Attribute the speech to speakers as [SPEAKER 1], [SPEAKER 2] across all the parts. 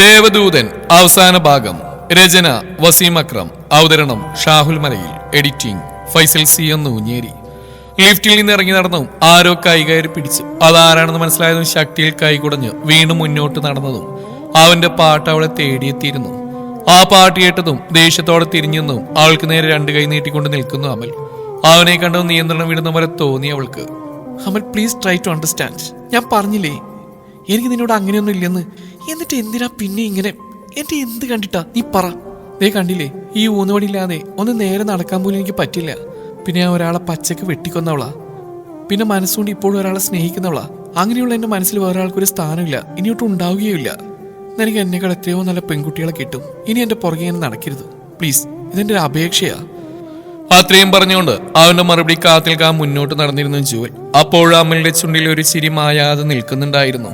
[SPEAKER 1] ദേവദൂതൻ അവസാന ഭാഗം. രചന വസീം അക്രം. അവതരണം ഷാഹുൽ മലയിൽ. Editing Faisal C Ennunjeri. ലിഫ്റ്റിൽ നിന്ന് ഇറങ്ങി നടന്നു ആരോ കൈകയറി പിടിച്ചു. അതാരാണെന്ന് മനസ്സിലായതും ശക്തിയിൽ കൈകുടഞ്ഞ് വീണ്ടും മുന്നോട്ട് നടന്നതും അവന്റെ പാട്ട് അവളെ തേടിയെത്തിയിരുന്നു. ആ പാട്ട് കേട്ടതും ദേഷ്യത്തോടെ തിരിഞ്ഞെന്നും അവൾക്ക് നേരെ രണ്ട് കൈ നീട്ടിക്കൊണ്ട് നിൽക്കുന്നു അമൽ. അവനെ കണ്ടതും നിയന്ത്രണം വിടുന്ന പോലെ തോന്നി അവൾക്ക്. അമൽ, പ്ലീസ് ട്രൈ ടു അണ്ടർസ്റ്റാൻഡ്. ഞാൻ പറഞ്ഞില്ലേ എനിക്ക് നിന്നോട് അങ്ങനെയൊന്നും ഇല്ലെന്ന്. എന്നിട്ട് എന്തിനാ പിന്നെ ഇങ്ങനെ? എന്റെ എന്ത് കണ്ടിട്ടാ നീ പറ. ദേ കണ്ടില്ലേ, ഈ ഊന്നുവടിയില്ലാതെ ഒന്ന് നേരെ നടക്കാൻ പോലും എനിക്ക് പറ്റില്ല. പിന്നെ ഞാൻ ഒരാളെ പച്ചക്ക് വെട്ടിക്കൊന്നവളാ. പിന്നെ മനസ്സുകൊണ്ട് ഇപ്പോഴും ഒരാളെ സ്നേഹിക്കുന്നവളാ. അങ്ങനെയുള്ള എന്റെ മനസ്സിൽ വേറെ ആൾക്കൊരു സ്ഥാനമില്ല, ഇനിയൊട്ടും ഉണ്ടാവുകയില്ല. എനിക്ക് എന്നെക്കാൾ എത്രയോ നല്ല പെൺകുട്ടികളെ കിട്ടും. ഇനി എന്റെ പുറകെ ഞാൻ നടക്കരുത് പ്ലീസ്. ഇതെന്റെ ഒരു അപേക്ഷയാ. അത്രയും പറഞ്ഞുകൊണ്ട് അവന്റെ മറുപടി കാത്തിൽക്കാൻ മുന്നോട്ട് നടന്നിരുന്നു ജുവൽ. അപ്പോഴും അമ്മയുടെ ചുണ്ടിൽ ഒരു ചിരി മായാതെ നിൽക്കുന്നുണ്ടായിരുന്നു.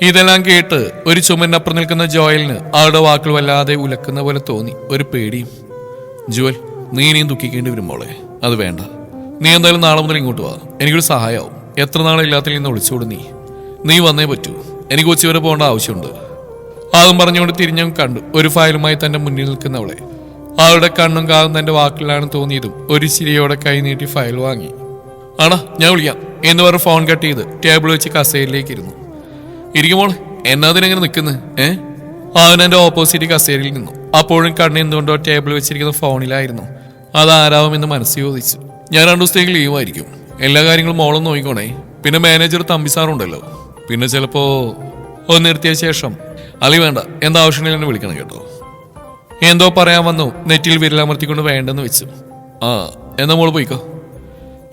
[SPEAKER 1] ഇതെല്ലാം കേട്ട് ഒരു ചുമരിനപ്പുറം നിൽക്കുന്ന ജോയലിന് അവളുടെ വാക്കുകൾ വല്ലാതെ ഉലക്കുന്ന പോലെ തോന്നി. ഒരു പേടിയും. ജുവൽ, നീ ഇനിയും ദുഃഖിക്കേണ്ടി വരും മോളെ. അത് വേണ്ട. നീ എന്തായാലും നാളെ മുതൽ ഇങ്ങോട്ട് വാ. എനിക്കൊരു സഹായമാവും. എത്ര നാളില്ലാത്തിൽ നിന്ന് ഒളിച്ചോട്. നീ വന്നേ പറ്റൂ. എനിക്ക് കൊച്ചി വരെ പോകേണ്ട ആവശ്യമുണ്ട്. അതും പറഞ്ഞുകൊണ്ട് തിരിഞ്ഞും കണ്ടു ഒരു ഫയലുമായി തന്റെ മുന്നിൽ നിൽക്കുന്നവളെ. അവളുടെ കണ്ണും കാതും തന്റെ വാക്കിലാണ് തോന്നിയതും ഒരു ചിരിയോടെ കൈ നീട്ടി ഫയൽ വാങ്ങി. ആണാ, ഞാൻ വിളിക്കാം എന്ന് പറഞ്ഞ് ഫോൺ കട്ട് ചെയ്ത് ടേബിൾ വെച്ച് കസേരയിലേക്ക് ഇരുന്നു. ഇരിക്കുമോളെ, എന്നതിനെങ്ങനെ നിൽക്കുന്നു? അവൻ എന്റെ ഓപ്പോസിറ്റ് കസേരയിൽ നിന്നു. അപ്പോഴും കണ്ണ് എന്തുകൊണ്ടോ ടേബിൾ വെച്ചിരിക്കുന്ന ഫോണിലായിരുന്നു. അതാരാവുമെന്ന് മനസ്സ് ചോദിച്ചു. ഞാൻ 2 ദിവസത്തേക്ക് ലീവായിരിക്കും. എല്ലാ കാര്യങ്ങളും മോളും നോക്കിക്കോണേ. പിന്നെ മാനേജർ തമ്പിസാറുണ്ടല്ലോ. പിന്നെ ചിലപ്പോ ഒന്ന് നിർത്തിയ ശേഷം അലി വേണ്ട, എന്താവശ്യമില്ല എന്നെ വിളിക്കണം കേട്ടോ. എന്തോ പറയാൻ വന്നു നെറ്റിൽ വിരലമർത്തിക്കൊണ്ട് വേണ്ടെന്ന് വെച്ചു. എന്നാ മോള് പോയിക്കോ.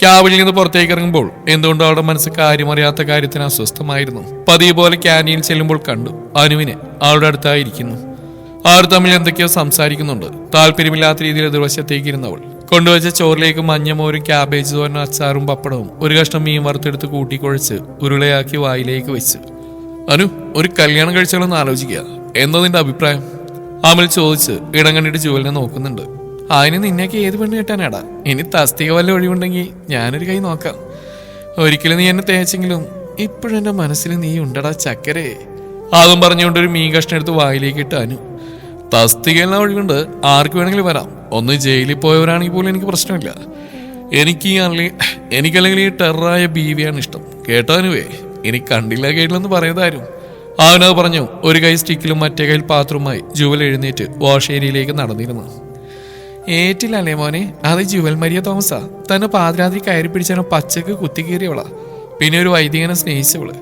[SPEAKER 1] ക്യാബിൽ നിന്ന് പുറത്തേക്ക് ഇറങ്ങുമ്പോൾ എന്തുകൊണ്ടോ അവളുടെ മനസ്സ് കാര്യമറിയാത്ത കാര്യത്തിന് അസ്വസ്ഥമായിരുന്നു. പതിവ് പോലെ ക്യാൻറ്റീൻ ചെല്ലുമ്പോൾ കണ്ടു അനുവിനെ അവളുടെ അടുത്തായിരിക്കുന്നു. അവർ തമ്മിൽ എന്തൊക്കെയോ സംസാരിക്കുന്നുണ്ട്. താല്പര്യമില്ലാത്ത രീതിയിൽ എതിർവശത്തേക്ക് ഇരുന്നവൾ കൊണ്ടുവച്ച ചോറിലേക്ക് മഞ്ഞമോരും ക്യാബേജ് തോരനും അച്ചാറും പപ്പടവും ഒരു കഷ്ണം മീൻ വറുത്തെടുത്ത് കൂട്ടിക്കുഴച്ച് ഉരുളയാക്കി വായിലേക്ക് വെച്ചു. അനു, ഒരു കല്യാണം കഴിച്ചാലൊന്ന് ആലോചിക്കുക. എന്താ നിന്റെ അഭിപ്രായം? അമൽ ചോദിച്ച് ഇടം കണ്ടിട്ട് ജുവലിനെ നോക്കുന്നുണ്ട്. അതിന് നിന്നേക്ക് ഏത് പെണ്ണ് കിട്ടാനാടാ? ഇനി തസ്തിക വല്ല ഒഴിവുണ്ടെങ്കിൽ ഞാനൊരു കൈ നോക്കാം. ഒരിക്കലും നീ എന്നെ തേച്ചെങ്കിലും ഇപ്പോഴും എന്റെ മനസ്സിൽ നീ ഉണ്ടടാ ചക്കരേ. അതും പറഞ്ഞുകൊണ്ട് ഒരു മീൻ കഷ്ണം എടുത്ത് വായിലേക്ക് ഇട്ട് അനു. തസ്തികയെല്ലാം ഒഴിവുണ്ട്, ആർക്ക് വേണമെങ്കിലും വരാം. ഒന്ന് ജയിലിൽ പോയവരാണെങ്കിൽ പോലും എനിക്ക് പ്രശ്നമില്ല. എനിക്കല്ലെങ്കിൽ ഈ ടെററായ ബീവിയാണ് ഇഷ്ടം. കേട്ടോ അനുവേ? ഇനി കണ്ടില്ല കേട്ടില്ലെന്ന് പറയുന്നതാരും. അവനത് പറഞ്ഞു ഒരു കൈ സ്റ്റിക്കിലും മറ്റേ കൈയിൽ പാത്രവുമായി ജുവൽ എഴുന്നേറ്റ് വാഷ് ഏരിയയിലേക്ക് നടന്നിരുന്നു. ഏറ്റില്ലല്ലേ മോനെ, അത് ജുവൽ മരിയ തോമസാ. തന്നെ പാതിരാത്രി കയറി പിടിച്ചാൽ പച്ചക്ക് കുത്തിക്കീറിയവളാ. പിന്നെ ഒരു വൈദികനെ സ്നേഹിച്ചവള്.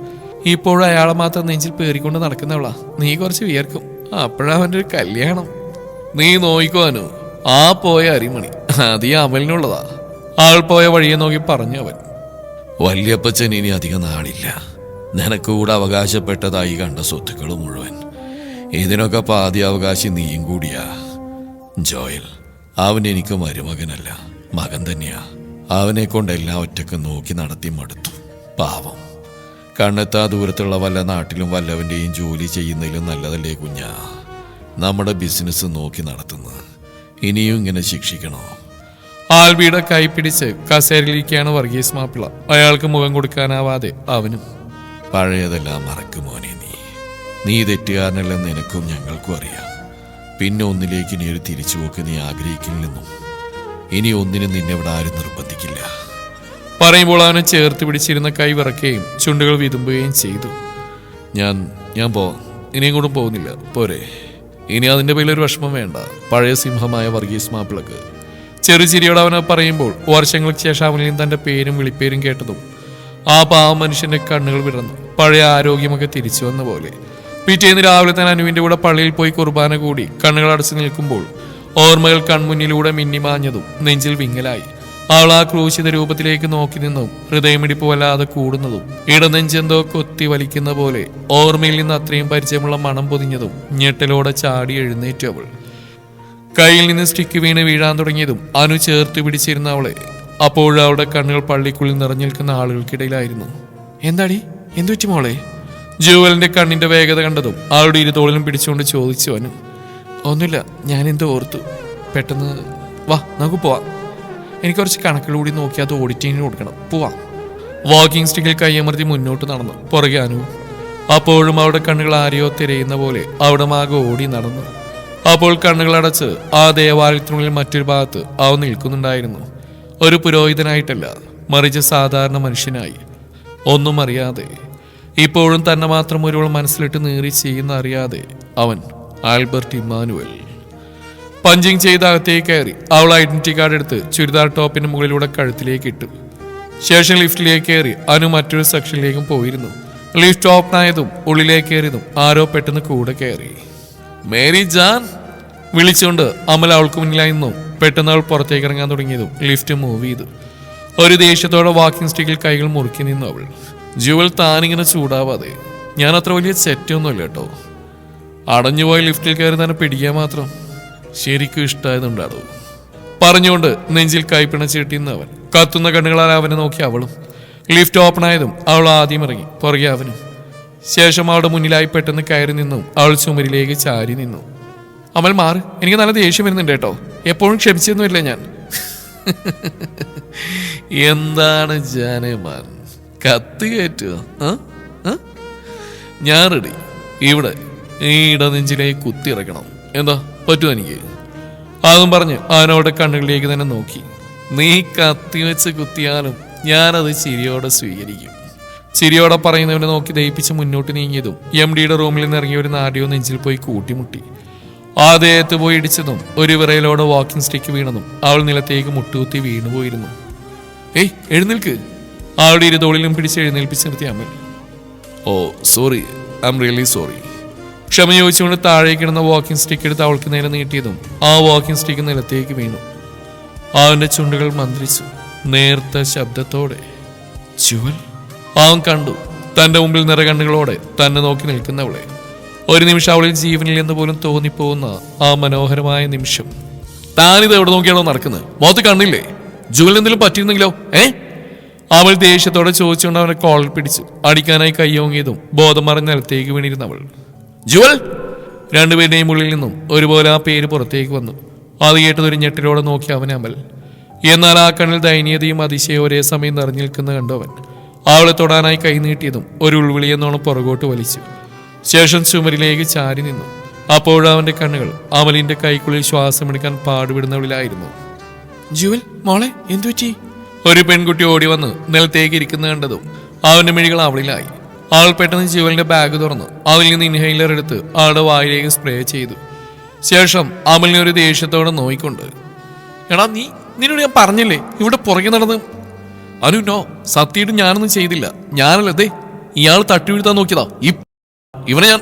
[SPEAKER 1] ഇപ്പോഴും അയാളെ മാത്രം നെഞ്ചിൽ പേറിക്കൊണ്ട് നടക്കുന്നവളാ. നീ കുറച്ച് വിയർക്കും. അപ്പോഴവൻ്റെ ഒരു കല്യാണം. നീ നോയിക്കോനു. ആ പോയ അരിമണി അത് ഈ അമലിനുള്ളതാ. ആൾ പോയ വഴിയെ നോക്കി പറഞ്ഞു അവൻ.
[SPEAKER 2] വല്യപ്പച്ചൻ ഇനി അധികം നാളില്ല. നിനക്ക് കൂടെ അവകാശപ്പെട്ടതായി കണ്ട സ്വത്തുക്കൾ മുഴുവൻ. ഇതിനൊക്കെ പാതി അവകാശി നീയും കൂടിയാ. ജോയൽ, അവൻ എനിക്ക് മരുമകനല്ല, മകൻ തന്നെയാ. അവനെ കൊണ്ടെല്ലാം ഒറ്റക്ക് നോക്കി നടത്തി മടുത്തു. പാവം. കണ്ണെത്താ ദൂരത്തുള്ള വല്ല നാട്ടിലും വല്ലവന്റെയും ജോലി ചെയ്യുന്നതിലും നല്ലതല്ലേ കുഞ്ഞാ നമ്മുടെ ബിസിനസ് നോക്കി നടത്തുന്നത്. ഇനിയും ഇങ്ങനെ ശിക്ഷിക്കണോ?
[SPEAKER 1] ആൽബിയുടെ കൈ പിടിച്ച് കസേരയിലിരിക്കുകയാണ് വർഗീസ് മാപ്പിള. അയാൾക്ക് മുഖം കൊടുക്കാനാവാതെ അവനും.
[SPEAKER 2] പഴയതെല്ലാം മറക്കുമോനെ. നീ തെറ്റുകാരനല്ലെന്ന് എനക്കും ഞങ്ങൾക്കും അറിയാം. പിന്നെ ഒന്നിലേക്ക് ഇനി ഒരു തിരിച്ചുപോക്ക് നീ ആഗ്രഹിക്കില്ലെന്നും ഇനി ഒന്നിനും നിന്നെ ഇവിടെ ആരും നിർബന്ധിക്കില്ല.
[SPEAKER 1] പറയുമ്പോൾ അവനെ ചേർത്ത് പിടിച്ചിരുന്ന കൈ വിറക്കുകയും ചുണ്ടുകൾ വിതുമ്പുകയും ചെയ്തു.
[SPEAKER 2] ഞാൻ പോവാം.
[SPEAKER 1] ഇനിയും കൂടെ പോകുന്നില്ല പോരെ?
[SPEAKER 2] ഇനി അതിൻ്റെ പേരിലൊരു വിഷമം വേണ്ട. പഴയ സിംഹമായ വർഗീസ് മാപ്പിളക്ക്.
[SPEAKER 1] ചെറുചിരിയോട് അവനെ പറയുമ്പോൾ വർഷങ്ങൾക്ക് ശേഷം അവനിൽ തന്റെ പേരും വിളിപ്പേരും കേട്ടതും ആ പാവം മനുഷ്യന്റെ കണ്ണുകൾ വിടർന്നു. പഴയ ആരോഗ്യമൊക്കെ തിരിച്ചു വന്ന പോലെ. പിറ്റേന്ന് രാവിലെ തന്നെ അനുവിന്റെ കൂടെ പള്ളിയിൽ പോയി കുർബാന കൂടി കണ്ണുകൾ അടച്ചു നിൽക്കുമ്പോൾ ഓർമ്മകൾ കൺമുന്നിലൂടെ മിന്നിമാഞ്ഞതും നെഞ്ചിൽ വിങ്ങലായി. അവൾ ആ ക്രൂശിത രൂപത്തിലേക്ക് നോക്കി നിന്നും ഹൃദയമിടിപ്പ് വല്ലാതെ കൂടുന്നതും ഇടനെഞ്ചെന്തോ കൊത്തി വലിക്കുന്ന പോലെ ഓർമ്മയിൽ നിന്ന് അത്രയും പരിചയമുള്ള മണം പൊതിഞ്ഞതും ഞെട്ടലോടെ ചാടി എഴുന്നേറ്റു അവൾ. കയ്യിൽ നിന്ന് സ്റ്റിക്ക് വീണ് വീഴാൻ തുടങ്ങിയതും അനു ചേർത്ത് പിടിച്ചിരുന്ന അവളെ. അപ്പോഴും അവളുടെ കണ്ണുകൾ പള്ളിക്കുള്ളിൽ നിറഞ്ഞു നിൽക്കുന്ന ആളുകൾക്കിടയിലായിരുന്നു. എന്താടി, എന്തു പറ്റി മോളെ? ജുവലിന്റെ കണ്ണിന്റെ വേഗത കണ്ടതും അവളുടെ ഇരുതോളിലും പിടിച്ചുകൊണ്ട് ചോദിച്ചു അനു. ഒന്നുമില്ല, ഞാനെന്തോ ഓർത്തു. പെട്ടെന്ന് വാ, നമുക്ക് പോവാം. എനിക്ക് കുറച്ച് കണക്കുകൾ കൂടി നോക്കി അത് ഓഡിറ്റിങ്ങിന് കൊടുക്കണം. പോവാം. വാക്കിംഗ് സ്റ്റിക്കിൽ കൈയമർത്തി മുന്നോട്ട് നടന്നു. പുറകെ അനു. അപ്പോഴും അവളുടെ കണ്ണുകൾ ആരെയോ തിരയുന്ന പോലെ അവിടെ മാകെ ഓടി നടന്നു. അപ്പോൾ കണ്ണുകളടച്ച് ആ ദേവാലയത്തിനുള്ളിൽ മറ്റൊരു ഭാഗത്ത് അവൻ നിൽക്കുന്നുണ്ടായിരുന്നു. ഒരു പുരോഹിതനായിട്ടല്ല, മറിച്ച് സാധാരണ മനുഷ്യനായി, ഒന്നും അറിയാതെ, ഇപ്പോഴും തന്നെ മാത്രം ഒരുവൾ മനസ്സിലിട്ട് നീറി ചെയ്യുന്ന അറിയാതെ അവൻ ആൽബർട്ട് ഇമ്മാനുവൽ. പഞ്ചിങ് ചെയ്ത് അകത്തേക്ക് കയറി അവൾ ഐഡന്റിറ്റി കാർഡ് എടുത്ത് ചുരിദാർ ടോപ്പിന് മുകളിലൂടെ കഴുത്തിലേക്ക് ഇട്ടു. ശേഷം ലിഫ്റ്റിലേക്ക് കയറി അനു മറ്റൊരു സെക്ഷനിലേക്കും പോയിരുന്നു. ലിഫ്റ്റ് ഓപ്പൺ ആയതും ഉള്ളിലേക്ക് കയറിയതും ആരോ പെട്ടെന്ന് കൂടെ കയറി. മേരി ജാൻ വിളിച്ചുകൊണ്ട് അമൽ അവൾക്ക് മുന്നിലായി നിന്നും പെട്ടെന്ന് അവൾ പുറത്തേക്ക് ഇറങ്ങാൻ തുടങ്ങിയതും ലിഫ്റ്റ് മൂവ് ചെയ്തു. ഒരു ദേഷ്യത്തോടെ വാക്കിംഗ് സ്റ്റിക്കിൽ കൈകൾ മുറുക്കി നിന്നു അവൾ. ജുവൽ, താനിങ്ങനെ ചൂടാവാതെ, ഞാൻ അത്ര വലിയ സെറ്റൊന്നുമല്ല കേട്ടോ. അടഞ്ഞുപോയ ലിഫ്റ്റിൽ കയറി തന്നെ പിടിക്കാൻ മാത്രം ശരിക്കും ഇഷ്ടമായതുണ്ടാടോ പറഞ്ഞുകൊണ്ട് നെഞ്ചിൽ കൈപ്പിണച്ചിട്ടിന്ന് അവൻ. കത്തുന്ന കണ്ണുകളാൽ അവനെ നോക്കി അവളും. ലിഫ്റ്റ് ഓപ്പൺ ആയതും അവൾ ആദ്യം ഇറങ്ങി, പുറകെ അവനും. ശേഷം അവളുടെ മുന്നിലായി പെട്ടെന്ന് കയറി നിന്നും അവൾ ചുമരിലേക്ക് ചാരി നിന്നു. അമൽ, മാറ്, എനിക്ക് നല്ല ദേഷ്യം വരുന്നുണ്ട് കേട്ടോ. എപ്പോഴും ക്ഷമിച്ചൊന്നുമില്ല ഞാൻ. എന്താണ് ജാനമാൻ, കത്ത് കയറ്റുക? ഞാൻ റെഡി. ഇവിടെ ഈ ഇടനെഞ്ചിലേക്ക് കുത്തിയിറക്കണം. എന്താ പറ്റുമോ എനിക്ക്? അതും പറഞ്ഞ് അവനോടെ കണ്ണുകളിലേക്ക് തന്നെ നോക്കി. നീ കത്തി വെച്ച് കുത്തിയാലും ഞാനത് ചിരിയോടെ സ്വീകരിക്കും. ചിരിയോടെ പറയുന്നവനെ നോക്കി ദയിപ്പിച്ച് മുന്നോട്ട് നീങ്ങിയതും MDയുടെ റൂമിൽ നിന്ന് ഇറങ്ങിയ ഒരു നാടിയോ നെഞ്ചിൽ പോയി കൂട്ടിമുട്ടി. ആ ദേഹത്ത് പോയി ഇടിച്ചതും ഒരു വിറയിലോടെ വാക്കിംഗ് സ്റ്റിക്ക് വീണതും അവൾ നിലത്തേക്ക് മുട്ടുകുത്തി വീണുപോയിരുന്നു. ഏയ്, എഴുന്നേൽക്ക്! അവളുടെ ഇരുതോളിലും പിടിച്ച് എഴുന്നേൽപ്പിച്ച് നിർത്തി Amal. Oh sorry, I am really sorry. ക്ഷമ ചോദിച്ചുകൊണ്ട് താഴേക്ക് ഇടുന്ന വാക്കിംഗ് സ്റ്റിക്ക് എടുത്ത് അവൾക്ക് നേരെ നീട്ടിയതും ആ വാക്കിംഗ് സ്റ്റിക്ക് നിലത്തേക്ക് വീണു. അവന്റെ ചുണ്ടുകൾ മന്ത്രിച്ചു നേർത്ത ശബ്ദത്തോടെ. ജുവൽ! അവൻ കണ്ടു തന്റെ മുമ്പിൽ നിറകണ്ണുകളോടെ തന്നെ നോക്കി നിൽക്കുന്നവളെ. ഒരു നിമിഷം അവളിൽ ജീവനിൽ എന്ന് പോലും തോന്നിപ്പോകുന്ന ആ മനോഹരമായ നിമിഷം. താനിത് എവിടെ നോക്കിയാണോ നടക്കുന്നത്? മുഖത്ത് കണ്ണില്ലേ? ജുവൽ എന്തെങ്കിലും പറ്റിയിരുന്നെങ്കിലോ? അവൾ ദേഷ്യത്തോടെ ചോദിച്ചുകൊണ്ട് അവനെ കോളിൽ പിടിച്ചു. അടിക്കാനായി കയ്യോങ്ങിയതും ബോധം മറിഞ്ഞ നിലത്തേക്ക് വീണിരുന്നവൾ. ജുവൽ! രണ്ടുപേരുടെയും ഉള്ളിൽ നിന്നും ഒരുപോലെ ആ പേര് പുറത്തേക്ക് വന്നു. അത് കേട്ടതൊരു ഞെട്ടിലോടെ നോക്കി അവൻ അമൽ. എന്നാൽ ആ കണ്ണിൽ ദയനീയതയും അതിശയം ഒരേ സമയം നിറഞ്ഞു നിൽക്കുന്ന കണ്ടവൻ അവളെ തൊടാനായി കൈ നീട്ടിയതും ഒരു ഉൾവിളി എന്നോണം പുറകോട്ട് വലിച്ചു. ശേഷം ചുമരിലേക്ക് ചാരി നിന്നു. അപ്പോഴവന്റെ കണ്ണുകൾ അമലിന്റെ കൈക്കുള്ളിൽ ശ്വാസമെടുക്കാൻ പാടുപെടുന്നവളിലായിരുന്നു. ജുവൽ മോളെ, എന്തുപറ്റി? ഒരു പെൺകുട്ടി ഓടി വന്ന് നിലത്തേക്ക് ഇരിക്കുന്ന കണ്ടതും അവന്റെ മിഴികൾ അവളിലായി. അവൾ പെട്ടെന്ന് ജുവലിന്റെ ബാഗ് തുറന്നു അതിൽ നിന്ന് ഇൻഹൈലർ എടുത്ത് അവളുടെ വായിലേക്ക് സ്പ്രേ ചെയ്തു. ശേഷം അമലിനെ ഒരു ദേഷ്യത്തോടെ നോയിക്കൊണ്ട്, എടാ നിന്നോട് ഞാൻ പറഞ്ഞില്ലേ ഇവിടെ പുറകെ നടന്ന്? അനു, നോ, സത്യമായിട്ട് ഞാനൊന്നും ചെയ്തില്ല. ഞാനല്ലേ ഇയാൾ തട്ടി വീഴ്ത്താൻ നോക്കിയതാ ഇവനെ ഞാൻ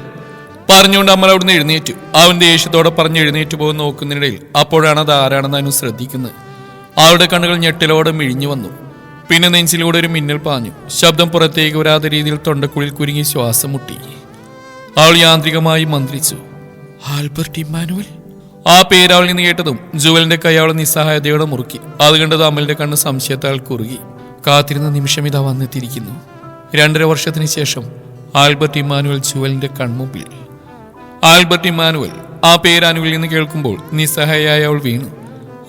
[SPEAKER 1] പറഞ്ഞുകൊണ്ട് അമ്മ അവിടുന്ന് എഴുന്നേറ്റു. അവൻ ദേഷ്യത്തോടെ പറഞ്ഞ് എഴുന്നേറ്റ് പോകാൻ നോക്കുന്നതിനിടയിൽ അപ്പോഴാണ് അത് ആരാണെന്ന് അനു ശ്രദ്ധിക്കുന്നത്. അവളുടെ കണ്ണുകൾ ഞെട്ടലോടെ മിഴിഞ്ഞു വന്നു. പിന്നെ നെഞ്ചിലൂടെ ഒരു മിന്നൽ പാഞ്ഞു. ശബ്ദം പുറത്തേക്ക് വരാത്ത രീതിയിൽ തൊണ്ടക്കുള്ളിൽ കുരുങ്ങി ശ്വാസം മുട്ടി. അവൾ യാന്ത്രികമായി മന്ത്രിച്ചു, ആൽബർട്ട് ഇമ്മാനുവൽ. ആ പേര് അവൾ നിന്ന് കേട്ടതും ജുവലിന്റെ കൈ അവളെ നിസ്സഹായതയോടെ മുറുക്കി. അത് കണ്ടത് അമലിന്റെ കണ്ണ് സംശയത്താൽ കുറുകി. കാത്തിരുന്ന നിമിഷം ഇതാ വന്നെത്തിയിരിക്കുന്നു. 2.5 വർഷത്തിന് ശേഷം ആൽബർട്ട് ഇമ്മാനുവൽ ജുവലിന്റെ കൺമുമ്പിൽ. ആൽബർട്ട് ഇമ്മാനുവൽ, ആ പേര് അനുവിൽ നിന്ന് കേൾക്കുമ്പോൾ നിസ്സഹായായി അവൾ വീണു.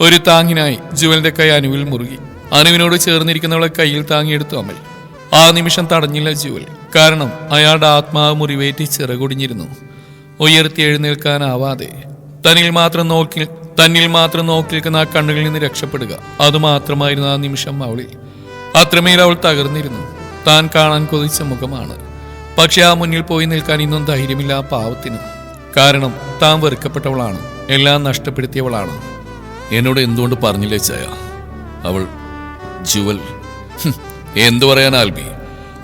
[SPEAKER 1] ഒരു താങ്ങിനായി ജുവലിന്റെ കൈ അനുവിൽ മുറുകി. അനുവിനോട് ചേർന്നിരിക്കുന്നവളെ കയ്യിൽ താങ്ങിയെടുത്തു അമൽ. ആ നിമിഷം തടഞ്ഞില്ല ജുവൽ. കാരണം അയാളുടെ ആത്മാവ് മുറിവേറ്റി ചിറകുടിഞ്ഞിരുന്നു. ഉയർത്തി എഴുന്നേൽക്കാനാവാതെ തന്നിൽ മാത്രം നോക്കി നിൽക്കുന്ന ആ കണ്ണുകളിൽ നിന്ന് രക്ഷപ്പെടുക, അതുമാത്രമായിരുന്നു ആ നിമിഷം അവളിൽ. അത്രമേൽ അവൾ തകർന്നിരുന്നു. താൻ കാണാൻ കൊതിച്ച മുഖമാണ്. പക്ഷെ ആ മുന്നിൽ പോയി നിൽക്കാൻ ഇന്നും ധൈര്യമില്ല ആ പാവത്തിന്. കാരണം താൻ വെറുക്കപ്പെട്ടവളാണ്, എല്ലാം നഷ്ടപ്പെടുത്തിയവളാണ്.
[SPEAKER 2] എന്നോട് എന്തുകൊണ്ട് പറഞ്ഞില്ലേ ചായ? അവൾ ജുവൽ എന്തു പറയാൻ ആൽബി?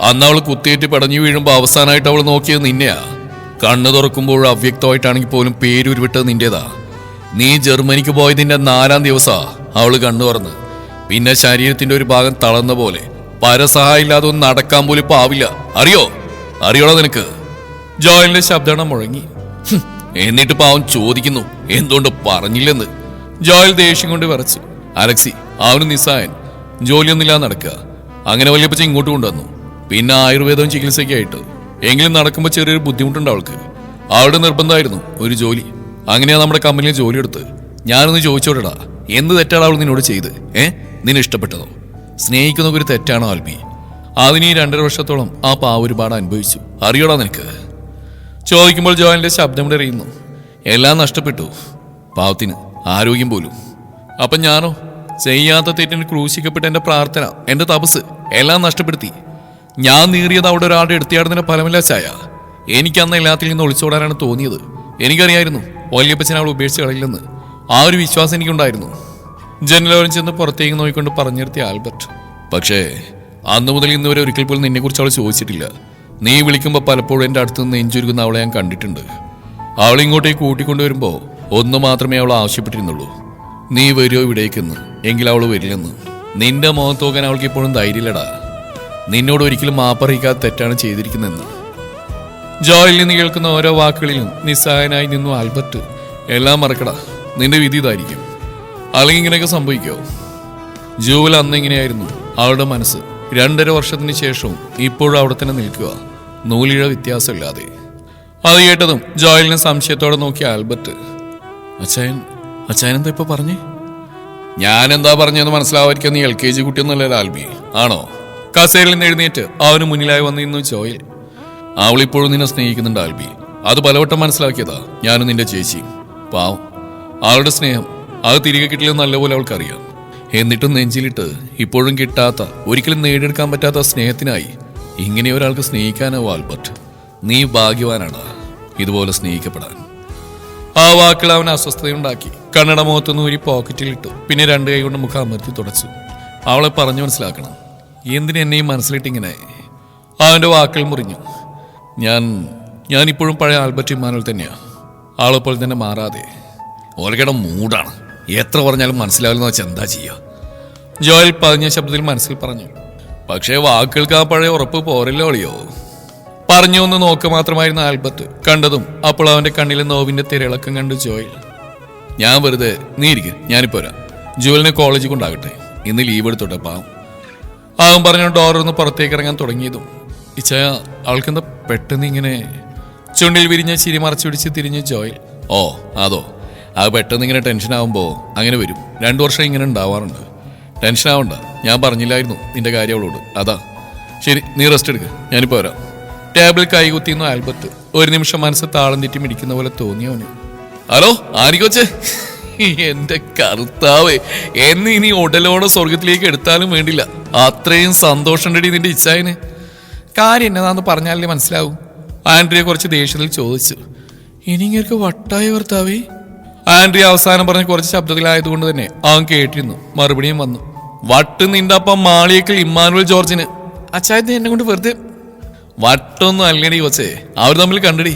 [SPEAKER 2] അന്ന് അവൾ കുത്തിയേറ്റ് പടഞ്ഞു വീഴുമ്പോൾ അവസാനമായിട്ട് അവൾ നോക്കിയത് നിന്നെയാ. കണ്ണു തുറക്കുമ്പോൾ അവ്യക്തമായിട്ടാണെങ്കിൽ പോലും പേരുരുവിട്ടത് നിന്റേതാ. നീ ജർമ്മനിക്ക് പോയതിന്റെ 4-ാം ദിവസാ അവള് കണ്ണു തുറന്ന്. പിന്നെ ശരീരത്തിന്റെ ഒരു ഭാഗം തളർന്ന പോലെ. പരസഹായം ഇല്ലാതെ ഒന്നും നടക്കാൻ പോലും ഇപ്പൊ ആവില്ല. അറിയോളോ നിനക്ക്?
[SPEAKER 1] ജോയലിന്റെ ശബ്ദം മുഴങ്ങി.
[SPEAKER 2] എന്നിട്ട് പാവൻ ചോദിക്കുന്നു എന്തുകൊണ്ട് പറഞ്ഞില്ലെന്ന്.
[SPEAKER 1] ജോയൽ ദേഷ്യം കൊണ്ട് വിറച്ചു.
[SPEAKER 2] അലക്സി, അവന് നിസ്സായൻ, ജോലിയൊന്നുമില്ലാതെ നടക്കുക. അങ്ങനെ വലിയപ്പച്ച ഇങ്ങോട്ട് കൊണ്ടുവന്നു. പിന്നെ ആയുർവേദവും ചികിത്സയ്ക്കായിട്ട്. എങ്കിലും നടക്കുമ്പോൾ ചെറിയൊരു ബുദ്ധിമുട്ടുണ്ട് അവൾക്ക്. അവളുടെ നിർബന്ധമായിരുന്നു ഒരു ജോലി. അങ്ങനെയാ നമ്മുടെ കമ്പനിയിൽ ജോലി എടുത്ത്. ഞാനൊന്ന് ചോദിച്ചോടാ, എന്ത് തെറ്റാണ് അവൾ നിന്നോട് ചെയ്ത്? നിന്നെ ഇഷ്ടപ്പെട്ടതോ? സ്നേഹിക്കുന്നൊക്കെ ഒരു തെറ്റാണോ ആൽബി?
[SPEAKER 1] അതിന് ഈ 2.5 വർഷത്തോളം ആ പാവ ഒരുപാട് അനുഭവിച്ചു. അറിയോടാ നിനക്ക്? ചോദിക്കുമ്പോൾ ജോയലിന്റെ ശബ്ദമിടറിയുന്നു. എല്ലാം നഷ്ടപ്പെട്ടു പാവത്തിന്, ആരോഗ്യം പോലും. അപ്പം ഞാനോ? ചെയ്യാത്ത തെറ്റിന് ക്രൂശിക്കപ്പെട്ട എന്റെ പ്രാർത്ഥന, എന്റെ തപസ് എല്ലാം നഷ്ടപ്പെടുത്തി. ഞാൻ നീറിയത് അവിടെ ഒരാളുടെ എടുത്തിയാടുന്നതിന്റെ ഫലമില്ല ചായ. എനിക്കന്ന് എല്ലാത്തിൽ നിന്ന് ഒളിച്ചോടാനാണ് തോന്നിയത്. എനിക്കറിയായിരുന്നു വല്യപ്പച്ചൻ അവൾ ഉപേക്ഷിച്ച് കളയില്ലെന്ന്. ആ ഒരു വിശ്വാസം എനിക്കുണ്ടായിരുന്നു. ജനലോരം ചെന്ന് പുറത്തേക്ക് നോക്കിക്കൊണ്ട് പറഞ്ഞു നിർത്തിയ ആൽബർട്ട്. പക്ഷേ അന്നു മുതൽ ഇന്ന് വരെ ഒരിക്കൽ പോലും നിന്നെക്കുറിച്ച് അവൾ ചോദിച്ചിട്ടില്ല. നീ വിളിക്കുമ്പോൾ പലപ്പോഴും എൻ്റെ അടുത്ത് നിന്ന് നെഞ്ചുരുക്കുന്ന അവളെ ഞാൻ കണ്ടിട്ടുണ്ട്. അവളെ ഇങ്ങോട്ടേക്ക് കൂട്ടിക്കൊണ്ടുവരുമ്പോൾ ഒന്ന് മാത്രമേ അവൾ ആവശ്യപ്പെട്ടിരുന്നുള്ളൂ, നീ വരുമോ ഇവിടേക്കെന്ന്. എങ്കിൽ അവൾ വരില്ലെന്ന്. നിന്റെ മുഖത്ത് നോക്കാൻ അവൾക്ക് ഇപ്പോഴും ധൈര്യമില്ലടാ. നിന്നോട് ഒരിക്കലും മാപ്പറിയിക്കാതെ തെറ്റാണ് ചെയ്തിരിക്കുന്നതെന്ന്. ജോയിൽ നിന്ന് കേൾക്കുന്ന ഓരോ വാക്കുകളിലും നിസ്സഹായനായി നിന്നു ആൽബർട്ട്. എല്ലാം മറക്കടാ, നിന്റെ വിധി ഇതായിരിക്കും. അല്ലെങ്കിൽ ഇങ്ങനെയൊക്കെ സംഭവിക്കോ? ജൂവൽ അന്ന് എങ്ങനെയായിരുന്നു അവളുടെ മനസ്സ്? 2.5 വർഷത്തിന് ശേഷവും ഇപ്പോഴും അവിടെ തന്നെ നിൽക്കുക, നൂലിഴ വ്യത്യാസമില്ലാതെ. അത് കേട്ടതും ജോയലിനെ സംശയത്തോടെ നോക്കിയ ആൽബർട്ട്. അച്ചായനെന്താ ഇപ്പൊ പറഞ്ഞേ? ഞാനെന്താ പറഞ്ഞെന്ന് മനസ്സിലാവാതിരിക്കാൻ നീ LKG കുട്ടിയൊന്നുമല്ല ആൽബി, ആണോ? കസേരയിൽ നിന്ന് എഴുന്നേറ്റ് അവന് മുന്നിലായി വന്നിരുന്നു ജോയൽ. അവളിപ്പോഴും നിന്നെ സ്നേഹിക്കുന്നുണ്ട് ആൽബി. അത് പലവട്ടം മനസ്സിലാക്കിയതാ ഞാനും നിന്റെ ചേച്ചിയും. പാവം, അവളുടെ സ്നേഹം അത് തിരികെ കിട്ടില്ലെന്ന് നല്ലപോലെ അവൾക്കറിയാം. എന്നിട്ടും നെഞ്ചിലിട്ട് ഇപ്പോഴും കിട്ടാത്ത, ഒരിക്കലും നേടിയെടുക്കാൻ പറ്റാത്ത സ്നേഹത്തിനായി ഇങ്ങനെ ഒരാൾക്ക് സ്നേഹിക്കാനാവോ ആൽബർട്ട്? നീ ഭാഗ്യവാനാണ് ഇതുപോലെ സ്നേഹിക്കപ്പെടാൻ. ആ വാക്കുകൾ അവൻ അസ്വസ്ഥതയുണ്ടാക്കി. കണ്ണട മുഖത്തുനിന്ന് ഊരി പോക്കറ്റിലിട്ടു. പിന്നെ 2 കൈ കൊണ്ട് മുഖം അമർത്തി തുടച്ചു. അവളെ പറഞ്ഞു മനസ്സിലാക്കണം. എന്തിനെന്നെയും മനസ്സിലിട്ടിങ്ങനെ? അവന്റെ വാക്കുകൾ മുറിഞ്ഞു. ഞാനിപ്പോഴും പഴയ ആൽബർട്ട് ഇമ്മാനുവൽ തന്നെയാ, ആളെപ്പോൾ തന്നെ മാറാതെ. ഓരോ മൂടാണ്, എത്ര പറഞ്ഞാലും മനസ്സിലാവില്ലെന്ന് വെച്ചാൽ എന്താ ചെയ്യുക? ജോയൽ പതിഞ്ഞ ശബ്ദത്തിൽ മനസ്സിൽ പറഞ്ഞു. പക്ഷേ വാക്കുകൾക്ക് ആ പഴയ ഉറപ്പ് പോരല്ലോ ഒളിയോ? പറഞ്ഞു ഒന്ന് നോക്ക മാത്രമായിരുന്നു ആൽബർട്ട്. കണ്ടതും അപ്പോൾ അവന്റെ കണ്ണിലെ നോവിന്റെ തിരയിളക്കം കണ്ടു ജോയൽ. ഞാൻ വെറുതെ, നീ ഇരിക്കും, ഞാനിപ്പോ വരാം. ജോയലിനെ കോളേജിൽ കൊണ്ടാകട്ടെ, ഇന്ന് ലീവ് എടുത്തോട്ടെ പാവം. അവൻ പറഞ്ഞു ഡോറിന്ന് പുറത്തേക്ക് ഇറങ്ങാൻ തുടങ്ങിയതും ഇച്ചയ അവൾക്കെന്താ പെട്ടെന്ന് ഇങ്ങനെ? ചുണ്ടിൽ വിരിഞ്ഞ ചിരി മറച്ചു പിടിച്ച് തിരിഞ്ഞ് ജോയൽ. ഓ അതോ, അത് പെട്ടെന്ന് ഇങ്ങനെ ടെൻഷനാവുമ്പോൾ അങ്ങനെ വരും. 2 വർഷം ഇങ്ങനെ ഉണ്ടാവാറുണ്ട്. ടെൻഷനാവണ്ട, ഞാൻ പറഞ്ഞില്ലായിരുന്നു നിന്റെ കാര്യം അവളോട്, അതാ. ശരി, നീ റെസ്റ്റ് എടുക്ക്, ഞാനിപ്പോൾ വരാം. ടേബിളിൽ കൈകുത്തിയിരുന്നു ആൽബർട്ട്. ഒരു നിമിഷം മനസ്സ് താളം തെറ്റി മിടിക്കുന്ന പോലെ തോന്നിയവന്. ഹലോ ആരിക്കൊച്ചേ? എന്റെ കർത്താവേ, എന്നെ ഇനി ഉടലോടെ സ്വർഗത്തിലേക്ക് എടുത്താലും വേണ്ടില്ല, അത്രയും സന്തോഷമുണ്ടടി നിന്റെ ഇച്ഛായന്. കാര്യം എന്നതാന്ന് പറഞ്ഞാലേ മനസ്സിലാവും. ആൻഡ്രിയ കുറച്ച് ദേഷ്യത്തിൽ ചോദിച്ചു. ഇനി ഇങ്ങനെ വട്ടായ ഭർത്താവേ? ആൻഡ്രിയ അവസാനം പറഞ്ഞ കുറച്ച് ശബ്ദത്തിലായതുകൊണ്ട് തന്നെ അവൻ കേട്ടിരുന്നു. മറുപടിയും വന്നു. വട്ട് നിന്റെ അപ്പം മാളിയേക്കൽ ഇമ്മാനുവൽ ജോർജിന്. അച്ചായത്തിന് എന്നെ കൊണ്ട് വെറുതെ. വട്ടൊന്നും അല്ലടി കൊച്ചേ, അവർ തമ്മിൽ കണ്ടടി.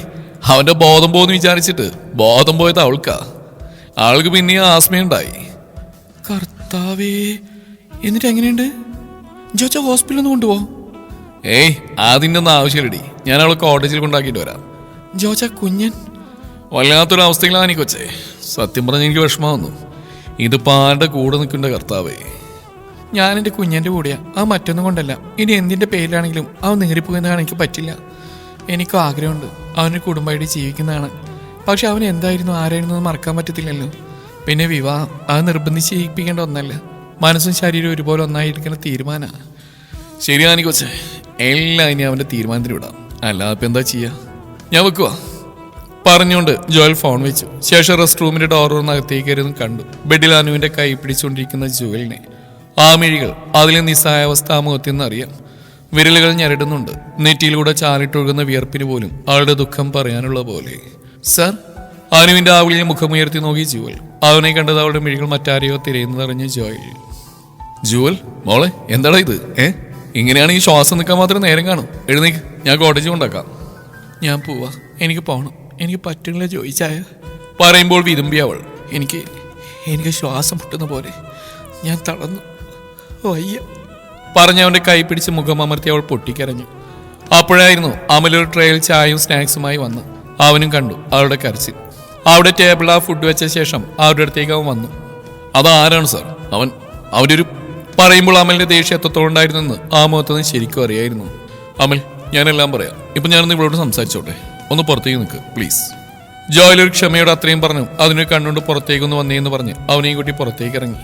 [SPEAKER 1] അവന്റെ ബോധം പോകുന്നു വിചാരിച്ചിട്ട് ബോധം പോയത് അവൾക്കാ. ആൾക്ക് പിന്നെ ആസ്മയുണ്ടായി. കർത്താവേ, എന്നിട്ട് എങ്ങനെയുണ്ട്? ജോച്ച ഹോസ്പിറ്റലിൽ ഒന്ന് കൊണ്ടുപോ. ഏയ് അതിൻ്റെ ഒന്നും ആവശ്യമില്ലടി, ഞാൻ അവളെ കോട്ടേജിൽ കൊണ്ടാക്കിയിട്ട് വരാം. ജോച്ച കുഞ്ഞൻ വല്ലാത്തൊരു അവസ്ഥയിലാണ് കൊച്ചേ. സത്യം പറഞ്ഞ എനിക്ക് വിഷമാവുന്നു. ഇത് പാരുടെ കൂടെ നിൽക്കേണ്ട കർത്താവേ. ഞാൻ എൻ്റെ കുഞ്ഞൻ്റെ കൂടെയാ, ആ മറ്റൊന്നും കൊണ്ടല്ല. ഇനി എന്തിൻ്റെ പേരിലാണെങ്കിലും അവൻ നേറിപ്പോകുന്നതാണ് എനിക്ക് പറ്റില്ല. എനിക്കും ആഗ്രഹമുണ്ട് അവൻ്റെ കുടുംബമായിട്ട് ജീവിക്കുന്നതാണ്. പക്ഷെ അവൻ എന്തായിരുന്നു ആരായിരുന്നു എന്ന് മറക്കാൻ പറ്റത്തില്ലല്ലോ. പിന്നെ വിവാഹം അത് നിർബന്ധിച്ച് ചെയ്യിപ്പിക്കേണ്ട ഒന്നല്ല, മനസ്സും ശരീരവും ഒരുപോലെ ഒന്നായിരിക്കുന്ന തീരുമാനമാണ്. ശരിയാണ് കൊച്ചേ, എല്ലാം ഇനി അവൻ്റെ തീരുമാനത്തിന് വിടാം, അല്ലാതെ ഇപ്പം എന്താ ചെയ്യുക? ഞാൻ വെക്കുക പറഞ്ഞുകൊണ്ട് ജോയൽ ഫോൺ വെച്ചു. ശേഷം റെസ്റ്റ് റൂമിന്റെ ഡോർ അകത്തേക്ക് കയറി കണ്ടു ബെഡിൽ അനുവിന്റെ കൈ പിടിച്ചുകൊണ്ടിരിക്കുന്ന ജുവലിനെ. ആ മിഴികൾ, അതിലെ നിസ്സഹായാവസ്ഥ ആ മുഖത്തിൽ നിന്നറിയാം. വിരലുകൾ ഞരടുന്നുണ്ട്. നെറ്റിയിലൂടെ ചാലിട്ടൊഴുകുന്ന വിയർപ്പിന് പോലും അവളുടെ ദുഃഖം പറയാനുള്ള പോലെ. സർ, അനുവിന്റെ ആവിളിയെ മുഖമുയർത്തി നോക്കി ജുവൽ. അവനെ കണ്ടത് അവളുടെ മിഴികൾ മറ്റാരെയോ തിരയുന്നതറിഞ്ഞ് ജോയൽ. ജുവൽ മോളെ, എന്താടാ ഇത്? ഇങ്ങനെയാണെങ്കിൽ ശ്വാസം നിൽക്കാൻ മാത്രം നേരം കാണും. എഴുന്നേക്ക്, ഞാൻ കോട്ടേജ് കൊണ്ടാക്കാം. ഞാൻ പോവാ, എനിക്ക് പോകണം, എനിക്ക് പറ്റില്ല ചോദിച്ചായ പറയുമ്പോൾ വിതുമ്പി അവൾ. എനിക്ക് ശ്വാസം മുട്ടുന്ന പോലെ, ഞാൻ തളർന്നു വയ്യ പറഞ്ഞവന്റെ കൈ പിടിച്ച് മുഖം അമർത്തി അവൾ പൊട്ടിക്കരഞ്ഞു. അപ്പോഴായിരുന്നു അമലൊരു ട്രെയിൽ ചായയും സ്നാക്സുമായി വന്ന്. അവനും കണ്ടു അവളുടെ കരച്ചിൽ. അവിടെ ടേബിളിൽ ആ ഫുഡ് വെച്ച ശേഷം അവരുടെ അടുത്തേക്ക് അവൻ വന്നു. അതാരാണ് സാർ? അവൻ്റെ ഒരു പറയുമ്പോൾ അമലിന്റെ ദേഷ്യം എത്രത്തോളം ഉണ്ടായിരുന്നെന്ന് ആ മുഖത്തുനിന്ന് ശരിക്കും അറിയായിരുന്നു. അമൽ, ഞാനെല്ലാം പറയാം. ഇപ്പൊ ഞാനൊന്ന് ഇവളോട് സംസാരിച്ചോട്ടെ, ഒന്ന് പുറത്തേക്ക് നിൽക്ക് പ്ലീസ്. ജോയൽ ഒരു ക്ഷമയോട് അത്രയും പറഞ്ഞു അതിനെ കണ്ടുകൊണ്ട് പുറത്തേക്കൊന്ന് വന്നേന്ന് പറഞ്ഞ് അവനെയും കൂട്ടി പുറത്തേക്ക് ഇറങ്ങി.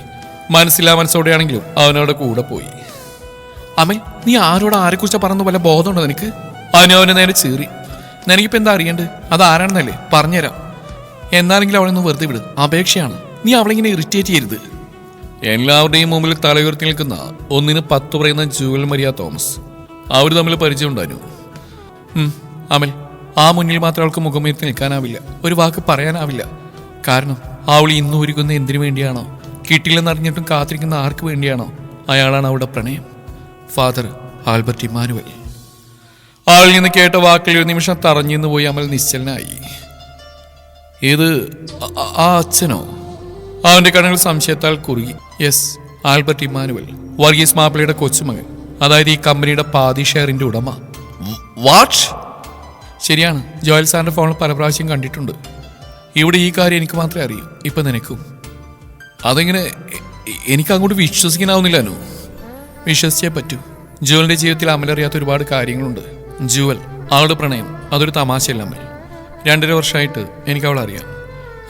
[SPEAKER 1] മനസ്സില്ലാ മനസ്സോടെയാണെങ്കിലും അവനവിടെ കൂടെ പോയി. അമൽ, നീ ആരോട് ആരെക്കുറിച്ചാ പറഞ്ഞ വല്ല ബോധമുണ്ടോ നിനക്ക്? അവനെ നേരെ ചീറി. നിനക്കിപ്പോ എന്താ അറിയണ്ട്? അതാരാണെന്നല്ലേ പറഞ്ഞുതരാം. എന്നാലെങ്കിലും അവളെ ഒന്ന് വെറുതെ വിട്, അപേക്ഷയാണ്. നീ അവളിങ്ങനെ ഇറിറ്റേറ്റ് ചെയ്യരുത്. എല്ലാവരുടെയും മുമ്പിൽ തലയുയർത്തി നിൽക്കുന്ന 1-ന് 10 പറയുന്ന ജൂവൽ മരിയ തോമസ്. അവർ തമ്മിൽ പരിചയമുണ്ടായിരുന്നു. അമൽ, ആ മുന്നിൽ മാത്രം അവൾക്ക് മുഖമുയർത്തി നിൽക്കാനാവില്ല, ഒരു വാക്ക് പറയാനാവില്ല. കാരണം അവൾ ഇന്ന് ഒരുക്കുന്ന എന്തിനു വേണ്ടിയാണോ, കിട്ടില്ലെന്നറിഞ്ഞിട്ടും കാത്തിരിക്കുന്ന ആർക്ക് വേണ്ടിയാണോ, അയാളാണ് അവളുടെ പ്രണയം. Father Albert Emmanuel. ആളിൽ നിന്ന് കേട്ട വാക്കിൽ ഒരു നിമിഷം തറഞ്ഞിന്ന് പോയി അമൽ നിശ്ചലനായി. ഇത് ആ അച്ഛനോ? അവന്റെ കണ്ണുകൾ സംശയത്താൽ കുറുകി. യെസ്, ആൽബർട്ട് ഇമ്മാനുവൽ, വർഗീസ് മാപ്പിളയുടെ കൊച്ചുമകൻ, അതായത് ഈ കമ്പനിയുടെ പാതി ഷെയറിന്റെ ഉടമ. വാട്ട്? ശരിയാണ്, ജോയൽ സാറിന്റെ ഫോണിൽ പല പ്രാവശ്യം കണ്ടിട്ടുണ്ട്. ഇവിടെ ഈ കാര്യം എനിക്ക് മാത്രമേ അറിയൂ, ഇപ്പൊ നിനക്കും. അതെങ്ങനെ? എനിക്ക് അങ്ങോട്ട് വിശ്വസിക്കാനാവുന്നില്ല. വിശ്വസിച്ചേ പറ്റൂ. ജുവലിന്റെ ജീവിതത്തിൽ അമലറിയാത്ത ഒരുപാട് കാര്യങ്ങളുണ്ട്. ജുവൽ, അവളുടെ പ്രണയം, അതൊരു തമാശയല്ല അമൽ. 2.5 വർഷമായിട്ട് എനിക്ക് അവളെ അറിയാം.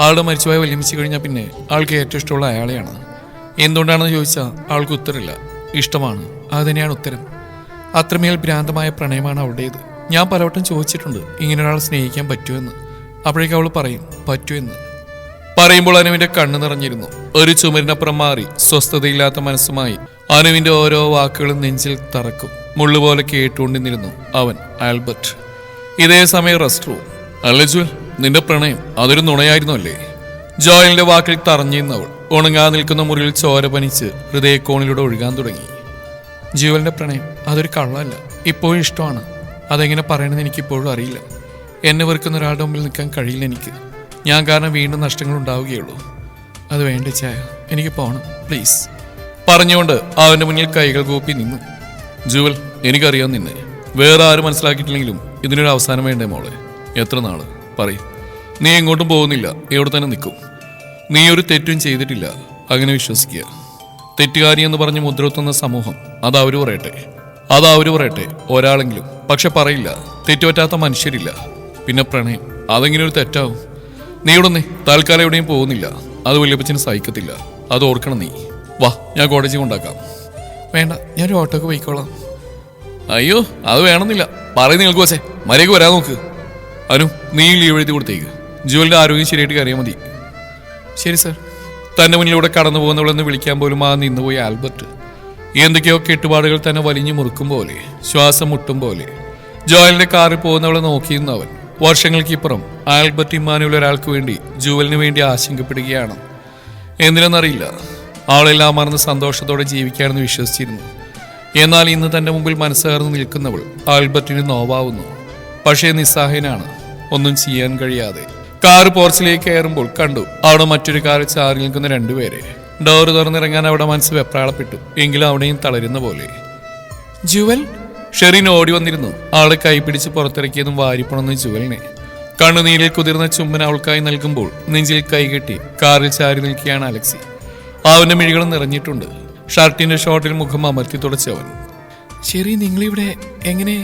[SPEAKER 1] ആളുടെ മരിച്ചുപോയ വലിയമിച്ച് കഴിഞ്ഞാൽ പിന്നെ ആൾക്ക് ഏറ്റവും ഇഷ്ടമുള്ള അയാളെയാണ്. എന്തുകൊണ്ടാണെന്ന് ചോദിച്ചാൽ ആൾക്ക് ഉത്തരമില്ല. ഇഷ്ടമാണ്, അത് തന്നെയാണ് ഉത്തരം. അത്രമേൽ ഭ്രാന്തമായ പ്രണയമാണ് അവളുടേത്. ഞാൻ പലവട്ടം ചോദിച്ചിട്ടുണ്ട് ഇങ്ങനെ ഒരാൾ സ്നേഹിക്കാൻ പറ്റുമെന്ന്. അപ്പോഴേക്കും അവൾ പറയും പറ്റുമെന്ന്. പറയുമ്പോൾ അനുവിന്റെ കണ്ണ് നിറഞ്ഞിരുന്നു. ഒരു ചുമരിനപ്പുറം മാറി സ്വസ്ഥതയില്ലാത്ത മനസ്സുമായി അനുവിന്റെ ഓരോ വാക്കുകളും നെഞ്ചിൽ തറക്കും മുള്ളുപോലെ കേട്ടുകൊണ്ടിരുന്നു അവൻ ആൽബർട്ട്. ഇതേ സമയം റെസ്റ്റ് റൂം. അല്ലേ ജുവൽ, നിന്റെ പ്രണയം അതൊരു നുണയായിരുന്നു അല്ലേ? ജോയലിന്റെ വാക്കിൽ തറഞ്ഞിരുന്നവൾ ഉണങ്ങാതെ നിൽക്കുന്ന മുറിയിൽ ചോര പനിച്ച് ഹൃദയക്കോണിലൂടെ ഒഴുകാൻ തുടങ്ങി. ജുവലിന്റെ പ്രണയം അതൊരു കള്ളമല്ല, ഇപ്പോഴും ഇഷ്ടമാണ്. അതെങ്ങനെ പറയണമെന്ന് എനിക്കിപ്പോഴും അറിയില്ല. എന്നെ വെറുക്കുന്ന ഒരാളുടെ മുമ്പിൽ നിൽക്കാൻ കഴിയില്ല എനിക്ക്. ഞാൻ കാരണം വീണ്ടും നഷ്ടങ്ങൾ ഉണ്ടാവുകയുള്ളൂ. അത് വേണ്ട ചായ, എനിക്ക് പോകണം പ്ലീസ്. പറഞ്ഞുകൊണ്ട് അവന്റെ മുന്നിൽ കൈകൾ കൂപ്പി നിന്നു. ജുവൽ, എനിക്കറിയാം നിന്നെ. വേറെ ആരും മനസ്സിലാക്കിയിട്ടില്ലെങ്കിലും ഇതിനൊരു അവസാനം വേണ്ടേ മോളെ? എത്ര നാള് പറയും? നീ എങ്ങോട്ടും പോകുന്നില്ല, എവിടെ തന്നെ നിൽക്കും. നീ ഒരു തെറ്റും ചെയ്തിട്ടില്ല, അങ്ങനെ വിശ്വസിക്കുക. തെറ്റുകാരി എന്ന് പറഞ്ഞ് മുദ്രത്തുന്ന സമൂഹം അത് അവര് പറയട്ടെ ഒരാളെങ്കിലും. പക്ഷെ പറയില്ല, തെറ്റുപറ്റാത്ത മനുഷ്യരില്ല. പിന്നെ പ്രണയം അതെങ്ങനെ ഒരു തെറ്റാവും? നീ ഇവിടെ തൽക്കാലം എവിടെയും പോകുന്നില്ല, അത് വല്യപ്പച്ചന് സഹിക്കത്തില്ല. അത് ഓർക്കണം നീ. വാ, ഞാൻ കോളേജിൽ കൊണ്ടാക്കാം. വേണ്ട, ഞാനൊരു ഓട്ടോക്ക് പോയിക്കോളാം. അയ്യോ, അത് വേണമെന്നില്ല. പറയുന്ന നിങ്ങൾക്ക് വച്ചേ മര്യാദക്ക് വരാൻ നോക്ക്. അനു, നീ ലീവ് എഴുതി കൊടുത്തേക്ക്. ജുവലിന്റെ ആരോഗ്യം ശരിയായിട്ട് കറിയാൻ മതി. ശരി സർ. തന്റെ മുന്നിലൂടെ കടന്നു പോകുന്നവളെന്ന് വിളിക്കാൻ പോലും ആ നിന്നുപോയി ആൽബർട്ട്. എന്തൊക്കെയോ കെട്ടുപാടുകൾ തന്നെ വലിഞ്ഞു മുറുക്കും പോലെ, ശ്വാസം മുട്ടും പോലെ ജോയലിന്റെ കാറിൽ പോകുന്നവളെ നോക്കിയിരുന്ന അവൻ വർഷങ്ങൾക്കിപ്പുറം ആൽബർട്ട് ഇമ്മാനുവൽ ഒരാൾക്ക് വേണ്ടി, ജുവലിന് വേണ്ടി ആശങ്കപ്പെടുകയാണ്. എന്തിനെന്നറിയില്ല, അവളെല്ലാം മറന്ന് സന്തോഷത്തോടെ ജീവിക്കാണെന്ന് വിശ്വസിച്ചിരുന്നു. എന്നാൽ ഇന്ന് തന്റെ മുമ്പിൽ മനസ്സേർന്ന് നിൽക്കുന്നവൾ ആൽബർട്ടിന് നോവാവുന്നു. പക്ഷേ നിസ്സഹായനാണ്, ഒന്നും ചെയ്യാൻ കഴിയാതെ. കാറ് പോർച്ചിലേക്ക് കയറുമ്പോൾ കണ്ടു അവിടെ മറ്റൊരു കാറിൽ ചാറി നിൽക്കുന്ന 2 പേരെ. ഡോറ് തുറന്നിറങ്ങാൻ അവിടെ മനസ്സ് വെപ്രാളപ്പെട്ടു. എങ്കിലും അവിടെയും തളരുന്ന പോലെ. ജുവൽ? ഷെറിൻ ഓടി വന്നിരുന്നു. അവളെ കൈപിടിച്ച് പുറത്തിറക്കിയതും വാരിപ്പുണന്ന് ജുവലിനെ. കണ്ണുനീരിൽ കുതിർന്ന ചുംബൻ അവൾക്കായി നൽകുമ്പോൾ നെഞ്ചിൽ കൈകെട്ടി കാറിൽ ചാരി നിൽക്കുകയാണ് അലക്സി. അവന്റെ മിഴികളും നിറഞ്ഞിട്ടുണ്ട്. ഷർട്ടിന്റെ ഷോട്ടിൽ മുഖം അമർത്തി തുടച്ചവൻ. ശരി, നിങ്ങളിവിടെ എങ്ങനെ?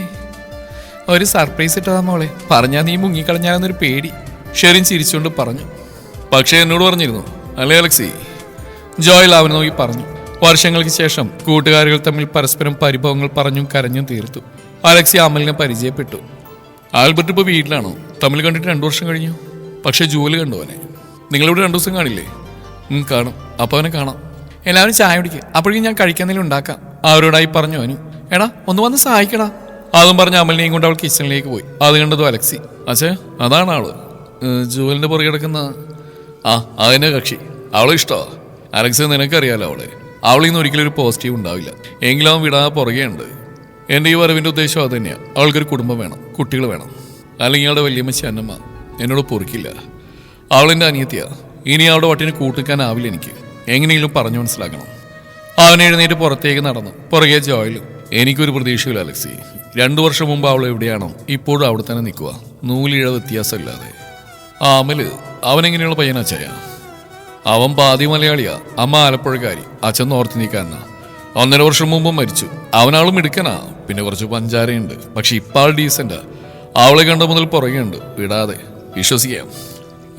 [SPEAKER 1] ഒരു സർപ്രൈസ് ഇട്ടതാ മോളെ. പറഞ്ഞാ നീ മുങ്ങിക്കളഞ്ഞാലെന്നൊരു പേടി. ഷെറിൻ ചിരിച്ചുകൊണ്ട് പറഞ്ഞു. പക്ഷേ എന്നോട് പറഞ്ഞിരുന്നു അല്ലേ അലക്സി? ജോയൽ അവനെ നോക്കി പറഞ്ഞു. വർഷങ്ങൾക്ക് ശേഷം കൂട്ടുകാരികൾ തമ്മിൽ പരസ്പരം പരിഭവങ്ങൾ പറഞ്ഞും കരഞ്ഞും തീർത്തു. അലക്സി അമലിനെ പരിചയപ്പെട്ടു. ആൽബർട്ട് ഇപ്പോൾ വീട്ടിലാണോ? തമ്മിൽ കണ്ടിട്ട് 2 വർഷം കഴിഞ്ഞു. പക്ഷെ ജൂവല് കണ്ടുവനെ. നിങ്ങളിവിടെ 2 ദിവസം കാണില്ലേ? കാണും. അപ്പോൾ അവനെ കാണാം. എല്ലാവരും ചായ കുടിക്കുക, അപ്പോഴേക്കും ഞാൻ കഴിക്കാനെങ്കിലും ഉണ്ടാക്കാം. അവരോടായി പറഞ്ഞു അവനും. എടാ, ഒന്ന് വന്ന് സഹായിക്കടാ. അതും പറഞ്ഞ് അമലിനെയും കൊണ്ട് അവൾ കിച്ചണിലേക്ക് പോയി. അത് കണ്ടതും അലക്സി. അച്ഛേ, അതാണ് ആള് ജൂവലിന്റെ പുറകെ കിടക്കുന്ന. അതിന്റെ കക്ഷി. അവളെ ഇഷ്ടമാ. അലക്സി, നിനക്കറിയാലോ അവളിൽ നിന്ന് ഒരിക്കലും ഒരു പോസിറ്റീവ് ഉണ്ടാവില്ല. എങ്കിലും അവൻ വിടാതെ പുറകെ ഉണ്ട്. എൻ്റെ ഈ വരവിൻ്റെ ഉദ്ദേശം അത് തന്നെയാണ്. അവൾക്കൊരു കുടുംബം വേണം, കുട്ടികൾ വേണം. അല്ലെങ്കിൽ അവളുടെ വല്യമ്മച്ചി അന്നമ്മ എന്നോട് പൊറുക്കില്ല. അവളെൻ്റെ അനിയത്തിയാ. ഇനി അവളുടെ വട്ടിന് കൂട്ടിക്കാനാവില്ല എനിക്ക്. എങ്ങനെയെങ്കിലും പറഞ്ഞു മനസ്സിലാക്കണം. അവൻ എഴുന്നേറ്റ് പുറത്തേക്ക് നടന്നു. പുറകെ ജോയിലും. എനിക്കൊരു പ്രതീക്ഷയില്ല അലക്സി. 2 വർഷം മുമ്പ് അവൾ എവിടെയാണോ ഇപ്പോഴും അവിടെ തന്നെ നിൽക്കുക, നൂലിഴ വ്യത്യാസമില്ലാതെ. അമല് അവനെങ്ങനെയുള്ള പയ്യനാച്ചായ? അവൻ പാതി മലയാളിയാ. അമ്മ ആലപ്പുഴക്കാരി, അച്ഛൻ നോർത്ത് നീക്കാരനാ. 1.5 വർഷം മുമ്പ് മരിച്ചു. അവനാളും മിടുക്കനാ, പിന്നെ കുറച്ച് പഞ്ചാരയുണ്ട്. പക്ഷെ ഇപ്പാൾ ഡീസന്റാ. അവളെ കണ്ട മുതൽ പുറകെയുണ്ട്, വിടാതെ. വിശ്വസിക്കാം.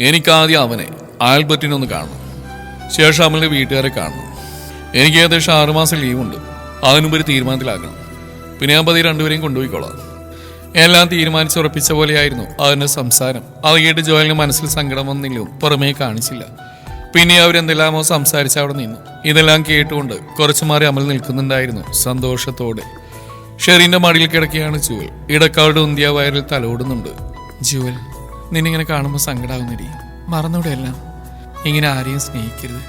[SPEAKER 1] എനിക്കാദ്യം അവനെ, ആൽബർട്ടിനൊന്ന് കാണണം. ശേഷം അമലിന്റെ വീട്ടുകാരെ കാണണം. എനിക്ക് ഏകദേശം 6 മാസം ലീവുണ്ട്. അതിനുമ്പ് ഒരു തീരുമാനത്തിലാക്കണം. പിന്നെ ഞാൻ പതി രണ്ടുപേരെയും കൊണ്ടുപോയിക്കോളാം. എല്ലാം തീരുമാനിച്ചുറപ്പിച്ച പോലെയായിരുന്നു അവന്റെ സംസാരം. അത് കേട്ട് ജോയലിന് മനസ്സിൽ സങ്കടം വന്നെങ്കിലും പുറമേ കാണിച്ചില്ല. പിന്നെ അവരെന്തെല്ലാമോ സംസാരിച്ച് അവിടെ നിന്നു. ഇതെല്ലാം കേട്ടുകൊണ്ട് കുറച്ചു മാറി അമൽ നിൽക്കുന്നുണ്ടായിരുന്നു സന്തോഷത്തോടെ. ഷെറിന്റെ മടിയിൽ കിടക്കുകയാണ് ജുവൽ. ഇടക്കാളുടെ ഉന്തിയ വയറിൽ തലോടുന്നുണ്ട്. ജുവൽ, നിന്നിങ്ങനെ കാണുമ്പോൾ സങ്കടാവുന്നടി. മറന്നൂടെ എല്ലാം. ഇങ്ങനെ ആരെയും സ്നേഹിക്കരുത്.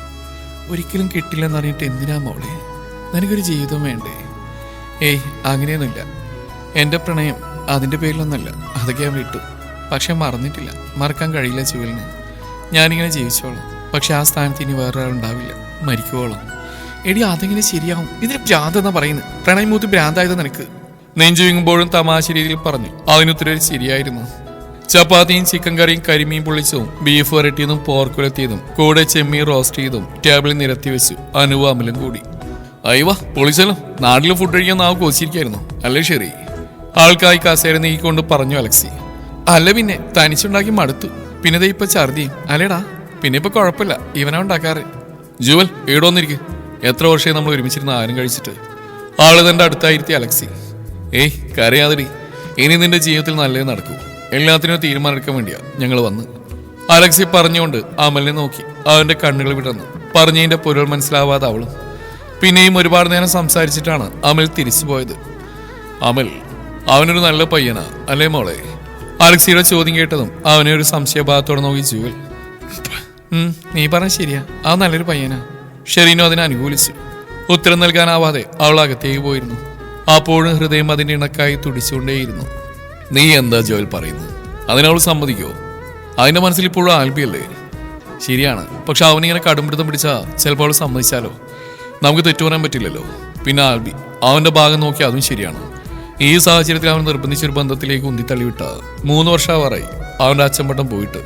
[SPEAKER 1] ഒരിക്കലും കിട്ടില്ലെന്നറിഞ്ഞിട്ട് എന്തിനാ മോളെ? നിനക്കൊരു ജീവിതം വേണ്ടേ? ഏയ്, അങ്ങനെയൊന്നുമില്ല. എൻ്റെ പ്രണയം അതിൻ്റെ പേരിലൊന്നല്ല. അതൊക്കെ ഞാൻ വിട്ടു. പക്ഷെ മറന്നിട്ടില്ല. മറക്കാൻ കഴിയില്ല ജുവലിന്. ഞാനിങ്ങനെ ജീവിച്ചോളാം. പക്ഷെ ആ സ്ഥാനത്ത് ഇനി വേറൊരാളുണ്ടാവില്ല. മരിക്കുവോളാം. എടി, അതെങ്ങനെ ശരിയാവും? ഇതിന് ഭ്രാന്തെന്നാ പറയുന്നത്. പ്രണയം മൂത്ത് ഭ്രാന്തായത് നിനക്ക്. നെഞ്ചുവിങ്ങുമ്പോഴും തമാശ രീതിയിൽ പറഞ്ഞു. അതിനുത്തരം ശരിയായിരുന്നു. ചപ്പാത്തിയും ചിക്കൻ കറിയും കരിമീൻ പൊള്ളിച്ചതും ബീഫ് വരട്ടിയതും പോർക്കുലത്തിയതും കൂടെ ചെമ്മീൻ റോസ്റ്റ് ചെയ്തും ടേബിളിൽ നിരത്തി വെച്ചു. അനുവും അമലും കൂടി. അയ്യവാ, പൊളിച്ചല്ലോ. നാട്ടിൽ ഫുഡ് കഴിക്കാൻ നാവ് കോച്ചിരിക്കായിരുന്നു അല്ലേ ശരി? ആൾക്കായി കസേര നീക്കിക്കൊണ്ട് പറഞ്ഞു അലക്സി. അല്ല പിന്നെ, തനിച്ചുണ്ടാക്കി മടുത്തു. പിന്നെ ഇപ്പൊ ഛർദിയും അല്ലേടാ. പിന്നെ ഇപ്പൊ കുഴപ്പമില്ല, ഇവനാ ഉണ്ടാക്കാറ്. ജുവൽ, ഏടോന്നിരിക്കും. എത്ര വർഷമായി നമ്മൾ ഒരുമിച്ചിരുന്ന ആരും കഴിച്ചിട്ട്. ആള് തന്റെ അടുത്തായിരുത്തി അലക്സി. ഏയ്, കരയാതിരി. ഇനി നിന്റെ ജീവിതത്തിൽ നല്ലത് നടക്കൂ. എല്ലാത്തിനും തീരുമാനം എടുക്കാൻ വേണ്ടിയാ ഞങ്ങൾ വന്ന്. അലക്സി പറഞ്ഞുകൊണ്ട് അമലിനെ നോക്കി. അവന്റെ കണ്ണുകൾ വിടർന്നു. പറഞ്ഞതിന്റെ പൊരുൾ മനസ്സിലാവാതെ അവളും. പിന്നെയും ഒരുപാട് നേരം സംസാരിച്ചിട്ടാണ് അമൽ തിരിച്ചു പോയത്. അമൽ, അവനൊരു നല്ല പയ്യനാ അല്ലേ മോളെ? അലക്സിയുടെ ചോദ്യം കേട്ടതും അവനെ ഒരു സംശയഭാവത്തോടെ നോക്കി ജുവൽ. നീ പറഞ്ഞ ശരിയാ, ആ നല്ലൊരു പയ്യനാ. ഷെറീനോ അതിനെ അനുകൂലിച്ചു. ഉത്തരം നൽകാനാവാതെ അവൾ അകത്തേക്ക് പോയിരുന്നു. അപ്പോഴും ഹൃദയം അതിന്റെ ഇണക്കായി തുടിച്ചുകൊണ്ടേയിരുന്നു. നീ എന്താ ജോയൽ പറയുന്നത്? അതിനവൾ സമ്മതിക്കോ? അതിന്റെ മനസ്സിൽ ഇപ്പോഴും ആൽബിയല്ലേ? ശരിയാണ്, പക്ഷെ അവനിങ്ങനെ കടുംപിടുത്തം പിടിച്ചാ ചിലപ്പോൾ അവൾ സമ്മതിച്ചാലോ? നമുക്ക് തെറ്റു പറയാൻ പറ്റില്ലല്ലോ. പിന്നെ ആൽബി, അവന്റെ ഭാഗം നോക്കി അതും ശരിയാണ്. ഈ സാഹചര്യത്തിൽ അവൻ നിർബന്ധിച്ചൊരു ബന്ധത്തിലേക്ക് ഉന്തിത്തള്ളിവിട്ട 3 വർഷമാറായി അവന്റെ അച്ഛൻപട്ടം പോയിട്ട്.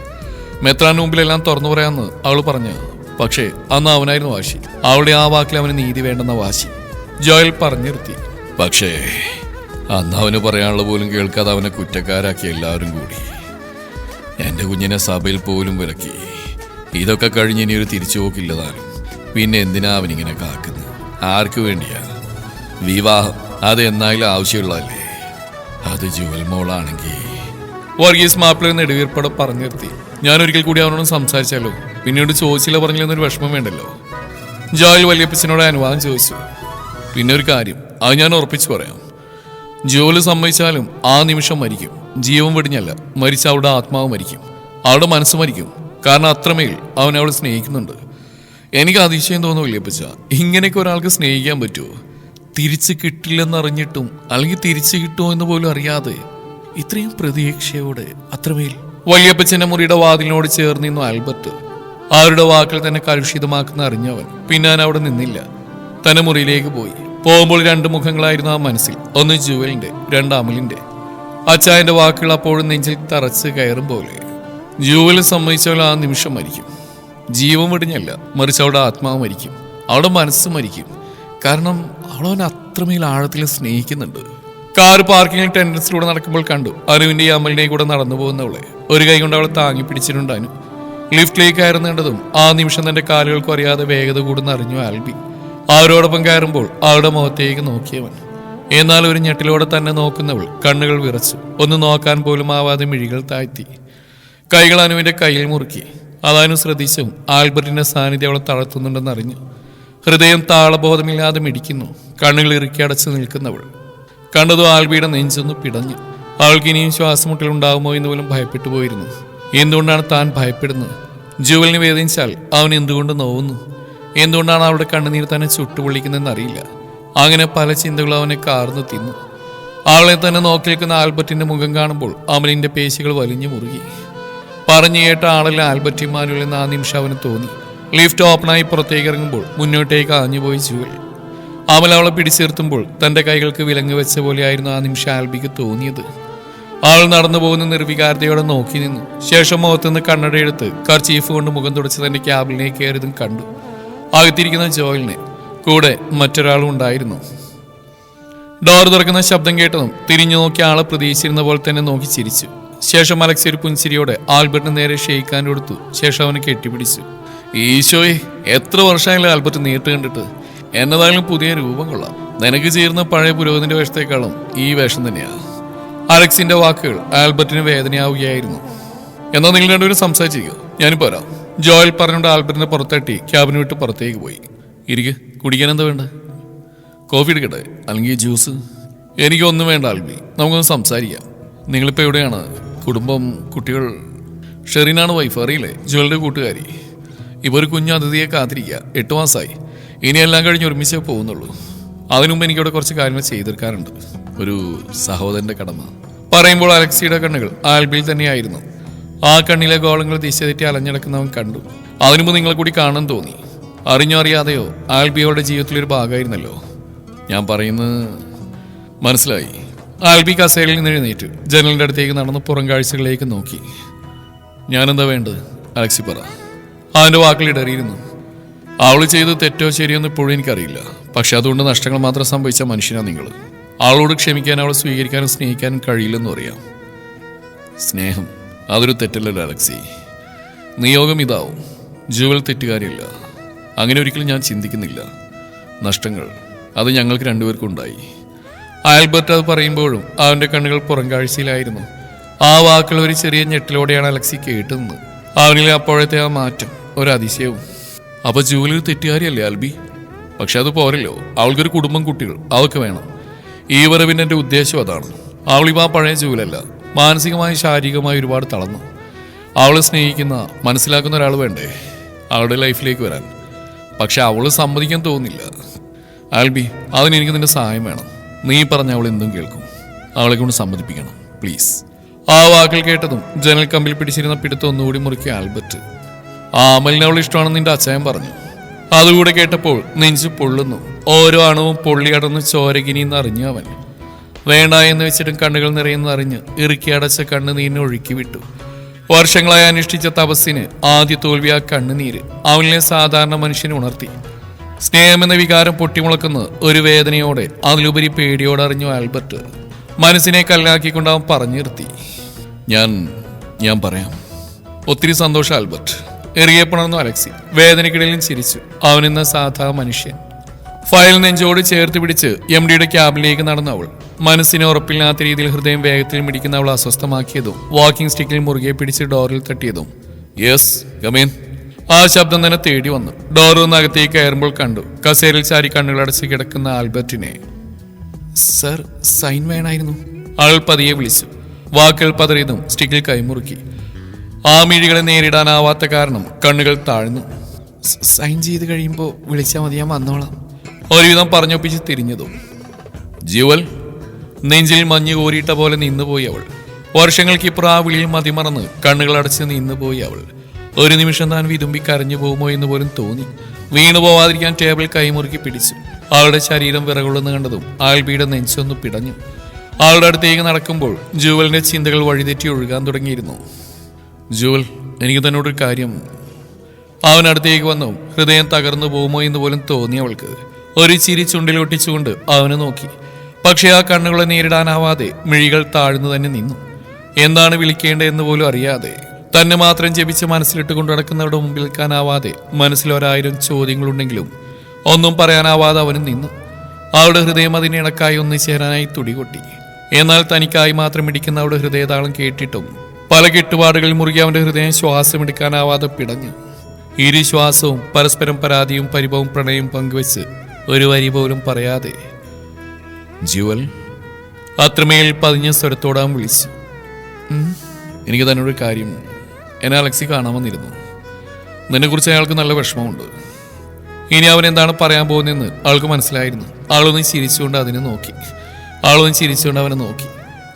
[SPEAKER 1] മെത്രാന്റെ മുമ്പിലെല്ലാം തുറന്നു പറയാമെന്ന് അവൾ പറഞ്ഞ. പക്ഷേ അന്ന് അവനായിരുന്നു വാശി. അവളുടെ ആ വാക്കിൽ അവന് നീതി വേണ്ടെന്ന വാശി. ജോയൽ പറഞ്ഞു നിർത്തി.
[SPEAKER 2] പക്ഷേ അന്ന് അവന് പറയാനുള്ള പോലും കേൾക്കാതെ അവനെ കുറ്റക്കാരാക്കി എല്ലാവരും കൂടി. എൻ്റെ കുഞ്ഞിനെ സഭയിൽ പോലും വിലക്കി. ഇതൊക്കെ കഴിഞ്ഞ് ഇനിയൊരു തിരിച്ചുപോക്കില്ലതാനും. പിന്നെ എന്തിനാ അവനിങ്ങനെ കാക്കുന്നത്? ആർക്കു വേണ്ടിയാ? വിവാഹം അത് എന്നായാലും ആവശ്യമുള്ളതല്ലേ? അത് ജുവൽ മോളാണെങ്കിൽ.
[SPEAKER 1] വർഗീസ് മാപ്പിള നെടുവീർപ്പടെ പറഞ്ഞു നിർത്തി. ഞാൻ ഒരിക്കൽ കൂടി അവനോട് സംസാരിച്ചാലോ? പിന്നീട് ചോദിച്ചില്ല പറഞ്ഞില്ലെന്നൊരു വിഷമം വേണ്ടല്ലോ. ജോയൽ വല്യപ്പച്ചനോട് അനുവാദം ചോദിച്ചു. പിന്നെ ഒരു കാര്യം, അത് ഞാൻ ഉറപ്പിച്ചു പറയാം. ജോലി സമ്മതിച്ചാലും ആ നിമിഷം മരിക്കും. ജീവൻ വെടിഞ്ഞല്ല, മരിച്ച അവളുടെ ആത്മാവ് മരിക്കും. അവളുടെ മനസ്സ് മരിക്കും. കാരണം അത്രമേൽ അവൻ അവളെ സ്നേഹിക്കുന്നുണ്ട്. എനിക്ക് അതിശയം തോന്നുന്നില്ലേ പച്ച? ഇങ്ങനെയൊക്കെ ഒരാൾക്ക് സ്നേഹിക്കാൻ പറ്റുമോ? തിരിച്ച് കിട്ടില്ലെന്നറിഞ്ഞിട്ടും അല്ലെങ്കിൽ തിരിച്ചു കിട്ടുമോ എന്ന് പോലും അറിയാതെ ഇത്രയും പ്രതീക്ഷയോടെ അത്രമേൽ. വല്യപ്പച്ചന്റെ മുറിയുടെ വാതിലിനോട് ചേർന്ന് നിന്നു ആൽബർട്ട്. അവരുടെ വാക്കുകൾ തന്നെ കലുഷിതമാക്കുന്ന അറിഞ്ഞവൻ പിന്നെ ഞാൻ അവിടെ നിന്നില്ല. തന്നെ മുറിയിലേക്ക് പോയി. പോകുമ്പോൾ 2 മുഖങ്ങളായിരുന്നു ആ മനസ്സിൽ. ഒന്ന് ജുവലിന്റെ, 2 അമലിന്റെ. അച്ചായന്റെ വാക്കുകൾ അപ്പോഴും നെഞ്ചിൽ തറച്ച് കയറും പോലെ. ജുവൽ സമ്മതിച്ചവൾ ആ നിമിഷം മരിക്കും. ജീവൻ വെടിഞ്ഞല്ല, മറിച്ച് അവളുടെ ആത്മാവ് മരിക്കും. അവളുടെ മനസ്സ് മരിക്കും. കാരണം അവളവൻ അത്രമേൽ ആഴത്തിൽ സ്നേഹിക്കുന്നുണ്ട്. കാർ പാർക്കിങ്ങിൽ ടെൻഡൻസിലൂടെ നടക്കുമ്പോൾ കണ്ടു അനുവിന്റെയും അമലിന്റെയും കൂടെ നടന്നു പോകുന്നവളെ. ഒരു കൈ കൊണ്ട് അവളെ താങ്ങി പിടിച്ചിട്ടുണ്ട് അനു. ലിഫ്റ്റിലേക്ക് കയറുന്നതും ആ നിമിഷം തന്റെ കാലുകൾക്കും അറിയാതെ വേഗത കൂടുന്ന അറിഞ്ഞു ആൽബി. അവരോടൊപ്പം കയറുമ്പോൾ അവളുടെ മുഖത്തേക്ക് നോക്കിയവൻ. എന്നാൽ ഒരു ഞെട്ടിലോടെ തന്നെ നോക്കുന്നവൾ കണ്ണുകൾ വിറച്ചു. ഒന്ന് നോക്കാൻ പോലും ആവാതെ മിഴികൾ താഴ്ത്തി. കൈകൾ അനുവിന്റെ കയ്യിൽ മുറുക്കി. അതാനും ശ്രദ്ധിച്ചും ആൽബർട്ടിന്റെ സാന്നിധ്യം അവളെ തളർത്തുന്നുണ്ടെന്ന് അറിഞ്ഞു. ഹൃദയം താളബോധമില്ലാതെ മിടിക്കുന്നു. കണ്ണുകൾ ഇറുക്കി അടച്ചു നിൽക്കുന്നവൾ കണ്ടതും ആൽബിയുടെ നെഞ്ചൊന്ന് പിടഞ്ഞു. അവൾക്ക് ഇനിയും ശ്വാസമുട്ടൽ ഉണ്ടാകുമോ എന്ന് പോലും ഭയപ്പെട്ടു പോയിരുന്നു. എന്തുകൊണ്ടാണ് താൻ ഭയപ്പെടുന്നത്? ജുവലിന് വേദനിച്ചാൽ അവൻ എന്തുകൊണ്ട് നോവുന്നു? എന്തുകൊണ്ടാണ് അവളുടെ കണ്ണുനീർ തന്നെ ചുട്ടുപൊള്ളിക്കുന്നതെന്ന് അറിയില്ല. അങ്ങനെ പല ചിന്തകളും അവനെ കാർന്നു തിന്നു. അവളെ തന്നെ നോക്കി നിൽക്കുന്ന ആൽബർട്ടിന്റെ മുഖം കാണുമ്പോൾ അമലിന്റെ പേശികൾ വലിഞ്ഞു മുറുകി. പറഞ്ഞു കേട്ട ആളല്ല ആൽബർട്ട് ഇമ്മാനുവൽ എന്ന് ആ നിമിഷം അവന് തോന്നി. ലിഫ്റ്റ് ഓപ്പണായി പുറത്തേക്ക് ഇറങ്ങുമ്പോൾ മുന്നോട്ടേക്ക് ആഞ്ഞുപോയി ജുവൽ. അമൽ അവളെ പിടിച്ചേർത്തുമ്പോൾ തന്റെ കൈകൾക്ക് വിലങ്ങ് വെച്ച പോലെയായിരുന്നു ആ നിമിഷം ആൽബിക്ക് തോന്നിയത്. അവൾ നടന്നു പോകുന്ന നിർവികാരതയോടെ നോക്കി നിന്നു. ശേഷം മുഖത്തുനിന്ന് കണ്ണടയെടുത്ത് കർച്ചീഫ് കൊണ്ട് മുഖം തുടച്ച് തന്റെ ക്യാബിനിലേക്ക് കയറിയതും കണ്ടു അകത്തിരിക്കുന്ന ജോയലിനെ. കൂടെ മറ്റൊരാളും ഉണ്ടായിരുന്നു. ഡോർ തുറക്കുന്ന ശബ്ദം കേട്ടതും തിരിഞ്ഞു നോക്കി ആളെ പ്രതീക്ഷിച്ചിരുന്ന പോലെ തന്നെ നോക്കി ചിരിച്ചു. ശേഷം അലക്സി ഒരു പുഞ്ചിരിയോടെ ആൽബർട്ടിന് നേരെ ഷെയ്ക്കാൻ കൊടുത്തു. ശേഷം അവനെ കെട്ടിപ്പിടിച്ചു. ഈശോയെ, എത്ര വർഷമായാലും ആൽബർട്ട് നേരിട്ട് കണ്ടിട്ട്. എന്നതായാലും പുതിയ രൂപം കൊള്ളാം. നിനക്ക് ചേർന്ന പഴയ പുരോഹിതന്റെ വേഷത്തെക്കാളും ഈ വേഷം തന്നെയാ. അലക്സിന്റെ വാക്കുകൾ ആൽബർട്ടിന് വേദനയാവുകയായിരുന്നു. എന്നാൽ നിങ്ങൾ രണ്ടുപേരും സംസാരിച്ചിരിക്കുക, ഞാനിപ്പോ വരാം. ജോയൽ പറഞ്ഞുകൊണ്ട് ആൽബർട്ടിനെ പുറത്തട്ടി ക്യാബിന് വിട്ട് പുറത്തേക്ക് പോയി. ഇരിക്ക്, കുടിക്കാൻ എന്താ വേണ്ട? കോഫി എടുക്കട്ടെ, അല്ലെങ്കിൽ ജ്യൂസ്? എനിക്കൊന്നും വേണ്ട ആൽബി, നമുക്കൊന്ന് സംസാരിക്കാം. നിങ്ങളിപ്പോൾ എവിടെയാണ്? കുടുംബം, കുട്ടികൾ? ഷെറിനാണ് വൈഫ്, അറിയില്ലേ? ജോയലിന്റെ കൂട്ടുകാരി. ഇപ്പോൾ ഒരു കുഞ്ഞു അതിഥിയെ കാത്തിരിക്കുക. 8 മാസമായി. ഇനി എല്ലാം കഴിഞ്ഞ് ഒരുമിച്ചേ പോകുന്നുള്ളൂ. അതിനുമുമ്പ് എനിക്കിവിടെ കുറച്ച് കാര്യങ്ങൾ ചെയ്തെടുക്കാറുണ്ട്. ഒരു സഹോദരന്റെ കടമ. പറയുമ്പോൾ അലക്സിയുടെ കണ്ണുകൾ ആൽബിയിൽ തന്നെയായിരുന്നു. ആ കണ്ണിലെ ഗോളങ്ങൾ ദിശ തെറ്റി അലഞ്ഞടക്കുന്നവൻ കണ്ടു. അതിനുമ്പ് നിങ്ങളെ കൂടി കാണാൻ തോന്നി. അറിഞ്ഞോ അറിയാതെയോ ആൽബി അവളുടെ ജീവിതത്തിലൊരു ഭാഗമായിരുന്നല്ലോ. ഞാൻ പറയുന്നത് മനസ്സിലായി. ആൽബി കസേരയിൽ നിന്ന് എഴുന്നേറ്റ് ജനലിന്റെ അടുത്തേക്ക് നടന്ന് പുറം കാഴ്ചകളിലേക്ക് നോക്കി. ഞാനെന്താ വേണ്ടത്? അലക്സി പറ. അവന്റെ വാക്കിൽ ഇടറിയിരുന്നു. അവള് ചെയ്ത് തെറ്റോ ശരിയോ എന്ന് ഇപ്പോഴും എനിക്കറിയില്ല. പക്ഷെ അതുകൊണ്ട് നഷ്ടങ്ങൾ മാത്രം സംഭവിച്ച മനുഷ്യനാണ് നിങ്ങൾ. അവളോട് ക്ഷമിക്കാൻ, അവളെ സ്വീകരിക്കാനും സ്നേഹിക്കാനും കഴിയില്ലെന്നും അറിയാം. സ്നേഹം അതൊരു തെറ്റല്ലല്ലോ അലക്സി. നിയോഗം ഇതാവും. ജുവൽ തെറ്റുകാരിയല്ല. അങ്ങനെ ഒരിക്കലും ഞാൻ ചിന്തിക്കുന്നില്ല. നഷ്ടങ്ങൾ അത് ഞങ്ങൾക്ക് രണ്ടുപേർക്കും ഉണ്ടായി. ആൽബർട്ട് അത് പറയുമ്പോഴും അവന്റെ കണ്ണുകൾ പുറം കാഴ്ചയിലായിരുന്നു. ആ വാക്കുകൾ ഒരു ചെറിയ ഞെട്ടിലോടെയാണ് അലക്സി കേട്ടുന്നത്. അവനിലെ അപ്പോഴത്തെ ആ മാറ്റം ഒരു അതിശയവും. അപ്പൊ ജൂലി ഒരു തെറ്റുകാരിയല്ലേ ആൽബി? പക്ഷെ അത് പോരല്ലോ. അവൾക്കൊരു കുടുംബം, കുട്ടികൾ, അതൊക്കെ വേണം. ഈ വരവിൻ്റെ എൻ്റെ ഉദ്ദേശം അതാണ്. അവളിപ്പോൾ ആ പഴയ ജൂലല്ല. മാനസികമായി ശാരീരികമായി ഒരുപാട് തളർന്നു. അവളെ സ്നേഹിക്കുന്ന, മനസ്സിലാക്കുന്ന ഒരാൾ വേണ്ടേ അവളുടെ ലൈഫിലേക്ക് വരാൻ? പക്ഷെ അവള് സമ്മതിക്കാൻ തോന്നില്ല. ആൽബി, അതിനെനിക്ക് നിന്റെ സഹായം വേണം. നീ പറഞ്ഞ അവൾ എന്തും കേൾക്കും. അവളെ കൊണ്ട് സമ്മതിപ്പിക്കണം, പ്ലീസ്. ആ വാക്കുകൾ കേട്ടതും ജനൽ കമ്പിൽ പിടിച്ചിരുന്ന പിടുത്തം ഒന്നുകൂടി മുറുക്കി ആൽബർട്ട്. ആ അമലിനെ അവൾ ഇഷ്ടമാണെന്ന് നിന്റെ അച്ചായൻ പറഞ്ഞു. അതുകൂടെ കേട്ടപ്പോൾ നെഞ്ചു പൊള്ളുന്നു. ഓരോ അണുവും പൊള്ളിയടന്ന് ചോരകിനിന്ന് അറിഞ്ഞു അവൻ. വേണ്ട എന്ന് വെച്ചിട്ടും കണ്ണുകൾ നിറയുന്നറിഞ്ഞ് ഇറുക്കി അടച്ച കണ്ണുനീരിനെ ഒഴുക്കി വിട്ടു. വർഷങ്ങളായി അനുഷ്ഠിച്ച തപസ്സിന് ആദ്യ തോൽവി ആ കണ്ണുനീര് അവനിലെ സാധാരണ മനുഷ്യനെ ഉണർത്തി. സ്നേഹമെന്ന വികാരം പൊട്ടിമുളക്കുന്ന ഒരു വേദനയോടെ, അതിലുപരി പേടിയോടെ അറിഞ്ഞു ആൽബർട്ട്. മനസ്സിനെ കല്ലാക്കിക്കൊണ്ട് അവൻ പറഞ്ഞു നിർത്തി. ഞാൻ പറയാം. ഒത്തിരി സന്തോഷം ആൽബർട്ട്. എറിയപ്പെടണമെന്നു അലക്സി. വേദനക്കിടയിലും ചിരിച്ചു. അവനെന്ന സാധാ മനുഷ്യൻ. ഫയൽ നെഞ്ചോട് ചേർത്ത് പിടിച്ച് MDയുടെ ക്യാബിലേക്ക് നടന്ന അവൾ. മനസ്സിന് ഉറപ്പില്ലാത്ത രീതിയിൽ ഹൃദയം വേഗത്തിൽ മിടിക്കുന്ന അവൾ അസ്വസ്ഥമാക്കിയതും വാക്കിംഗ് സ്റ്റിക്കിൽ മുറുകെ പിടിച്ച് ഡോറിൽ തട്ടിയതും യെസ് കമീൻ. ആ ശബ്ദം തന്നെ തേടി വന്നു. ഡോർ ഒന്ന് അകത്തേക്ക് കയറുമ്പോൾ കണ്ടു കസേരയിൽ ചാരി കണ്ണുകളടച്ച് കിടക്കുന്ന ആൽബർട്ടിനെ. സർ, സൈൻ വേണമായിരുന്നു. അവൾ പതിയെ വിളിച്ചു. വാക്കുകൾ പതറിയതും സ്റ്റിക്കിൽ കൈമുറുക്കി. ആ മിഴികളെ നേരിടാനാവാത്ത കാരണം കണ്ണുകൾ താഴ്ന്നു. സൈൻ ചെയ്ത് കഴിയുമ്പോൾ വിളിച്ചാൽ മതി, ഞാൻ വന്നോളാം. ഒരുവിധം പറഞ്ഞൊപ്പിച്ച് തിരിഞ്ഞതും ജീവൽ നെഞ്ചിൽ മഞ്ഞ് കോരിയിട്ട പോലെ നിന്നുപോയി അവൾ. വർഷങ്ങൾക്കിപ്പുറം ആ വിളിയിൽ മതിമറന്ന് കണ്ണുകൾ അടച്ച് നിന്നുപോയി അവൾ. ഒരു നിമിഷം താൻ വിതുമ്പി കരഞ്ഞു പോകുമോ എന്ന് പോലും തോന്നി. വീണു പോവാതിരിക്കാൻ ടേബിൾ കൈമുറുക്കി പിടിച്ചു. അവളുടെ ശരീരം വിറകൊള്ളുന്ന കണ്ടതും ആൽബിയുടെ നെഞ്ചൊന്ന് പിടഞ്ഞു. അവളുടെ അടുത്തേക്ക് നടക്കുമ്പോൾ ജുവലിന്റെ ചിന്തകൾ വഴിതെറ്റി ഒഴുകാൻ തുടങ്ങിയിരുന്നു. ജുവൽ, എനിക്ക് തന്നോടൊരു കാര്യം. അവനടുത്തേക്ക് വന്നു. ഹൃദയം തകർന്നു പോകുമോ എന്ന് പോലും തോന്നി അവൾക്ക്. ഒരു ചിരി ചുണ്ടിലൊട്ടിച്ചുകൊണ്ട് അവനെ നോക്കി. പക്ഷെ ആ കണ്ണുകളെ നേരിടാനാവാതെ മിഴികൾ താഴ്ന്നു തന്നെ നിന്നു. എന്താണ് വിളിക്കേണ്ടതെന്ന് പോലും അറിയാതെ, തന്നെ മാത്രം ജപിച്ച് മനസ്സിലിട്ട് കൊണ്ടു നടക്കുന്നവരുടെ മുമ്പിൽ നിൽക്കാനാവാതെ, മനസ്സിൽ 1000 ചോദ്യങ്ങളുണ്ടെങ്കിലും ഒന്നും പറയാനാവാതെ അവനും നിന്നു. അവളുടെ ഹൃദയം അതിനിണക്കായി ഒന്നിച്ചേരാനായി തുടികൊട്ടി. എന്നാൽ തനിക്കായി മാത്രം ഇടിക്കുന്ന അവളുടെ ഹൃദയതാളം കേട്ടിട്ടും പല കെട്ടുപാടുകളിൽ മുറുകി അവന്റെ ഹൃദയം ശ്വാസമെടുക്കാനാവാതെ പിടഞ്ഞു. ഇരു ശ്വാസവും പരസ്പരം പരാതിയും പരിഭവവും പ്രണയവും പങ്കുവെച്ച് ഒരു വരി പോലും പറയാതെ ജുവൽ അത്രമേൽ പതിഞ്ഞ സ്വരത്തോടാൻ വിളിച്ചു. എനിക്ക് തന്നൊരു കാര്യം. എന്നെ അലക്സി കാണാമെന്നിരുന്നു. നിന്നെക്കുറിച്ച് അയാൾക്ക് നല്ല വിഷമമുണ്ട്. ഇനി അവൻ എന്താണ് പറയാൻ പോകുന്നതെന്ന് ആൾക്ക് മനസ്സിലായിരുന്നു. ആളൊന്ന് ചിരിച്ചുകൊണ്ട് അവനെ നോക്കി.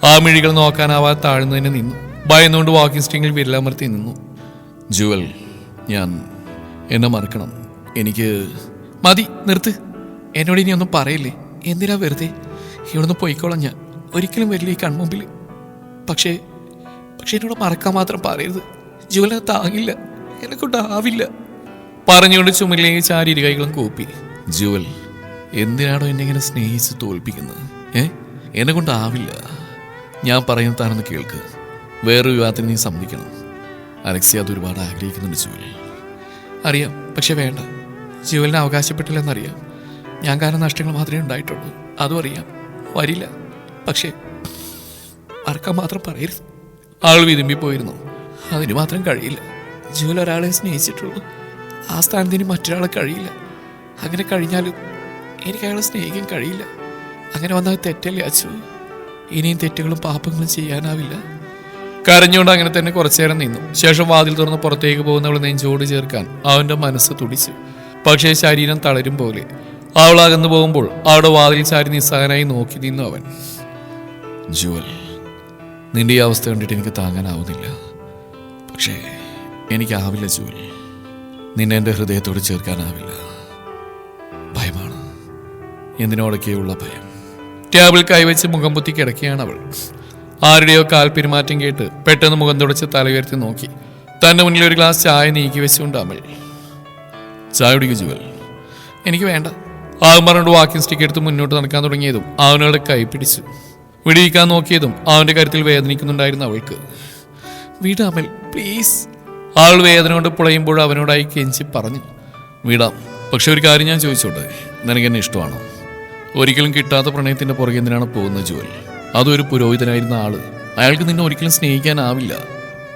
[SPEAKER 1] ആ മിഴികൾ നോക്കാനാവാതെ താഴ്ന്നതിന് നിന്നു. ഭയന്നുകൊണ്ട് വാക്കിംഗ് സ്റ്റിങ്ങിൽ വിരലമർത്തി നിന്നു. ജുവൽ, എന്നെ മറക്കണം. എനിക്ക് മതി, നിർത്ത്. എന്നോട് ഇനി ഒന്നും പറയില്ലേ? എന്തിനാ വെറുതെ? ഇവിടുന്ന് പോയിക്കോളാം. ഞാൻ ഒരിക്കലും വരില്ല ഈ കൺമുമ്പിൽ. പക്ഷേ എന്നോട് മറക്കാൻ മാത്രം പറയരുത്. ജുവലിനെ താങ്ങില്ല, എന്നെ കൊണ്ടാവില്ല. പറഞ്ഞുകൊണ്ട് ചുമലിലേക്ക് ചാരി ഇരുകൈകളും കൂപ്പി. ജുവൽ, എന്തിനാണോ എന്നെ ഇങ്ങനെ സ്നേഹിച്ച് തോൽപ്പിക്കുന്നത്? എന്നെ കൊണ്ടാവില്ല. ഞാൻ പറയുന്നത് താനൊന്ന് കേൾക്ക്. വേറൊരു വിവാഹത്തിന് നീ സമ്മതിക്കണം. അലക്സി അത് ഒരുപാട് ആഗ്രഹിക്കുന്നുണ്ട് ജുവൽ. അറിയാം, പക്ഷെ വേണ്ട. ജുവലിനെ അവകാശപ്പെട്ടില്ലെന്നറിയാം. ഞാൻ കാരണം നഷ്ടങ്ങൾ മാത്രമേ ഉണ്ടായിട്ടുള്ളൂ, അതും അറിയാം. വരില്ല, പക്ഷേ മറക്കാൻ മാത്രം പറയരുത്. ആൾ വിരുമ്പിപ്പോയിരുന്നു. അതിന് മാത്രം കഴിയില്ല. ജൂൽ ഒരാളെ സ്നേഹിച്ചിട്ടുള്ളൂ. ആ സ്ഥാനത്തിന് മറ്റൊരാളെ കഴിയില്ല. അങ്ങനെ കഴിഞ്ഞാലും എനിക്ക് അയാളെ സ്നേഹിക്കാൻ കഴിയില്ല. അങ്ങനെ വന്നാൽ തെറ്റല്ലേ അച്ചു? ഇനിയും തെറ്റുകളും പാപങ്ങളും ചെയ്യാനാവില്ല. കരഞ്ഞുകൊണ്ട് അങ്ങനെ തന്നെ കുറച്ചു നേരം നിന്നു. ശേഷം വാതിൽ തുറന്ന് പുറത്തേക്ക് പോകുന്നവളെ നെഞ്ചോട് ചേർക്കാൻ അവന്റെ മനസ്സ് തുടിച്ചു. പക്ഷേ ശരീരം തളരും പോലെ അവൾ അകന്നു പോകുമ്പോൾ അവിടെ വാതിൽ ചാരി നിസ്സഹനായി നോക്കി നിന്നു അവൻ.
[SPEAKER 2] ജുവൽ, നിന്റെ ഈ അവസ്ഥ കണ്ടിട്ട് എനിക്ക് താങ്ങാനാവുന്നില്ല. പക്ഷേ എനിക്കാവില്ല ജുവൽ. നിന്നെ എൻ്റെ ഹൃദയത്തോട് ചേർക്കാനാവില്ല. ഭയമാണ്, എന്തിനോടൊക്കെയുള്ള ഭയം.
[SPEAKER 1] ടേബിൾ കൈവച്ച് മുഖം പൊത്തി കിടക്കുകയാണ് അവൾ. ആരുടെയോ കാൽ പെരുമാറ്റം കേട്ട് പെട്ടെന്ന് മുഖം തുടച്ച് തലയുയർത്തി നോക്കി. തന്റെ മുന്നിൽ ഒരു ഗ്ലാസ് ചായ നീക്കി വെച്ചുകൊണ്ട് അമൽ.
[SPEAKER 2] ചായ കുടിക്കുക ജുവൽ.
[SPEAKER 1] എനിക്ക് വേണ്ട. ആകും പറഞ്ഞുകൊണ്ട് വാക്കിംഗ് സ്റ്റിക്ക് എടുത്ത് മുന്നോട്ട് നടക്കാൻ തുടങ്ങിയതും അവനോട് കൈ പിടിച്ചു. വിടിയിക്കാൻ നോക്കിയതും അവന്റെ കാര്യത്തിൽ വേദനിക്കുന്നുണ്ടായിരുന്നു അവൾക്ക്. വിട അമൽ, പ്ലീസ്. അവൾ വേദന കൊണ്ട് പുളയുമ്പോൾ അവനോടായി കെഞ്ചി പറഞ്ഞു.
[SPEAKER 2] വിടാം, പക്ഷെ ഒരു കാര്യം ഞാൻ ചോദിച്ചോട്ടെ, നിനക്കെന്നെ ഇഷ്ടമാണോ? ഒരിക്കലും കിട്ടാത്ത പ്രണയത്തിന്റെ പുറകെ എന്തിനാണ് പോകുന്നത് ജുവൽ? അതൊരു പുരോഹിതനായിരുന്ന ആള്. അയാൾക്ക് നിന്നെ ഒരിക്കലും സ്നേഹിക്കാനാവില്ല.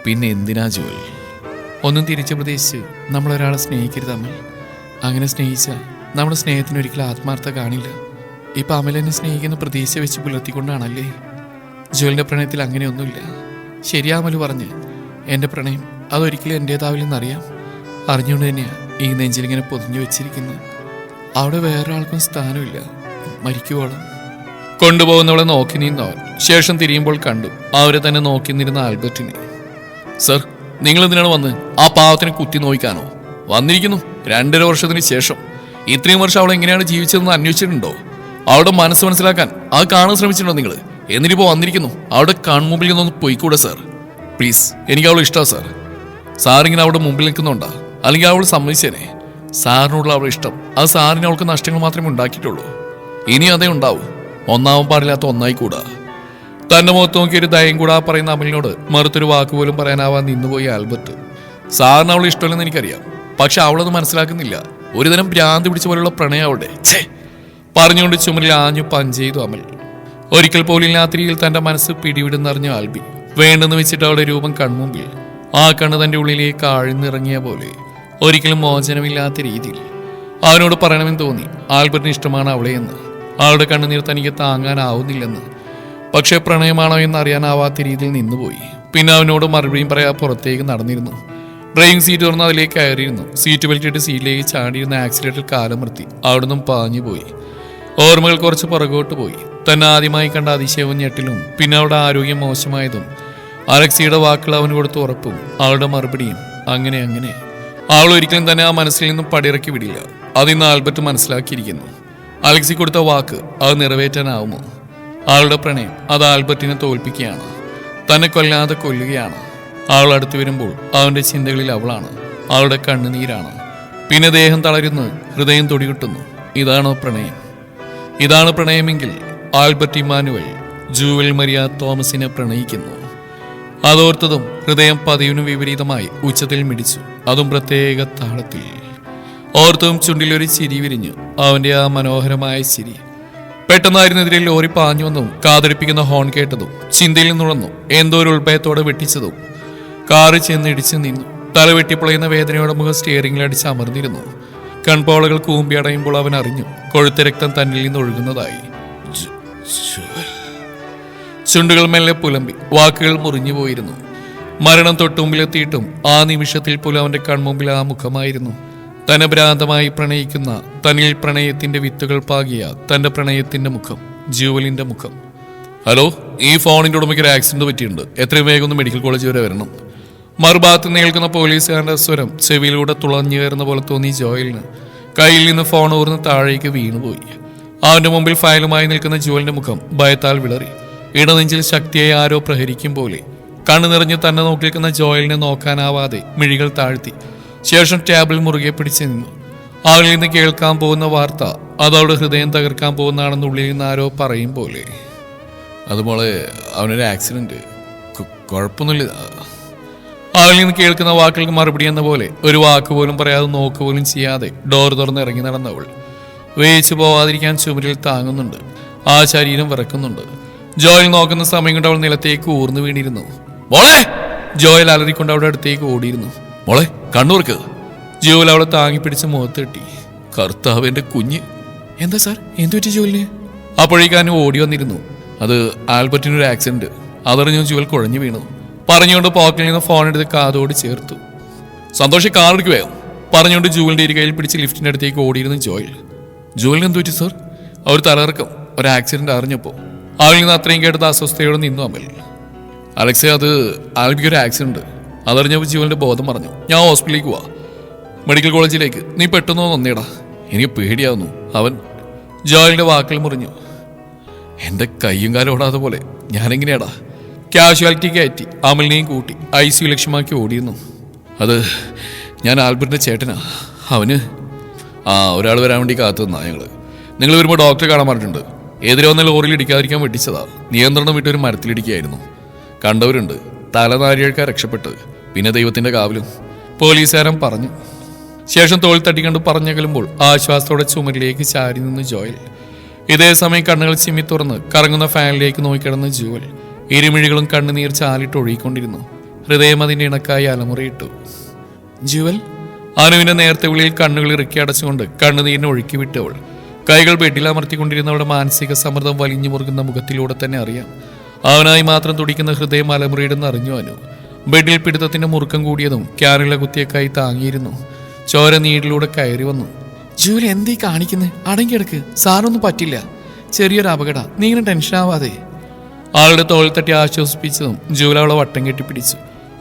[SPEAKER 2] പിന്നെ എന്തിനാ ജുവൽ?
[SPEAKER 1] ഒന്നും തിരിച്ചു പ്രതീക്ഷിച്ച് നമ്മളൊരാളെ സ്നേഹിക്കരുത് അമൽ. അങ്ങനെ സ്നേഹിച്ചാൽ നമ്മുടെ സ്നേഹത്തിന് ഒരിക്കലും ആത്മാർത്ഥത കാണില്ല. ഇപ്പം അമൽ എന്നെ സ്നേഹിക്കുന്ന പ്രതീക്ഷ വെച്ച് പുലർത്തിക്കൊണ്ടാണല്ലേ. ജുവലിൻ്റെ പ്രണയത്തിൽ അങ്ങനെയൊന്നുമില്ല. ശരിയാ അമൽ പറഞ്ഞ്. എൻ്റെ പ്രണയം അതൊരിക്കലും എൻ്റേതാവില്ലെന്നറിയാം. അറിഞ്ഞുകൊണ്ട് തന്നെയാണ് ഈ നെഞ്ചിലിങ്ങനെ പൊതിഞ്ഞു വെച്ചിരിക്കുന്നത്. അവിടെ വേറൊരാൾക്കും സ്ഥാനമില്ല. മരിക്കുവോളം. കൊണ്ടുപോകുന്നവളെ നോക്കി നിന്നവൻ ശേഷം തിരിയുമ്പോൾ കണ്ടു അവരെ തന്നെ നോക്കി നിന്നിരുന്ന ആൽബർട്ടിനെ.
[SPEAKER 2] സർ, നിങ്ങൾ എന്തിനാണ് വന്ന്? ആ പാവത്തിനെ കുത്തി നോക്കാനോ? വന്നിരിക്കുന്നു 2.5 വർഷത്തിന് ശേഷം. ഇത്രയും വർഷം അവൾ എങ്ങനെയാണ് ജീവിച്ചതെന്ന് അന്വേഷിച്ചിട്ടുണ്ടോ? അവളുടെ മനസ്സ് മനസ്സിലാക്കാൻ അത് കാണാൻ ശ്രമിച്ചിട്ടുണ്ടോ നിങ്ങൾ? എന്നിട്ടിപ്പോൾ വന്നിരിക്കുന്നു. അവളുടെ കൺമുമ്പിൽ നിന്നൊന്ന് പോയിക്കൂടെ സാർ? പ്ലീസ്, എനിക്ക് അവൾ ഇഷ്ടമാണ് സാർ. സാറിങ്ങനെ അവളുടെ മുമ്പിൽ നിൽക്കുന്നുണ്ടാ? അല്ലെങ്കിൽ അവൾ സമ്മതിച്ചേനെ? സാറിനോടുള്ള അവളുടെ ഇഷ്ടം അത് സാറിന് അവൾക്ക് നഷ്ടങ്ങൾ മാത്രമേ ഉണ്ടാക്കിയിട്ടുള്ളൂ. ഇനി അതേ ഉണ്ടാവൂ. ഒന്നാവാൻ പാടില്ലാത്ത ഒന്നായിക്കൂടാ.
[SPEAKER 1] തന്റെ മുഖത്ത് നോക്കി ഒരു ദയം കൂടാ പറയുന്ന അമലിനോട് മറുത്തൊരു വാക്കുപോലും പറയാനാവാൻ നിന്നുപോയി ആൽബർട്ട്.
[SPEAKER 2] സാറിന് അവൾ ഇഷ്ടമല്ലെന്ന് എനിക്കറിയാം, പക്ഷെ അവളത് മനസ്സിലാക്കുന്നില്ല. ഒരുതരം ഭ്രാന്തി പിടിച്ച പോലുള്ള പ്രണയം അവളുടെ.
[SPEAKER 1] പറഞ്ഞുകൊണ്ട് ചുമരിൽ ആഞ്ഞു പഞ്ച് ചെയ്തു അമൽ. ഒരിക്കൽ പോലും ഇല്ലാത്ത രീതിയിൽ തന്റെ മനസ്സ് പിടിവിടുന്നറിഞ്ഞു ആൽബി. വേണ്ടെന്ന് വെച്ചിട്ട് അവളുടെ രൂപം കൺമുമ്പിൽ. ആ കണ്ണ് തന്റെ ഉള്ളിലേക്ക് ആഴ്ന്നിറങ്ങിയ പോലെ ഒരിക്കലും മോചനമില്ലാത്ത രീതിയിൽ. അവനോട് പറയണമെന്ന് തോന്നി ആൽബർട്ടിന് ഇഷ്ടമാണ് അവളെ എന്ന്. അവളുടെ കണ്ണുനീർ തനിക്ക് താങ്ങാനാവുന്നില്ലെന്ന്. പക്ഷെ പ്രണയമാണോ എന്ന് അറിയാനാവാത്ത രീതിയിൽ നിന്നുപോയി. പിന്നെ അവനോട് മറുപടിയും പറയാൻ പുറത്തേക്ക് നടന്നിരുന്നു. ഡ്രൈവിംഗ് സീറ്റ് തുറന്ന് അതിലേക്ക് കയറിയിരുന്നു. സീറ്റ് ബെൽറ്റ് ഇട്ട് സീറ്റിലേക്ക് ചാടിയിരുന്ന ആക്സിലേറ്ററിൽ കാലമർത്തി അവിടുന്ന് പാഞ്ഞു പോയി. ഓർമ്മകൾ കുറച്ച് പുറകോട്ട് പോയി. തന്നെ ആദ്യമായി കണ്ട അതിശയവും ഞെട്ടിലും പിന്നെ അവളുടെ ആരോഗ്യം മോശമായതും അലക്സിയുടെ വാക്കുകൾ അവന് കൊടുത്ത് ഉറപ്പും അവളുടെ മറുപടിയും അങ്ങനെ അങ്ങനെ. അവൾ ഒരിക്കലും തന്നെ ആ മനസ്സിൽ നിന്നും പടിയിറക്കി വിടില്ല. അതിന്ന് ആൽബർട്ട് മനസ്സിലാക്കിയിരിക്കുന്നു. അലക്സി കൊടുത്ത വാക്ക് അത് നിറവേറ്റാനാവുമോ? അവളുടെ പ്രണയം അത് ആൽബർട്ടിനെ തോൽപ്പിക്കുകയാണ്. തന്നെ കൊല്ലാതെ കൊല്ലുകയാണ്. അവൾ അടുത്തു വരുമ്പോൾ അവന്റെ ചിന്തകളിൽ അവളാണ്. അവളുടെ കണ്ണുനീരാണ്. പിന്നെ ദേഹം തളരുന്നു, ഹൃദയം തൊടികിട്ടുന്നു. ഇതാണോ പ്രണയം? ഇതാണ് പ്രണയമെങ്കിൽ ആൽബർട്ട് ഇമ്മാനുവൽ ജൂവൽ മരിയ തോമസിനെ പ്രണയിക്കുന്നു. അതോർത്തതും ഹൃദയം പതിവിനു വിപരീതമായി ഉച്ചത്തിൽ മിടിച്ചു. അതും പ്രത്യേക താളത്തിൽ. ഓർത്തതും ചുണ്ടിലൊരു ചിരി വിരിഞ്ഞു. അവന്റെ ആ മനോഹരമായ ചിരി. പെട്ടെന്നായിരുന്നെതിരെ ലോറി പാഞ്ഞു വന്നതും കാതടിപ്പിക്കുന്ന ഹോൺ കേട്ടതും ചിന്തയിൽ നിന്നുണർന്നു. എന്തോ ഒരു ഉൾഭയത്തോടെ വെട്ടിച്ചതും കാറ് ചെന്നിടിച്ചു നിന്നു. തലവെട്ടിപ്പൊളയുന്ന വേദനയോടെ മുഖം സ്റ്റിയറിംഗിലടിച്ച് അമർന്നിരുന്നു. കൺപോളകൾ കൂമ്പി അടയുമ്പോൾ അവൻ അറിഞ്ഞു കൊഴുത്ത രക്തം തന്നിൽ നിന്ന് ഒഴുകുന്നതായി. ചുണ്ടുകൾ മെല്ലെ പുലമ്പി. വാക്കുകൾ മുറിഞ്ഞു പോയിരുന്നു. മരണം തൊട്ടുമുമ്പിലെത്തിയിട്ടും ആ നിമിഷത്തിൽ പോലും അവന്റെ കൺമുമ്പിൽ ആ മുഖമായിരുന്നു. തന്നെ ഭ്രാന്തമായി പ്രണയിക്കുന്ന, തന്നിൽ പ്രണയത്തിന്റെ വിത്തുകൾ പാകിയ തന്റെ പ്രണയത്തിന്റെ മുഖം, ജൂവലിന്റെ മുഖം. ഹലോ, ഈ ഫോണിന്റെ ഉടമയ്ക്ക് ഒരു ആക്സിഡന്റ് പറ്റിയിട്ടുണ്ട്. എത്രയും വേഗം ഒന്ന് മെഡിക്കൽ കോളേജ് വരെ വരണം. മറുഭാഗത്ത് നിൽക്കുന്ന പോലീസുകാരന്റെ സ്വരം ചെവിയിലൂടെ തുളഞ്ഞു കയറുന്ന പോലെ തോന്നി ജോയലിന്. കയ്യിൽ നിന്ന് ഫോൺ ഊർന്ന് താഴേക്ക് വീണുപോയി. അവന്റെ മുമ്പിൽ ഫയലുമായി നിൽക്കുന്ന ജോയലിന്റെ മുഖം ഭയത്താൽ വിളറി. ഇടനെഞ്ചിൽ ശക്തിയായി ആരോ പ്രഹരിക്കും പോലെ. കണ്ണു നിറഞ്ഞ് തന്നെ നോക്കി നിൽക്കുന്ന ജോയലിനെ നോക്കാനാവാതെ മിഴികൾ താഴ്ത്തി. ശേഷം ടേബിൾ മുറുകെ പിടിച്ചു നിന്നു. അവളിൽ നിന്ന് കേൾക്കാൻ പോകുന്ന വാർത്ത അതവളുടെ ഹൃദയം തകർക്കാൻ പോകുന്നതാണെന്ന് ഉള്ളിൽ നിന്ന് ആരോ പറയും പോലെ.
[SPEAKER 2] അതുപോലെ അവനൊരു ആക്സിഡന്റ്, കുഴപ്പമൊന്നുമില്ല.
[SPEAKER 1] അവളിൽ നിന്ന് കേൾക്കുന്ന വാക്കുകൾക്ക് മറുപടി എന്ന പോലെ ഒരു വാക്ക് പോലും പറയാതെ നോക്ക് പോലും ചെയ്യാതെ ഡോർ തുറന്ന് ഇറങ്ങി നടന്നവൾ. വേയിച്ചു പോവാതിരിക്കാൻ ചുമരിൽ താങ്ങുന്നുണ്ട്. ആ ശരീരം വിറക്കുന്നുണ്ട്. ജോയൽ നോക്കുന്ന സമയം കൊണ്ട് അവൾ നിലത്തേക്ക് ഊർന്നു വീണിരുന്നു. മോളെ! ജോയൽ അലറിക്കൊണ്ട് അവളുടെ അടുത്തേക്ക് ഓടിയിരുന്നു.
[SPEAKER 2] മോളെ കണ്ണൂർക്ക്.
[SPEAKER 1] ജോയൽ അവളെ താങ്ങിപ്പിടിച്ച് മുഖത്ത് കെട്ടി.
[SPEAKER 2] കർത്താവിന്റെ കുഞ്ഞ്.
[SPEAKER 1] എന്താ സാർ, എന്തു പറ്റി ജോലിന്? അപ്പോഴേക്കാനും ഓടി വന്നിരുന്നു. അത് ആൽബർട്ടിനൊരു ആക്സിഡന്റ്. അതറിഞ്ഞു ജുവൽ കുഴഞ്ഞു വീണു. പറഞ്ഞുകൊണ്ട് പോക്കറ്റിൽ നിന്ന് ഫോൺ എടുത്ത് കാതോട് ചേർത്തു. സന്തോഷ് കാർ എടുക്കുകയോ പറഞ്ഞുകൊണ്ട് ജൂവലിന്റെ ഇരു കയ്യിൽ പിടിച്ച് ലിഫ്റ്റിന്റെ അടുത്തേക്ക് ഓടിയിരുന്നു ജോയൽ. ജോയലിന് എന്തു പറ്റി സാർ? അവർ തലകറക്കം, ഒരു ആക്സിഡന്റ് അറിഞ്ഞപ്പോ. അവളിൽ നിന്ന് അത്രയും കേട്ടത് അസ്വസ്ഥയോടെ നിന്നു അമൽ. അലക്സെ, അത് ആൽബിക്കൊരു ആക്സിഡന്റ്. അതറിഞ്ഞപ്പോൾ ജുവലിന്റെ ബോധം പറഞ്ഞു. ഞാൻ ഹോസ്പിറ്റലിലേക്ക് പോവാ, മെഡിക്കൽ കോളേജിലേക്ക്. നീ പെട്ടെന്ന് വന്നേടാ, എനിക്ക് പേടിയാവുന്നു. അവൻ ജോയലിന്റെ വാക്കുകൾ മുറിഞ്ഞു. എന്റെ കയ്യും കാലം ഓടാതെ പോലെ ഞാനെങ്ങനെയാടാ? കാഷ്വാലിറ്റി കയറ്റി അമലിനെയും കൂട്ടി ICU ലക്ഷ്യമാക്കി ഓടിയിരുന്നു. അത് ഞാൻ ആൽബർട്ടിന്റെ ചേട്ടനാ. അവന് ഒരാൾ വരാൻ വേണ്ടി കാത്തു നിന്നാ ഞങ്ങള്. നിങ്ങൾ വരുമ്പോൾ ഡോക്ടറെ കാണാൻ പറഞ്ഞിട്ടുണ്ട്. എതിരെ വന്ന ലോറിയിൽ ഇടിക്കാതിരിക്കാൻ വെട്ടിച്ചതാ. നിയന്ത്രണം വിട്ടൊരു മരത്തിലിടിക്കുകയായിരുന്നു. കണ്ടവരുണ്ട്. തലനാരിഴക്കാൻ രക്ഷപ്പെട്ടത്. പിന്നെ ദൈവത്തിന്റെ കാവലും, പോലീസുകാരൻ പറഞ്ഞു. ശേഷം തോൾ തട്ടിക്കണ്ട് പറഞ്ഞകലുമ്പോൾ ആശ്വാസത്തോടെ ചുമരിലേക്ക് ചാരി നിന്ന് ജോയൽ. ഇതേ സമയം കണ്ണുകൾ ചിമ്മി തുറന്ന് കറങ്ങുന്ന ഫാനിലേക്ക് നോക്കിക്കിടന്ന് ജുവൽ. ഇരുമിഴികളും കണ്ണുനീർ ചാലിട്ട് ഒഴുകിക്കൊണ്ടിരുന്നു. ഹൃദയം അതിന്റെ ഇണക്കായി അലമുറയിട്ടു. ജുവൽ! അനുവിന്റെ നേരത്തെ വിളിയിൽ കണ്ണുകൾ ഇറുക്കി അടച്ചുകൊണ്ട് കണ്ണുനീരിനെ ഒഴുക്കി വിട്ടവൾ. കൈകൾ ബെഡിൽ അമർത്തിക്കൊണ്ടിരുന്നവളുടെ മാനസിക സമ്മർദ്ദം വലിഞ്ഞു മുറുകുന്ന മുഖത്തിലൂടെ തന്നെ അറിയാം. അവനായി മാത്രം തുടിക്കുന്ന ഹൃദയം അലമുറയിടുന്ന് അറിഞ്ഞു അനു. ബെഡിൽ പിടുത്തത്തിന്റെ മുറുക്കം കൂടിയതും ക്യാനിലെ കുത്തിയേക്കായി താങ്ങിയിരുന്നു. ചോര നീടിലൂടെ കയറി വന്നു. ജൂലി എന്തീ കാണിക്കുന്നത്? അടങ്ങിയെടുക്ക്, സാറൊന്നും പറ്റില്ല. ചെറിയൊരു അപകട, നീ ഇങ്ങനെ ടെൻഷൻ ആവാതെ. ആളുടെ തോൾ തട്ടി ആശ്വസിപ്പിച്ചതും ജൂല അവളെ വട്ടം കെട്ടിപ്പിടിച്ചു.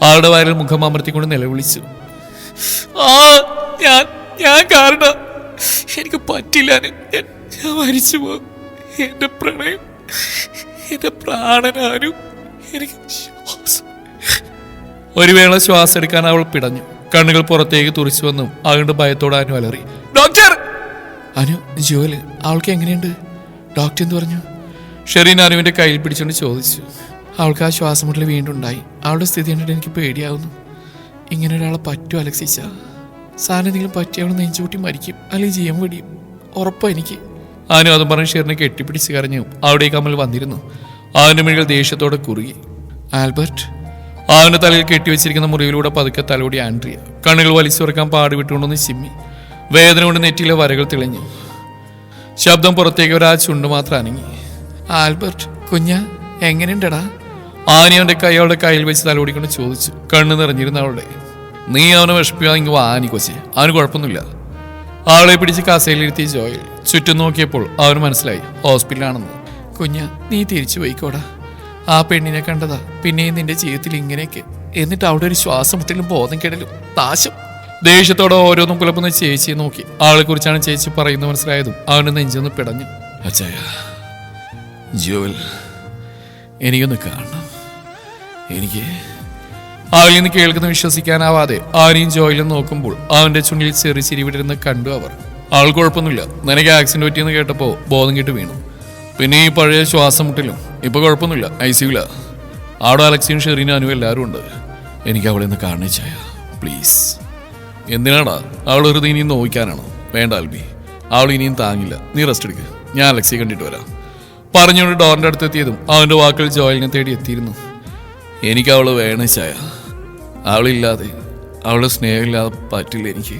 [SPEAKER 1] ആളുടെ വയറിൽ മുഖം അമർത്തിക്കൊണ്ട് നിലവിളിച്ചു. ഞാൻ കാരണം എനിക്ക് പറ്റില്ല. ഞാൻ മരിച്ചു പോകും. എന്റെ പ്രണയം, എന്റെ പ്രാണനാനും എനിക്ക് ഒരു വേള ശ്വാസം എടുക്കാൻ അവൾ പിടഞ്ഞു. കണ്ണുകൾ പുറത്തേക്ക് തുറിച്ചു വന്നും അവളുടെ ഭയത്തോടെ അനു അലറി. ഡോക്ടർ! അനു, ജോല് അവൾക്ക് എങ്ങനെയുണ്ട്? ഡോക്ടർ എന്ത് പറഞ്ഞു? ഷെറീൻ അനുവിന്റെ കയ്യിൽ പിടിച്ചുകൊണ്ട് ചോദിച്ചു. അവൾക്ക് ആ ശ്വാസം മുട്ടൽ വീണ്ടും ഉണ്ടായി. അവളുടെ സ്ഥിതി കണ്ടിട്ട് എനിക്ക് പേടിയാവുന്നു. ഇങ്ങനെ ഒരാളെ പറ്റും അലക്സിച്ച? സാറിനെന്തെങ്കിലും പറ്റി അവൾ നെഞ്ചുകൂട്ടി മരിക്കും, അല്ലെങ്കിൽ ജീവൻ വെടിയും, ഉറപ്പാ എനിക്ക്. അനു അതും പറഞ്ഞ് ഷെറിനെ കെട്ടിപ്പിടിച്ച് കരഞ്ഞു. അവിടേക്ക് അമൽ വന്നിരുന്നു. അവന്റെ മിഴികൾ ദേഷ്യത്തോടെ കുറുകി. ആൽബർട്ട്! അവന്റെ തലയിൽ കെട്ടിവെച്ചിരിക്കുന്ന മുറിവിലൂടെ പതുക്കെ തലോടി ആൻഡ്രിയ. കണ്ണുകൾ വലിച്ചുറക്കാൻ പാടുവിട്ടുകൊണ്ടൊന്ന് ചിമ്മി. വേദന കൊണ്ട് നെറ്റിയിലെ വരകൾ തെളിഞ്ഞു. ശബ്ദം പുറത്തേക്ക് ഒരാ ചുണ്ട് മാത്രം അനങ്ങി. ആൽബർട്ട് കുഞ്ഞ, എങ്ങനെയുണ്ടടാ? ആനി അവന്റെ കൈ അവളുടെ കയ്യിൽ വെച്ച് തലോടിക്കൊണ്ട് ചോദിച്ചു. കണ്ണ് നിറഞ്ഞിരുന്ന അവളുടെ. നീ അവനെ വിഷമിക്കാതെങ്കിൽ ആനി കൊച്ചെ, അവന് കുഴപ്പമൊന്നുമില്ല. അവളെ പിടിച്ച് കസേലിരുത്തി ജോയൽ. ചുറ്റും നോക്കിയപ്പോൾ അവന് മനസ്സിലായി ഹോസ്പിറ്റലാണെന്ന്. കുഞ്ഞ, നീ തിരിച്ചു പോയിക്കോടാ. ആ പെണ്ണിനെ കണ്ടതാ, പിന്നെയും നിന്റെ ജീവിതത്തിൽ ഇങ്ങനെയൊക്കെ. എന്നിട്ട് അവിടെ ഒരു ശ്വാസം മുട്ടലും ബോധം കെടലും നാശം. ദേഷ്യത്തോടെ ഓരോന്നും കുലപ്പുന്ന ചേച്ചിയെ നോക്കി. ആളെ കുറിച്ചാണ് ചേച്ചി പറയുന്നത് മനസ്സിലായതും അവന് നെഞ്ചൊന്ന് പിടഞ്ഞു. അച്ഛായ, ജോൽ, എനിക്കൊന്ന് കാണണം. എനിക്ക് അവളിൽ നിന്ന് കേൾക്കുന്ന വിശ്വസിക്കാനാവാതെ ആരെയും ജോയിലും നോക്കുമ്പോൾ അവന്റെ ചുണ്ടിൽ ചെറിയ ചിരി വിടരുന്ന കണ്ടു അവർ. ആൾ കുഴപ്പമൊന്നുമില്ല. നിനക്ക് ആക്സിഡന്റ് പറ്റിയെന്ന് കേട്ടപ്പോ ബോധം കെട്ട് വീണു. പിന്നെ ഈ പഴയ ശ്വാസം മുട്ടലും. ഇപ്പൊ കുഴപ്പമൊന്നുമില്ല, ICUല. അവിടെ അലക്സിയും ഷെറീനും അനുവും എല്ലാവരും ഉണ്ട്. എനിക്ക് അവളെ ഒന്ന് കാണിച്ചായ പ്ലീസ്. എന്തിനാടാ? അവൾ വെറുതെ ഇനിയും നോക്കാനാണോ? വേണ്ട ആൽബി, അവൾ ഇനിയും താങ്ങില്ല. നീ റെസ്റ്റ് എടുക്കുക, ഞാൻ അലക്സിയെ കണ്ടിട്ട് വരാം. പറഞ്ഞുകൊണ്ട് ഡോറിന്റെ അടുത്തെത്തിയതും അവന്റെ വാക്കുകൾ ജോയലിനെ തേടി എത്തിയിരുന്നു. എനിക്ക് അവള് വേണ ചായ. അവളില്ലാതെ, അവളുടെ സ്നേഹമില്ലാതെ പറ്റില്ല എനിക്ക്.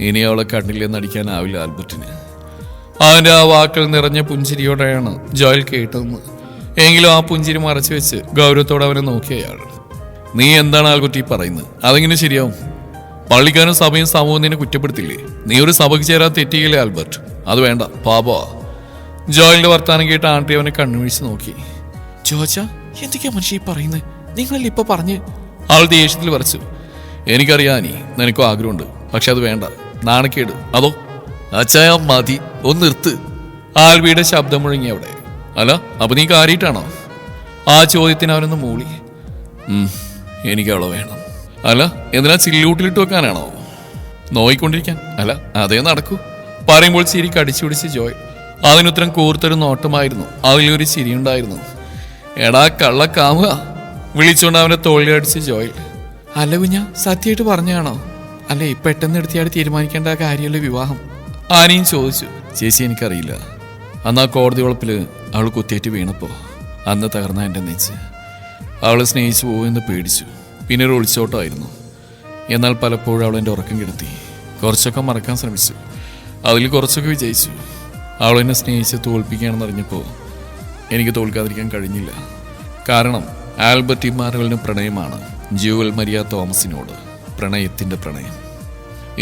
[SPEAKER 1] ഇനി അവളെ കണ്ടില്ലെന്ന് അടിക്കാനാവില്ല ആൽബർട്ടിന്. അവന്റെ ആ വാക്കുകൾ നിറഞ്ഞ പുഞ്ചിരിയോടെയാണ് ജോയൽ കേട്ടതെന്ന്. എങ്കിലും ആ പുഞ്ചിരി മറച്ചു വെച്ച് ഗൗരവത്തോടെ അവനെ നോക്കിയയാൾ. നീ എന്താണ് ആൽബർട്ട് ഈ പറയുന്നത്? അതെങ്ങനെ ശരിയാവും? പള്ളിക്കാരും സഭയും സമൂഹം നിന്നെ കുറ്റപ്പെടുത്തില്ലേ? നീ ഒരു സഭയ്ക്ക് ചേരാൻ തെറ്റിയില്ലേ ആൽബർട്ട്? അത് വേണ്ട, പാപോ. ജോയലിന്റെ വർത്താനം കേട്ട് ആൻഡ്രി അവനെ കണ്ണുവീഴ്ച നോക്കി. ജോജ, എന്തൊക്കെയാ മനുഷ്യ ഈ പറയുന്നത്? നിങ്ങളല്ലേ ഇപ്പൊ പറഞ്ഞ്? അവൾ ദേഷ്യത്തിൽ വരച്ചു. എനിക്കറിയാം നീ, നിനക്കും ആഗ്രഹമുണ്ട്. പക്ഷെ അത് വേണ്ട, നാണക്കേട്. അതോ? അച്ചായ മതി, ഒന്ന് നിർത്ത്. ആൽബിയുടെ ശബ്ദം മുഴങ്ങി അവിടെ. അല്ല, അപ്പൊ നീ കാര്യമായിട്ടാണോ? ആ ചോദ്യത്തിന് അവനൊന്ന് മൂളി. എനിക്ക് അവളെ വേണം. അല്ല, എന്തിനാ ചില്ലൂട്ടിലിട്ട് വെക്കാനാണോ? നോയിക്കൊണ്ടിരിക്കാൻ? അല്ല, അതേ നടക്കൂ. പറയുമ്പോൾ ചിരി കടിച്ചു പിടിച്ച് ജോയ്. അതിനുത്തരം കൂർത്തൊരു നോട്ടമായിരുന്നു. അതിലൊരു ചിരിയുണ്ടായിരുന്നു. എടാ കള്ളക്കാമുക, വിളിച്ചുകൊണ്ട് അവന്റെ തോളിലടിച്ച് ജോയ്. അല്ല കുഞ്ഞ, സത്യമായിട്ട് പറഞ്ഞാണോ? അല്ലേ പെട്ടെന്ന് എടുത്തിയാൽ തീരുമാനിക്കേണ്ട കാര്യമല്ലേ വിവാഹം? ആനയും ചോദിച്ചു. ചേച്ചി എനിക്കറിയില്ല. അന്ന് ആ കോടതി വളപ്പിൽ അവൾ കുത്തിയേറ്റ് വീണപ്പോൾ അന്ന് തകർന്ന എൻ്റെ നെഞ്ച്. അവളെ സ്നേഹിച്ചു പോകുമെന്ന് പേടിച്ചു. പിന്നെ ഒരു ഒളിച്ചോട്ടമായിരുന്നു. എന്നാൽ പലപ്പോഴും അവൾ എൻ്റെ ഉറക്കം കെടുത്തി. കുറച്ചൊക്കെ മറക്കാൻ ശ്രമിച്ചു. അതിൽ കുറച്ചൊക്കെ വിജയിച്ചു. അവൾ എന്നെ സ്നേഹിച്ച് തോൽപ്പിക്കുകയാണെന്ന് അറിഞ്ഞപ്പോൾ എനിക്ക് തോൽക്കാതിരിക്കാൻ കഴിഞ്ഞില്ല. കാരണം ആൽബർട്ട് ഇമ്മാനുവലിന് പ്രണയമാണ് ജ്യൂവൽ മരിയ തോമസിനോട്. പ്രണയത്തിൻ്റെ പ്രണയം.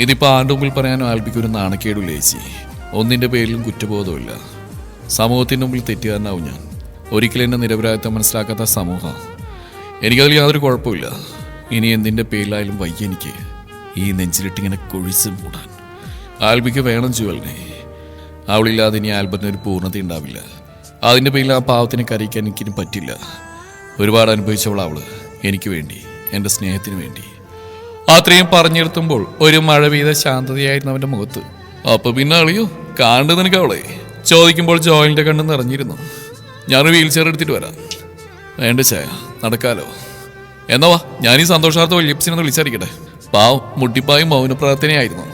[SPEAKER 1] ഇതിപ്പോൾ ആരുടെ മുമ്പിൽ പറയാനോ ആൽബിക്കൊരു നാണക്കേടില്ല ചേച്ചി. ഒന്നിൻ്റെ പേരിലും കുറ്റബോധമില്ല. സമൂഹത്തിൻ്റെ മുമ്പിൽ തെറ്റുകാരനാവും ഞാൻ. ഒരിക്കലും എൻ്റെ നിരപരാധിത്വം മനസ്സിലാക്കാത്ത സമൂഹം. എനിക്കതിൽ യാതൊരു കുഴപ്പമില്ല. ഇനി എന്തിൻ്റെ പേരിലായാലും വയ്യ എനിക്ക് ഈ നെഞ്ചിലിട്ടിങ്ങനെ കൊഴിച്ച് മൂടാൻ. ആൽബിക്ക് വേണം ജ്വലിനെ. അവളില്ലാതെ ഇനി ആൽബർട്ടിനൊരു പൂർണ്ണത ഉണ്ടാവില്ല. അതിൻ്റെ പേരിൽ ആ പാവത്തിനെ കരയിക്കാൻ എനിക്കിനി പറ്റില്ല. ഒരുപാട് അനുഭവിച്ചവൾ അവള് എനിക്ക് വേണ്ടി, എൻ്റെ സ്നേഹത്തിന് വേണ്ടി. അത്രയും പറഞ്ഞെടുത്തുമ്പോൾ ഒരു മഴ പെയ്ത ശാന്തതയായിരുന്നു അവൻ്റെ മുഖത്ത്. അപ്പൊ പിന്നെ അളിയോ കാണു നിനക്ക് അവളെ ചോദിക്കുമ്പോൾ ജോയലിൻ്റെ കണ്ണ് നിറഞ്ഞിരുന്നു. ഞാനൊരു വീൽ ചെയർ എടുത്തിട്ട് വരാം. വേണ്ട ചായ, നടക്കാലോ. എന്നാ വാ, ഞാൻ ഈ സന്തോഷാർത്ഥം വല്യപ്പസിനൊന്ന് വിളിച്ചറിയിക്കട്ടെ. പാവം മുട്ടിപ്പായും മൗനപ്രാർത്ഥനയായിരുന്നു.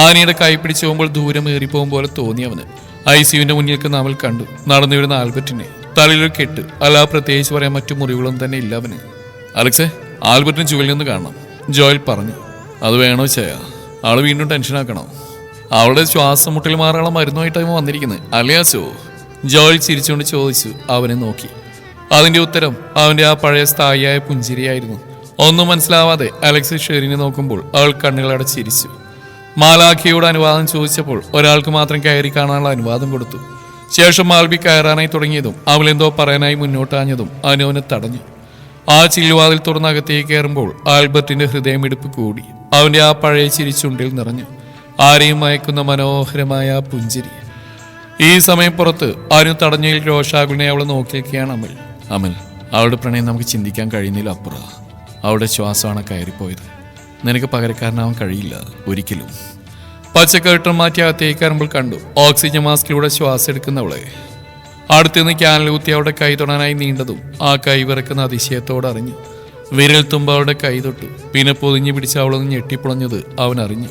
[SPEAKER 1] ആനയുടെ കൈ പിടിച്ചു പോകുമ്പോൾ ദൂരം ഏറിപ്പോകും പോലെ തോന്നി അവന്. ICUവിന്റെ മുന്നിൽ അവൾ കണ്ടു നടന്നു വരുന്ന ആൽബർട്ടിനെ. തലയിലൊരു കെട്ട്, അല്ലാതെ പ്രത്യേകിച്ച് പറയാൻ മറ്റു മുറികളൊന്നും തന്നെ ഇല്ല അവന്. അലക്സേ, ആൽബർട്ടിന് ജോലിയിൽ നിന്ന് കാണണം, ജോയൽ പറഞ്ഞു. അത് വേണോ ചായ? ആള് വീണ്ടും ടെൻഷനാക്കണോ? അവളുടെ ശ്വാസം മുട്ടൽ മാറാനുള്ള മരുന്നുമായിട്ടാണ് വന്നിരിക്കുന്നത് അല്ലയാസോ? ജോയൽ ചിരിച്ചുകൊണ്ട് ചോദിച്ചു അവനെ നോക്കി. അതിന്റെ ഉത്തരം അവന്റെ ആ പഴയ സ്ഥായിയായ പുഞ്ചിരിയായിരുന്നു. ഒന്നും മനസ്സിലാവാതെ അലക്സ് ഷെറിനെ നോക്കുമ്പോൾ അവൾ കണ്ണുകളട ചിരിച്ചു. മാലാഖിയോട് അനുവാദം ചോദിച്ചപ്പോൾ ഒരാൾക്ക് മാത്രം കയറി കാണാനുള്ള അനുവാദം കൊടുത്തു. ശേഷം മാൽബി കയറാനായി തുടങ്ങിയതും അവളെന്തോ പറയാനായി മുന്നോട്ടാഞ്ഞതും അനുവിനെ തടഞ്ഞു. ആ ചില്ലുവാതിൽ തുറന്ന് അകത്തേക്ക് കയറുമ്പോൾ ആൽബർട്ടിന്റെ ഹൃദയമിടിപ്പ് കൂടി. അവന്റെ ആ പഴയ ചിരി ചുണ്ടിൽ നിറഞ്ഞു. ആരെയും മയക്കുന്ന മനോഹരമായ ആ പുഞ്ചിരി. ഈ സമയം പുറത്ത് അനു തടഞ്ഞയിൽ രോഷാകുലിനെ അവളെ നോക്കിയിരിക്കുകയാണ് അമൽ. അമൽ, അവളുടെ പ്രണയം നമുക്ക് ചിന്തിക്കാൻ കഴിയുന്നില്ല അപ്പുറം. അവളുടെ ശ്വാസമാണ് കയറിപ്പോയത്. നിനക്ക് പകരക്കാരനാവാൻ കഴിയില്ല ഒരിക്കലും. പച്ചക്കറിട്ടം മാറ്റി അകത്തേക്ക് കയറുമ്പോൾ കണ്ടു ഓക്സിജൻ മാസ്കിലൂടെ ശ്വാസം എടുക്കുന്നവളെ. അടുത്തുനിന്ന് ക്യാനിലൂത്തി അവളുടെ കൈ തൊടാനായി നീണ്ടതും ആ കൈ വിറക്കുന്ന അതിശയത്തോടെ അറിഞ്ഞു. വിരൽ തുമ്പ് അവളുടെ കൈ തൊട്ടു. പിന്നെ പൊതിഞ്ഞു പിടിച്ച് അവളൊന്ന് ഞെട്ടിപ്പൊളഞ്ഞത് അവൻ അറിഞ്ഞു.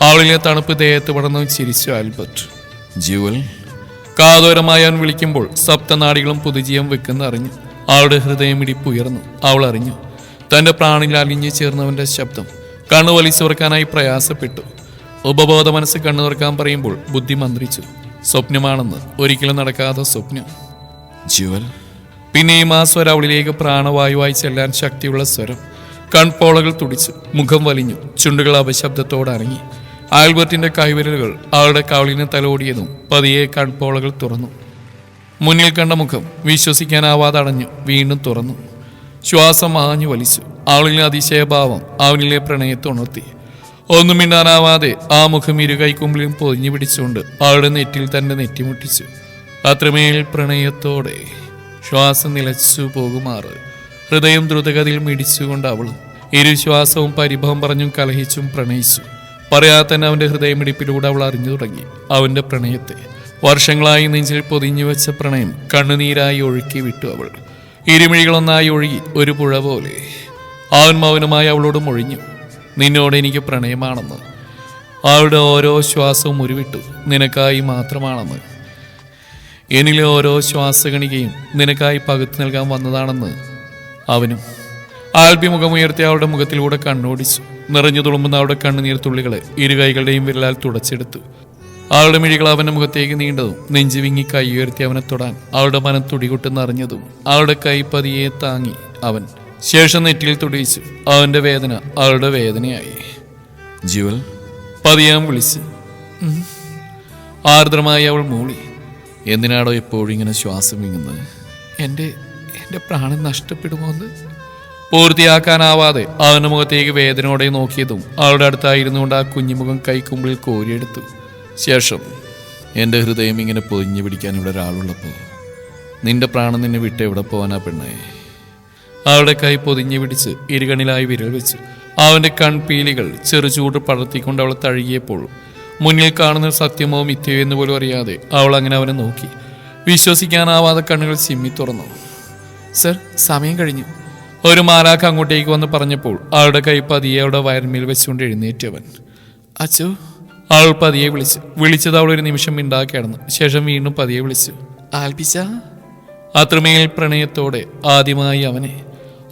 [SPEAKER 1] അവളിലെ തണുപ്പ് ദേഹത്ത് പടർന്നു ചിരിച്ചു ആൽബർട്ട്. ജ്യൂവൽ. കാതോരമായി അവൻ വിളിക്കുമ്പോൾ സപ്തനാടികളും പുതുജീവൻ വെക്കുന്ന അറിഞ്ഞു. അവളുടെ ഹൃദയമിടിപ്പ് ഉയർന്നു. അവൾ അറിഞ്ഞു തന്റെ പ്രാണിൽ അലിഞ്ഞു ചേർന്നവന്റെ ശബ്ദം. കണ്ണു വലിച്ചുറക്കാനായി പ്രയാസപ്പെട്ടു. ഉപബോധ മനസ്സ് കണ്ണു തുറക്കാൻ പറയുമ്പോൾ ബുദ്ധി മന്ത്രിച്ചു. സ്വപ്നമാണെന്ന്, ഒരിക്കലും നടക്കാത്ത സ്വപ്നം. ജ്യുവൽ. പിന്നെയും ആ സ്വരം അവളിലേക്ക് പ്രാണവായുവായി ചെല്ലാൻ ശക്തിയുള്ള സ്വരം. കൺപോളകൾ തുടിച്ചു, മുഖം വലിഞ്ഞു, ചുണ്ടുകൾ അപശബ്ദത്തോടെ അനങ്ങി. ആൽബർട്ടിന്റെ കൈവിരലുകൾ അവളുടെ കവളിന് തലോടിയതും പതിയെ കൺപോളകൾ തുറന്നു. മുന്നിൽ കണ്ട മുഖം വിശ്വസിക്കാനാവാതെ അടഞ്ഞു, വീണ്ടും തുറന്നു. ശ്വാസം ആഞ്ഞു വലിച്ചു. അവളിലെ അതിശയഭാവം അവനിലെ പ്രണയത്തെ ഉണർത്തി. ഒന്നും മിണ്ടാനാവാതെ ആ മുഖം ഇരുകൈക്കുമ്പിലും പൊതിഞ്ഞു പിടിച്ചുകൊണ്ട് അവളുടെ നെറ്റിൽ തന്നെ നെറ്റിമുട്ടിച്ചു. അത്രമേൽ പ്രണയത്തോടെ ശ്വാസം നിലച്ചു പോകുമാറ് ഹൃദയം ദ്രുതഗതിയിൽ മിടിച്ചുകൊണ്ട് അവളും. ഇരുശ്വാസവും പരിഭവം പറഞ്ഞും കലഹിച്ചും പ്രണയിച്ചു. പറയാതെ തന്നെ അവന്റെ ഹൃദയമിടിപ്പിലൂടെ അവൾ അറിഞ്ഞു തുടങ്ങി അവന്റെ പ്രണയത്തെ. വർഷങ്ങളായി നെഞ്ചിൽ പൊതിഞ്ഞു വെച്ച പ്രണയം കണ്ണുനീരായി ഒഴുക്കി വിട്ടു അവൾ. ഇരുമിഴികളൊന്നായി ഒഴുകി ഒരു പുഴ പോലെ. അവൻ മൗനമായി അവളോട് മൊഴിഞ്ഞു, നിന്നോട് എനിക്ക് പ്രണയമാണെന്ന്. അവളുടെ ഓരോ ശ്വാസവും ഉരുവിട്ടു, നിനക്കായി മാത്രമാണെന്ന്. എന്നിലെ ഓരോ ശ്വാസഗണികയും നിനക്കായി പകുത്തു നൽകാൻ വന്നതാണെന്ന് അവനും. ആൽബി മുഖമുയർത്തി അവളുടെ മുഖത്തിലൂടെ കണ്ണോടിച്ചു. നിറഞ്ഞു തുളുമ്പുന്ന അവളുടെ കണ്ണുനീർ തുള്ളികളെ ഇരുകൈകളുടെയും വിരലാൽ തുടച്ചെടുത്തു. അവളുടെ മിഴികൾ അവന്റെ മുഖത്തേക്ക് നീണ്ടതും നെഞ്ചു വിങ്ങി കൈ ഉയർത്തി അവനെ തൊടാൻ അവളുടെ മനം തുടികൊട്ടെന്നറിഞ്ഞതും അവളുടെ കൈ പതിയെ താങ്ങി അവൻ. ശേഷം നെറ്റിയിൽ തുടിയിച്ചു. അവന്റെ വേദന അവളുടെ വേദനയായി. ജ്യുവൽ. പതിയാൻ വിളിച്ച്. ആർദ്രമായി അവൾ മൂളി. എന്തിനാടോ എപ്പോഴും ഇങ്ങനെ ശ്വാസം വിങ്ങുന്നത്? എൻ്റെ പ്രാണൻ നഷ്ടപ്പെടുമോ എന്ന് പൂർത്തിയാക്കാനാവാതെ അവന്റെ മുഖത്തേക്ക് വേദനയോടെ നോക്കിയതും അവളുടെ അടുത്തായിരുന്നുകൊണ്ട് ആ കുഞ്ഞുമുഖം കൈക്കുമ്പിൽ കോരിയെടുത്തു. ശേഷം, എൻ്റെ ഹൃദയം ഇങ്ങനെ പൊതിഞ്ഞു പിടിക്കാൻ ഇവിടെ ഒരാളുള്ളപ്പോൾ നിന്റെ പ്രാണൻ നിന്നെ വിട്ട് എവിടെ പോകാനാ പെണ്ണേ? അവളുടെ കൈ പൊതിഞ്ഞു പിടിച്ച് ഇരുകണിലായി വിരൽ വെച്ചു. അവന്റെ കൺപീലികൾ ചെറുചൂട് പടർത്തിക്കൊണ്ട് അവളെ തഴുകിയപ്പോൾ മുന്നിൽ കാണുന്ന സത്യമോ മിഥ്യയോ എന്ന് പോലും അറിയാതെ അവൾ അങ്ങനെ അവനെ നോക്കി. വിശ്വസിക്കാനാവാതെ കണ്ണുകൾ ചിമ്മി തുറന്നു. സർ, സമയം കഴിഞ്ഞു. ഒരു മാലാഖ അങ്ങോട്ടേക്ക് വന്ന് പറഞ്ഞപ്പോൾ അവളുടെ കൈ പതിയെ അവളുടെ വയർമേൽ വെച്ചുകൊണ്ട് എഴുന്നേറ്റവൻ. അച്ചോ. അവൾ പതിയെ വിളിച്ചത് അവൾ ഒരു നിമിഷം മിണ്ടാക്കി കിടന്നു. ശേഷം വീണ്ടും പതിയെ വിളിച്ചു, ആൽബിച്ച. അത്രമേൽ പ്രണയത്തോടെ ആദ്യമായി അവനെ.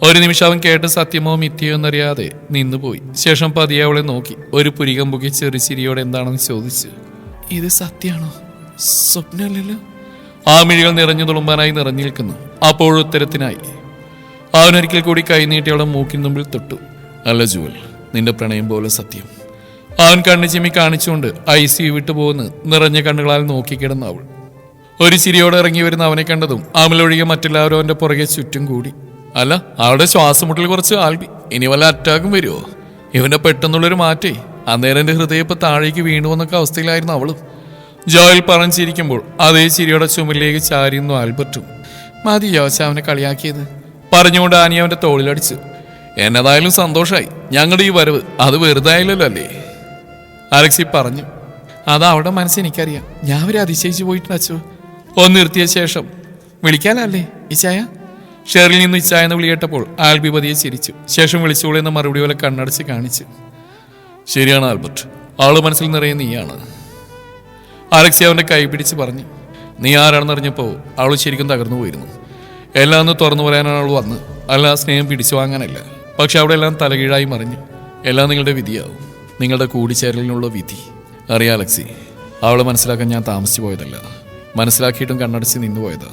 [SPEAKER 1] ഒരു നിമിഷം അവൻ കേട്ട് സത്യമോ മിഥ്യയോ എന്നറിയാതെ നിന്നുപോയി. ശേഷം പതിയെ അവളെ നോക്കി ഒരു പുരികം പൊക്കി ചെറു ചിരിയോടെ എന്താണെന്ന് ചോദിച്ചു. ഇത് സത്യമാണോ? സ്വപ്നമല്ലല്ലോ? ആ മിഴികൾ നിറഞ്ഞു തുളുമ്പാനായി നിറഞ്ഞു നിൽക്കുന്നു. അപ്പോഴുത്തരത്തിനായി അവനൊരിക്കൽ കൂടി കൈനീട്ടി അവളെ മൂക്കിൻ മുമ്പിൽ തൊട്ടു. അല്ല ജുവൽ, നിന്റെ പ്രണയം പോലെ സത്യം. അവൻ കണ്ണു ചിമ്മി കാണിച്ചുകൊണ്ട് ICU വിട്ടു പോകുന്ന നിറഞ്ഞ കണ്ണുകളാൽ നോക്കിക്കിടന്ന അവൾ ഒരു ചിരിയോടെ ഇറങ്ങി വരുന്ന അവനെ കണ്ടതും അമലൊഴികെ മറ്റെല്ലാവരും അവന്റെ പുറകെ ചുറ്റും കൂടി. അല്ല, അവളുടെ ശ്വാസമുട്ടൽ കുറച്ച് ആൽബി. ഇനി വല്ല അറ്റാക്കും വരുമോ? ഇവന്റെ പെട്ടെന്നുള്ളൊരു മാറ്റേ. അന്നേരം എന്റെ ഹൃദയം ഇപ്പൊ താഴേക്ക് വീണു എന്നൊക്കെ അവസ്ഥയിലായിരുന്നു അവളും. ജോയൽ പറഞ്ഞിരിക്കുമ്പോൾ അതേ ചിരിയോടെ ചുമലിലേക്ക് ചാരിയുന്നു ആൽബർട്ടും. മതി യോച്ച അവനെ കളിയാക്കിയത് പറഞ്ഞുകൊണ്ട് ആനി അവന്റെ തോളിലടിച്ചു. എന്നതായാലും സന്തോഷമായി. ഞങ്ങളുടെ ഈ വരവ് അത് വെറുതെ ആയില്ലല്ലോ അല്ലേ? അലക്സി പറഞ്ഞു. അത് അവിടെ മനസ്സെനിക്കറിയാം. ഞാൻ അവരെ അതിശയിച്ചു പോയിട്ടുണ്ട് അച്ചു. ഒന്ന് നിർത്തിയ ശേഷം വിളിക്കാനല്ലേ ഇച്ചായ? ഷെറിൽ നിന്ന് ഇച്ചായ എന്ന് വിളിയേട്ടപ്പോൾ ആൽബി പതിയെ ചിരിച്ചു. ശേഷം വിളിച്ചോളൂ എന്ന മറുപടി പോലെ കണ്ണടച്ച് കാണിച്ചു. ശരിയാണ് ആൽബർട്ട്, അവള് മനസ്സിൽ നിറയെ നീയാണ്. അലക്സി അവന്റെ കൈ പിടിച്ച് പറഞ്ഞു. നീ ആരാണെന്നറിഞ്ഞപ്പോൾ അവൾ ശരിക്കും തകർന്നു പോയിരുന്നു. എല്ലാം ഒന്ന് തുറന്നു പറയാനാണ് അവൾ വന്ന്, അല്ല സ്നേഹം പിടിച്ചു വാങ്ങാനല്ല. പക്ഷെ അവിടെ എല്ലാം തലകീഴായി മറിഞ്ഞു. എല്ലാം നിങ്ങളുടെ വിധിയാവും, നിങ്ങളുടെ കൂടിച്ചേരലിനുള്ള വിധി. അറിയാം അലക്സി, അവളെ മനസ്സിലാക്കാൻ ഞാൻ താമസിച്ചു പോയതല്ല, മനസ്സിലാക്കിയിട്ടും കണ്ണടച്ച് നിന്നുപോയതാ.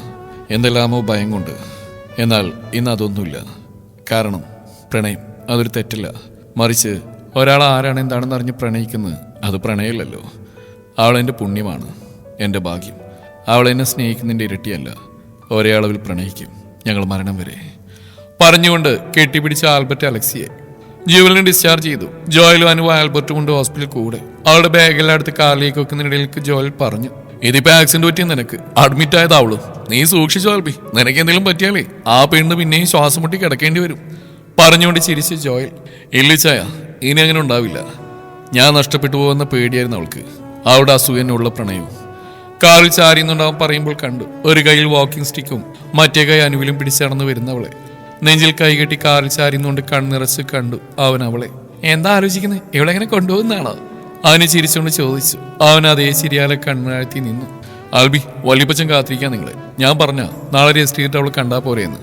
[SPEAKER 1] എന്തെല്ലാമോ ഭയം കൊണ്ട്. എന്നാൽ ഇന്ന് അതൊന്നുമില്ല. കാരണം പ്രണയം അതൊരു തെറ്റല്ല. മറിച്ച് ഒരാൾ ആരാണ് എന്താണെന്ന് അറിഞ്ഞ് പ്രണയിക്കുന്നത് അത് പ്രണയമല്ലല്ലോ. അവളെൻ്റെ പുണ്യമാണ്, എൻ്റെ ഭാഗ്യം. അവളെന്നെ സ്നേഹിക്കുന്നതിൻ്റെ ഇരട്ടിയല്ല. ഒരേ അളവിൽ പ്രണയിക്കും ഞങ്ങൾ മരണം വരെ. പറഞ്ഞുകൊണ്ട് കെട്ടിപ്പിടിച്ച ആൽബർട്ട് അലക്സിയെ ജുവലിനെ ഡിസ്ചാർജ് ചെയ്തു. ജോയലും അനുവും ആൽബർട്ടും കൊണ്ട് ഹോസ്പിറ്റലിൽ കൂടെ. അവളുടെ ബാഗെല്ലാം അടുത്ത് കാറിലേക്ക് വെക്കുന്നതിനിടയിലേക്ക് ജോയൽ പറഞ്ഞു, ഇതിപ്പോ ആക്സിഡന്റ് പറ്റിയ നിനക്ക് അഡ്മിറ്റ് ആയതാവളൂ. നീ സൂക്ഷിച്ചു ആൽബി, നിനക്ക് എന്തെങ്കിലും പറ്റിയാലേ ആ പെണ്ണ് പിന്നെയും ശ്വാസം മുട്ടി കിടക്കേണ്ടി വരും. പറഞ്ഞുകൊണ്ട് ചിരിച്ച് ജോയൽ. ഇല്ലിച്ചായ, ഇനി അങ്ങനെ ഉണ്ടാവില്ല. ഞാൻ നഷ്ടപ്പെട്ടു പോകുന്ന പേടിയായിരുന്നു അവൾക്ക്. അവളുടെ അസൂയനുള്ള പ്രണയവും. കാറിൽ ചാരിയുന്നുണ്ടാവും പറയുമ്പോൾ കണ്ടു ഒരു കയ്യിൽ വാക്കിംഗ് സ്റ്റിക്കും മറ്റേ കൈ അനുവിലും പിടിച്ചടന്ന് വരുന്നവളെ. നെഞ്ചിൽ കൈകെട്ടി കാറിൽ ചാരിന്നുകൊണ്ട് കണ്ണിറച്ച് കണ്ടു അവൻ അവളെ. എന്താ ആലോചിക്കുന്നത്? ഇവളെങ്ങനെ കൊണ്ടുപോകുന്നതാണോ? അവനെ ചിരിച്ചുകൊണ്ട് ചോദിച്ചു. അവൻ അതേ ചിരിയാലെ കണ്ണാഴ്ത്തി നിന്നു. ആൽബി, വല്യപ്പച്ചൻ കാത്തിരിക്കാൻ നിങ്ങളെ. ഞാൻ പറഞ്ഞ നാളെ രജിസ്റ്റർ അവളെ കണ്ടാ പോരെയെന്ന്.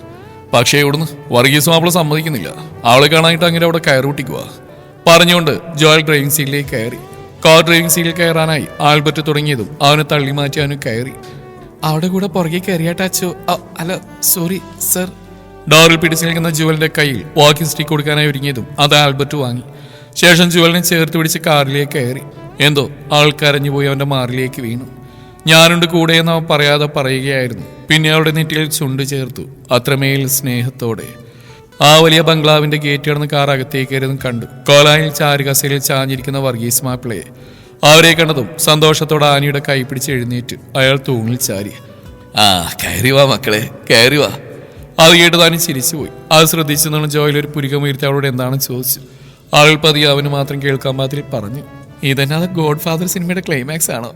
[SPEAKER 1] പക്ഷേ ഇവിടുന്ന് വർഗീസും അവളെ സമ്മതിക്കുന്നില്ല. അവളെ കാണാനായിട്ട് അങ്ങനെ അവിടെ കയറൂട്ടിക്കുക. പറഞ്ഞുകൊണ്ട് ജോയൽ ഡ്രൈവിംഗ് സീറ്റിലേക്ക് കയറി. കാർ ഡ്രൈവിംഗ് സീറ്റിൽ കയറാനായി ആൽബർട്ട് തുടങ്ങിയതും അവനെ തള്ളി മാറ്റി അവന് കയറി. അവിടെ കൂടെ പുറകെ കയറിയാട്ടാച്ചോ? അല്ല സോറി സർ. ഡോറിൽ പിടിച്ചു നിൽക്കുന്ന ജുവലിന്റെ കയ്യിൽ വാക്കിംഗ് സ്റ്റിക്ക് കൊടുക്കാനായി ഒരുങ്ങിയതും അത് ആൽബർട്ട് വാങ്ങി. ശേഷം ജുവലിനെ ചേർത്ത് പിടിച്ച് കാറിലേക്ക് കയറി. എന്തോ ആൾ കരഞ്ഞുപോയി അവന്റെ മാറിലേക്ക് വീണു. ഞാനുണ്ട് കൂടെ എന്ന് അവൻ പറയാതെ പറയുകയായിരുന്നു. പിന്നെ അവളുടെ നെറ്റിയിൽ ചുണ്ട് ചേർത്തു അത്രമേൽ സ്നേഹത്തോടെ. ആ വലിയ ബംഗ്ലാവിന്റെ ഗേറ്റ് കടന്ന് കാർ അകത്തേക്ക് കയറിയതും കണ്ടു കോലായിൽ ചാരുകസയിൽ ചാഞ്ഞിരിക്കുന്ന വർഗീസ് മാപ്പിളയെ. അവരെ കണ്ടതും സന്തോഷത്തോടെ ആനിയുടെ കൈ പിടിച്ച് എഴുന്നേറ്റ് അയാൾ തൂണിൽ ചാരി. ആ കയറി വാ മക്കളെ, കയറി വാ. അത് കേട്ട് താനും ചിരിച്ചുപോയി. അത് ശ്രദ്ധിച്ചെന്നാണ് ജോയിൽ ഒരു പുരികമുയർത്തി അവളോട് എന്താണെന്ന് ചോദിച്ചു. ആൾ പതിയെ അവന് മാത്രം കേൾക്കാൻ മാതിരി പറഞ്ഞു, ഇതെന്നാ ഗോഡ് ഫാദർ സിനിമയുടെ ക്ലൈമാക്സ് ആണോ?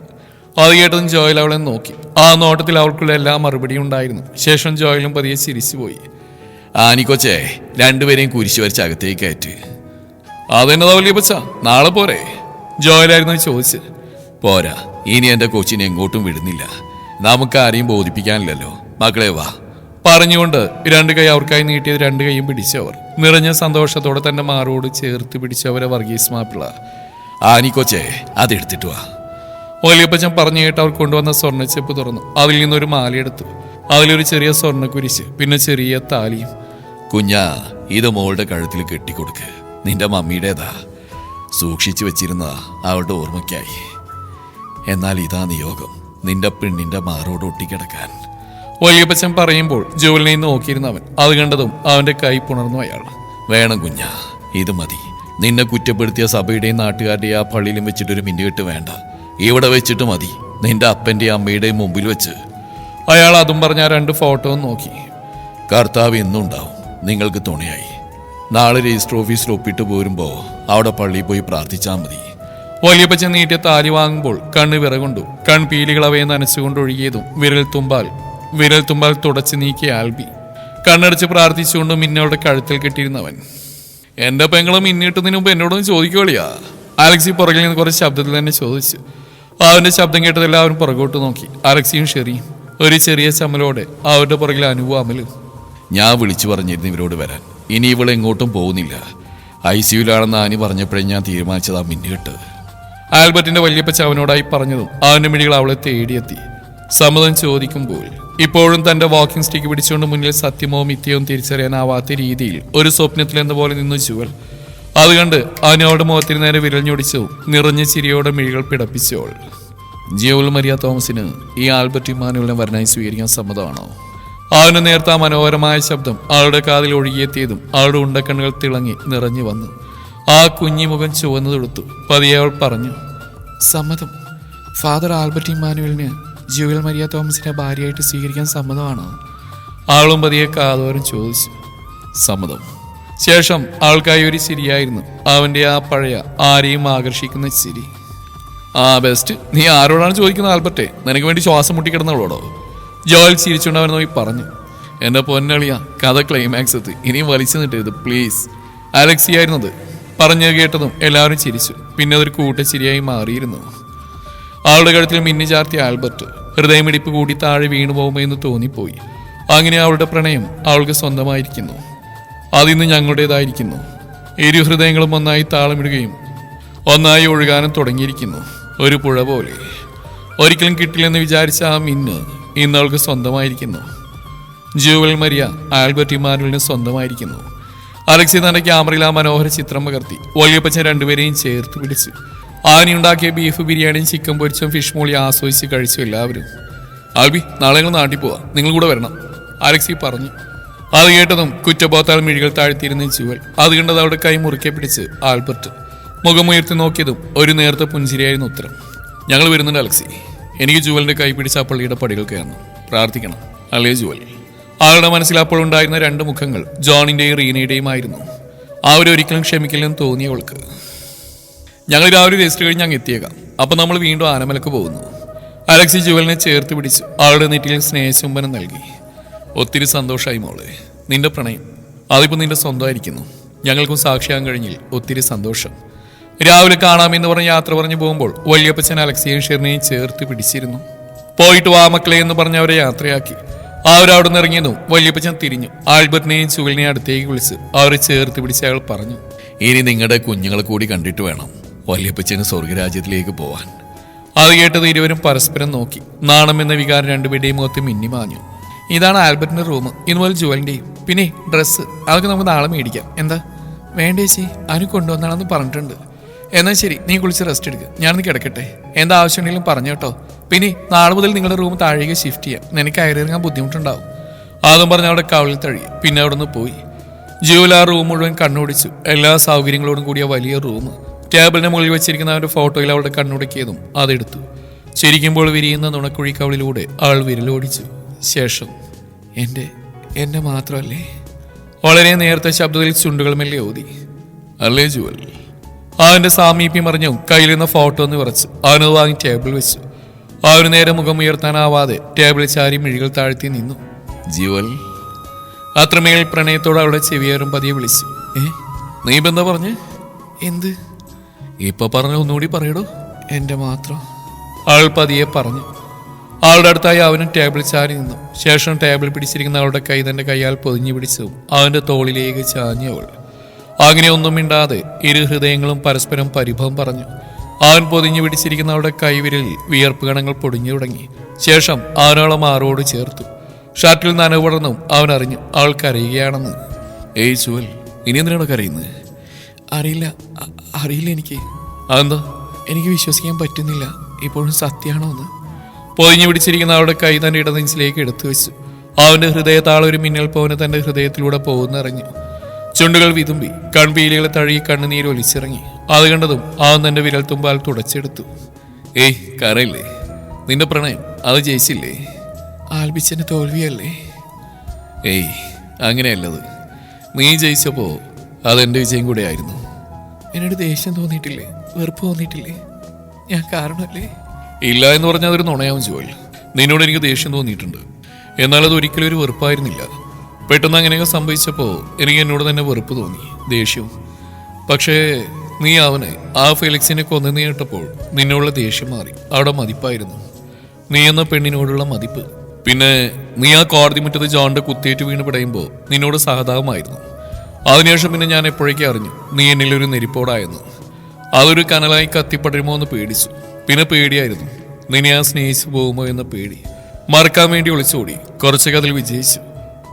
[SPEAKER 1] അത് കേട്ടതും ജോയിൽ അവളെ നോക്കി. ആ നോട്ടത്തിൽ അവൾക്കുള്ള എല്ലാ മറുപടിയും ഉണ്ടായിരുന്നു. ശേഷം ജോയിലും പതിയെ ചിരിച്ചുപോയി. ആനിക്കൊച്ചേ, രണ്ടുപേരെയും കുരിശു വരച്ച് അകത്തേക്ക് കയറ്റ്. അതെന്നതാ വലിയ പച്ച, നാളെ പോരെ? ജോയിലായിരുന്നു ചോദിച്ച്. പോരാ, ഇനി എന്റെ കൊച്ചിനെ എങ്ങോട്ടും വിടുന്നില്ല. നമുക്ക് ആരെയും ബോധിപ്പിക്കാനില്ലല്ലോ. മക്കളെ വാ. പറഞ്ഞുകൊണ്ട് രണ്ട് കൈ അവർക്കായി നീട്ടിയത് രണ്ട് കൈയും പിടിച്ചവർ നിറഞ്ഞ സന്തോഷത്തോടെ തന്നെ മാറോട് ചേർത്ത് പിടിച്ചവരെ വർഗീസ് മാപ്പിള. ആനിക്കൊച്ചേ, അതെടുത്തിട്ട് വാ. വലിയപ്പച്ചൻ പറഞ്ഞു കേട്ട് അവർ കൊണ്ടുവന്ന സ്വർണ്ണച്ചെപ്പ് തുറന്നു. അതിൽ നിന്നൊരു മാലയെടുത്തു. അതിലൊരു ചെറിയ സ്വർണ്ണക്കുരിശ്, പിന്നെ ചെറിയ താലിയും. കുഞ്ഞാ, ഇത് മോളുടെ കഴുത്തിൽ കെട്ടിക്കൊടുക്ക്. നിന്റെ മമ്മിയുടേതാ, സൂക്ഷിച്ചു വെച്ചിരുന്ന അവളുടെ ഓർമ്മയ്ക്കായി. എന്നാൽ ഇതാ നിയോഗം, നിന്റെ പെണ്ണിന്റെ മാറോട് ഒട്ടിക്കിടക്കാൻ. വലിയപ്പച്ചൻ പറയുമ്പോൾ ജോലിനെ നോക്കിയിരുന്നവൻ അത് കണ്ടതും അവന്റെ കൈ പുണർന്നു അയാൾ. വേണം കുഞ്ഞാ, ഇത് മതി. നിന്നെ കുറ്റപ്പെടുത്തിയ സഭയുടെയും നാട്ടുകാരുടെയും ആ പള്ളിയിലും വെച്ചിട്ടൊരു മിന്നുകെട്ട് വേണ്ട. ഇവിടെ വെച്ചിട്ട് മതി, നിന്റെ അപ്പന്റെയും അമ്മയുടെയും മുമ്പിൽ വെച്ച്. അയാൾ അതും പറഞ്ഞ ആ രണ്ട് ഫോട്ടോയും നോക്കി. കർത്താവ് എന്നുണ്ടാവും നിങ്ങൾക്ക് തുണയായി. നാളെ രജിസ്റ്റർ ഓഫീസിൽ ഒപ്പിട്ട് പോരുമ്പോ അവിടെ പള്ളിയിൽ പോയി പ്രാർത്ഥിച്ചാൽ മതി. വലിയപ്പച്ചൻ നീട്ടിയ താലി വാങ്ങുമ്പോൾ കണ്ണ് വിറകൊണ്ടു. കൺപീലികൾ അവയെ നനച്ചുകൊണ്ട് ഒഴുകിയതും വിരൽ തുമ്പാൽ തുടച്ചു നീക്കിയ ആൽബി. കണ്ണടച്ച് പ്രാർത്ഥിച്ചുകൊണ്ട് മിന്നവളുടെ കഴുത്തിൽ കെട്ടിയിരുന്നവൻ. എന്റെ പെങ്ങളും മിന്നിട്ടുന്നതിന് മുമ്പ് എന്നോടൊന്ന് ചോദിക്കുവളിയാ. അലക്സി പുറകിൽ നിന്ന് കുറച്ച് ശബ്ദത്തിൽ തന്നെ ചോദിച്ചു. അവന്റെ ശബ്ദം കേട്ടതെല്ലാം അവൻ പുറകോട്ട് നോക്കി. അലക്സിയും ഷെറിയും ഒരു ചെറിയ ചമ്മലോടെ അവരുടെ പുറകിൽ അനുവും അമലും.
[SPEAKER 2] ഞാൻ വിളിച്ചു പറഞ്ഞിരുന്നു ഇവരോട് വരാൻ. ഇനി ഇവൾ എങ്ങോട്ടും പോകുന്നില്ല. ICUലാണെന്ന് ആനി പറഞ്ഞപ്പോഴേ ഞാൻ തീരുമാനിച്ചതാ മിന്നുകെട്ട്.
[SPEAKER 1] ആൽബർട്ടിന്റെ വല്യപ്പച്ച അവനോടായി പറഞ്ഞതും അവന്റെ മിഴികൾ അവളെ തേടിയെത്തി. സമ്മതം ചോദിക്കുമ്പോൾ ഇപ്പോഴും തന്റെ വാക്കിംഗ് സ്റ്റിക്ക് പിടിച്ചുകൊണ്ട് മുന്നിൽ സത്യമോ മിഥ്യവും തിരിച്ചറിയാനാവാത്ത രീതിയിൽ ഒരു സ്വപ്നത്തിലെന്ന പോലെ നിന്നു ജുവൽ. അത് കണ്ട് അവനവളുടെ മുഖത്തിന് നേരെ വിരൽ ഞൊടിച്ചു നിറഞ്ഞ ചിരിയോടെ മിഴികൾ പിടപ്പിച്ചോൾ. ജോയൽ മരിയ തോമസിന് ഈ ആൽബർട്ട് ഇമ്മാനുവലിനെ വരനായി സ്വീകരിക്കാൻ സമ്മതമാണോ? അവന് നേർത്ത ആ മനോഹരമായ ശബ്ദം അവളുടെ കാതിൽ ഒഴുകിയെത്തിയതും അവളുടെ ഉണ്ടക്കണ്ണുകൾ തിളങ്ങി നിറഞ്ഞു വന്നു. ആ കുഞ്ഞിമുഖം ചുവന്നു തൊടുത്തു. പതിയെ അവൾ പറഞ്ഞു, സമ്മതം. ഫാദർ ആൽബർട്ട് ഇമ്മാനുവലിന് ജോയൽ മരിയ തോമസിനെ ഭാര്യയായിട്ട് സ്വീകരിക്കാൻ സമ്മതമാണോ? അവളും പതിയെ കാതോരം ചോദിച്ചു.
[SPEAKER 2] സമ്മതം.
[SPEAKER 1] ശേഷം ആൾക്കായി ഒരു ചിരിയായിരുന്നു. അവന്റെ ആ പഴയ ആരെയും ആകർഷിക്കുന്ന ചിരി. ആ ബെസ്റ്റ്. നീ ആരോടാണ് ചോദിക്കുന്നത് ആൽബർട്ടെ? നിനക്ക് വേണ്ടി ശ്വാസം മുട്ടിക്കിടന്നവളോടോ? ജോയൽ ചിരിച്ചുകൊണ്ട് അവൻ നോക്കി പറഞ്ഞു. എന്റെ പൊന്നളിയ, കഥ ക്ലൈമാക്സ് എത്തി. ഇനിയും വലിച്ചു നിട്ടരുത് പ്ലീസ്. അലക്സിയായിരുന്നത്. പറഞ്ഞു കേട്ടതും എല്ലാവരും ചിരിച്ചു. പിന്നെ അതൊരു കൂട്ടച്ചിരിയായി മാറിയിരുന്നു. അവളുടെ കഴുത്തിൽ മിന്നി ചാർത്തിയ ആൽബർട്ട് ഹൃദയമിടിപ്പ് കൂടി താഴെ വീണു പോകുമോ എന്ന് തോന്നിപ്പോയി. അങ്ങനെ അവളുടെ പ്രണയം അവൾക്ക് സ്വന്തമായിരിക്കുന്നു. അതിന്ന് ഞങ്ങളുടേതായിരിക്കുന്നു. ഇരു ഹൃദയങ്ങളും ഒന്നായി താളമിടുകയും ഒന്നായി ഒഴുകാനും തുടങ്ങിയിരിക്കുന്നു. ഒരു പുഴ പോലെ. ഒരിക്കലും കിട്ടില്ലെന്ന് വിചാരിച്ച ആ മിന്ന് ഇന്ന് അവൾക്ക് സ്വന്തമായിരിക്കുന്നു. ജോവൽ മരിയ ആൽബർട്ട് ഇമ്മാനുവലിന് സ്വന്തമായിരിക്കുന്നു. അലക്സി തന്റെ ക്യാമറയിൽ ആ മനോഹര ചിത്രം പകർത്തി വല്യപ്പച്ചൻ രണ്ടുപേരെയും ചേർത്ത് പിടിച്ചു. ആനിയുണ്ടാക്കിയ ബീഫ് ബിരിയാണിയും ചിക്കൻ പൊരിച്ചും ഫിഷ് മോളി ആസ്വദിച്ച് കഴിച്ചു എല്ലാവരും. ആൽബി, നാളെ ഞങ്ങൾ നാട്ടിൽ പോവാ, നിങ്ങൾ കൂടെ വരണം, അലക്സി പറഞ്ഞു. അത് കേട്ടതും കുറ്റബോധത്താൽ മിഴികൾ താഴ്ത്തിയിരുന്ന ജുവൽ. അത് കണ്ടത് അവിടെ കൈ മുറുക്കെ പിടിച്ച് ആൽബർട്ട് മുഖമുയർത്തി നോക്കിയതും ഒരു നേരത്തെ പുഞ്ചിരിയായിരുന്നു ഉത്തരം. ഞങ്ങൾ വരുന്നുണ്ട് അലക്സി. എനിക്ക് ജുവലിന്റെ കൈ പിടിച്ച ആ പള്ളിയുടെ പടികൾ കയറണം. പ്രാർത്ഥിക്കണം, അല്ലേ ജുവൽ? ആളുടെ മനസ്സിൽ അപ്പോഴുണ്ടായിരുന്ന രണ്ട് മുഖങ്ങൾ ജോണിന്റെയും റീനയുടെയും ആയിരുന്നു. അവരൊരിക്കലും ക്ഷമിക്കില്ലെന്ന് തോന്നിയവൾക്ക്. ഞങ്ങൾ രാവിലെ രജിസ്റ്റർ കഴിഞ്ഞ് അങ്ങ് എത്തിയേക്കാം. അപ്പൊ നമ്മൾ വീണ്ടും ആനമലക്ക് പോകുന്നു. അലക്സി ജുവലിനെ ചേർത്ത് പിടിച്ചു അവളുടെ നെറ്റിയിൽ സ്നേഹചുംബനം നൽകി. ഒത്തിരി സന്തോഷമായി മോളെ. നിന്റെ പ്രണയം അതിപ്പോ നിന്റെ സ്വന്തമായിരിക്കുന്നു. ഞങ്ങൾക്കും സാക്ഷിയാകാൻ കഴിഞ്ഞിൽ ഒത്തിരി സന്തോഷം. രാവിലെ കാണാമെന്ന് പറഞ്ഞ് യാത്ര പറഞ്ഞു പോകുമ്പോൾ വല്യപ്പച്ചൻ അലക്സിയെയും ഷെറിനെയും ചേർത്ത് പിടിച്ചിരുന്നു. പോയിട്ട് വാ മക്കളെ എന്ന് പറഞ്ഞ് അവരെ യാത്രയാക്കി. അവരവിടെ നിന്ന് ഇറങ്ങിയതും വല്യപ്പച്ചൻ തിരിഞ്ഞു ആൽബർട്ടിനെയും ചുവലിനെയും അടുത്തേക്ക് വിളിച്ച് അവരെ ചേർത്ത് പിടിച്ച് അയാൾ പറഞ്ഞു,
[SPEAKER 2] ഇനി നിങ്ങളുടെ കുഞ്ഞുങ്ങളെ കൂടി കണ്ടിട്ട് വേണം വല്യപ്പച്ചന് സ്വർഗരാജ്യത്തിലേക്ക് പോവാൻ.
[SPEAKER 1] അത് കേട്ടത് ഇരുവരും പരസ്പരം നോക്കി. നാണം എന്ന വികാരം രണ്ടുപേരുടെയും മുഖത്ത് മിന്നിമാഞ്ഞു. ഇതാണ് ആൽബർട്ടിന്റെ റൂം, ഇതുപോലെ ജുവലിന്റെയും. പിന്നെ ഡ്രസ്സ് അതൊക്കെ നമുക്ക് നാളെ മേടിക്കാം. എന്താ വേണ്ട ചേച്ചി, അതിന് കൊണ്ടുവന്നാണെന്ന് പറഞ്ഞിട്ടുണ്ട്. എന്നാൽ ശരി, നീ കുളിച്ച് റെസ്റ്റ് എടുക്കുക, ഞാനൊന്ന് കിടക്കട്ടെ. എന്താ ആവശ്യമുണ്ടെങ്കിലും പറഞ്ഞു കേട്ടോ. പിന്നെ നാളെ മുതൽ നിങ്ങളുടെ റൂം താഴേക്ക് ഷിഫ്റ്റ് ചെയ്യാം, നിനക്ക് കയറിയിറങ്ങാൻ ബുദ്ധിമുട്ടുണ്ടാവും. അതും പറഞ്ഞ് അവിടെ കവളിൽ തഴുകി. പിന്നെ അവിടെ നിന്ന് പോയി. ജുവൽ ആ റൂം മുഴുവൻ കണ്ണുപിടിച്ചു. എല്ലാ സൗകര്യങ്ങളോടും കൂടിയ വലിയ റൂം. ടേബിളിന് മുകളിൽ വെച്ചിരിക്കുന്ന അവരുടെ ഫോട്ടോയിൽ അവളുടെ കണ്ണുടക്കിയതും അതെടുത്തു. ചിരിക്കുമ്പോൾ വിരിയുന്ന നുണക്കുഴി കവളിലൂടെ അവൾ വിരലോടിച്ചു. ശേഷം എന്റെ മാത്രമല്ലേ? വളരെ നേരത്തെ ശബ്ദത്തിൽ ചുണ്ടുകൾ മെല്ലെ ഓതി. അല്ലേ ജുവൽ? അവന്റെ സാമീപ്യം അറിഞ്ഞു കയ്യിലിരുന്ന ഫോട്ടോ ഒന്ന് വിറച്ചു. അവനത് വാങ്ങി ടേബിളിൽ വെച്ചു. അവന് നേരെ മുഖം ഉയർത്താനാവാതെ ടേബിളിൽ ചാരി മിഴികൾ താഴ്ത്തി നിന്നു.
[SPEAKER 2] ജുവൽ?
[SPEAKER 1] അത്രമേൽ പ്രണയത്തോടെ അവളുടെ ചെവിയേറും പതിയെ വിളിച്ചു. നീ ഇപ്പം എന്താ പറഞ്ഞേ? എന്ത്?
[SPEAKER 2] ഇപ്പൊ പറഞ്ഞ ഒന്നുകൂടി പറയടോ.
[SPEAKER 1] എന്റെ മാത്രം, അവൾ പതിയെ പറഞ്ഞു. അവളുടെ അടുത്തായി അവനും ടേബിൾ ചാരി നിന്നു. ശേഷം ടേബിൾ പിടിച്ചിരിക്കുന്ന അവളുടെ കൈ തന്റെ കൈയാൽ പൊതിഞ്ഞു പിടിച്ചു അവന്റെ തോളിലേക്ക് ചാഞ്ഞു അവൾ. അങ്ങനെ ഒന്നും മിണ്ടാതെ ഇരു ഹൃദയങ്ങളും പരസ്പരം പരിഭവം പറഞ്ഞു. അവൻ പൊതിഞ്ഞു പിടിച്ചിരിക്കുന്ന അവളുടെ കൈവിരലിൽ വിയർപ്പ് കണങ്ങൾ പൊടിഞ്ഞു തുടങ്ങി. ശേഷം അവനവളെ മാറോട് ചേർത്തു. ഷർട്ടിൽ നനവ് പടർന്നും അവൻ അറിഞ്ഞു അവൾ കരയുകയാണെന്ന്.
[SPEAKER 2] ഏയ് ജുവൽ, ഇനി എന്തിനാണ് കരയുന്നത്?
[SPEAKER 1] അറിയില്ല എനിക്ക്.
[SPEAKER 2] അതെന്താ?
[SPEAKER 1] എനിക്ക് വിശ്വസിക്കാൻ പറ്റുന്നില്ല ഇപ്പോഴും സത്യമാണോ എന്ന്. പൊതിഞ്ഞു പിടിച്ചിരിക്കുന്ന അവളുടെ കൈ തന്റെ ഇടനെഞ്ചിലേക്ക് എടുത്തു വെച്ചു. അവന്റെ ഹൃദയത്താളം ഒരു മിന്നൽ പോവന് തന്റെ ഹൃദയത്തിലൂടെ പോകുന്നറിഞ്ഞു. ചുണ്ടുകൾ വിതുമ്പി, കൺപീലികളെ തഴുകി കണ്ണുനീര് ഒലിച്ചിറങ്ങി. അത് കണ്ടതും അവൻ തന്റെ വിരൽ തുമ്പാൽ തുടച്ചെടുത്തു.
[SPEAKER 2] ഏയ് കരയില്ലേ? നിന്റെ പ്രണയം അത് ജയിച്ചില്ലേ?
[SPEAKER 1] ആൽബിച്ചന്റെ തോൽവിയല്ലേ?
[SPEAKER 2] ഏയ് അങ്ങനെയല്ലത്. നീ ജയിച്ചപ്പോ അതെന്റെ വിജയം കൂടെ ആയിരുന്നു.
[SPEAKER 1] എന്നോട് ദേഷ്യം തോന്നിയിട്ടില്ലേ? വെറുപ്പ് തോന്നിയിട്ടില്ലേ? ഞാൻ കാരണമല്ലേ?
[SPEAKER 2] ഇല്ല എന്ന് പറഞ്ഞാൽ അതൊരു നുണയാവും ജോൽ. നിന്നോട് എനിക്ക് ദേഷ്യം തോന്നിയിട്ടുണ്ട്. എന്നാൽ അത് ഒരിക്കലും ഒരു വെറുപ്പായിരുന്നില്ല. പെട്ടെന്ന് അങ്ങനെയൊക്കെ സംഭവിച്ചപ്പോൾ എനിക്ക് എന്നോട് തന്നെ വെറുപ്പ് തോന്നി, ദേഷ്യവും. പക്ഷേ
[SPEAKER 1] നീ അവനെ ആ ഫെലിക്സിനെ കൊന്നു കേട്ടപ്പോൾ നിന്നുള്ള ദേഷ്യം മാറി. അവിടെ മതിപ്പായിരുന്നു. നീ എന്ന പെണ്ണിനോടുള്ള മതിപ്പ്. പിന്നെ നീ ആ കോടതി മുറ്റത്ത് ജോണിന്റെ കുത്തേറ്റ് വീണ് പിടയുമ്പോൾ നിന്നോട് സഹതാപമായിരുന്നു. അതിനുശേഷം പിന്നെ ഞാൻ എപ്പോഴേക്കും അറിഞ്ഞു നീ എന്നിലൊരു നെരിപ്പോടായെന്ന്. അതൊരു കനലായി കത്തിപ്പടരുമോ എന്ന് പേടിച്ചു. പിന്നെ പേടിയായിരുന്നു നിന്നെ ഞാൻ സ്നേഹിച്ചു പോകുമോ എന്ന പേടി. മറക്കാൻ വേണ്ടി ഒളിച്ചോടി. കുറച്ചൊക്കെ അതിൽ വിജയിച്ചു.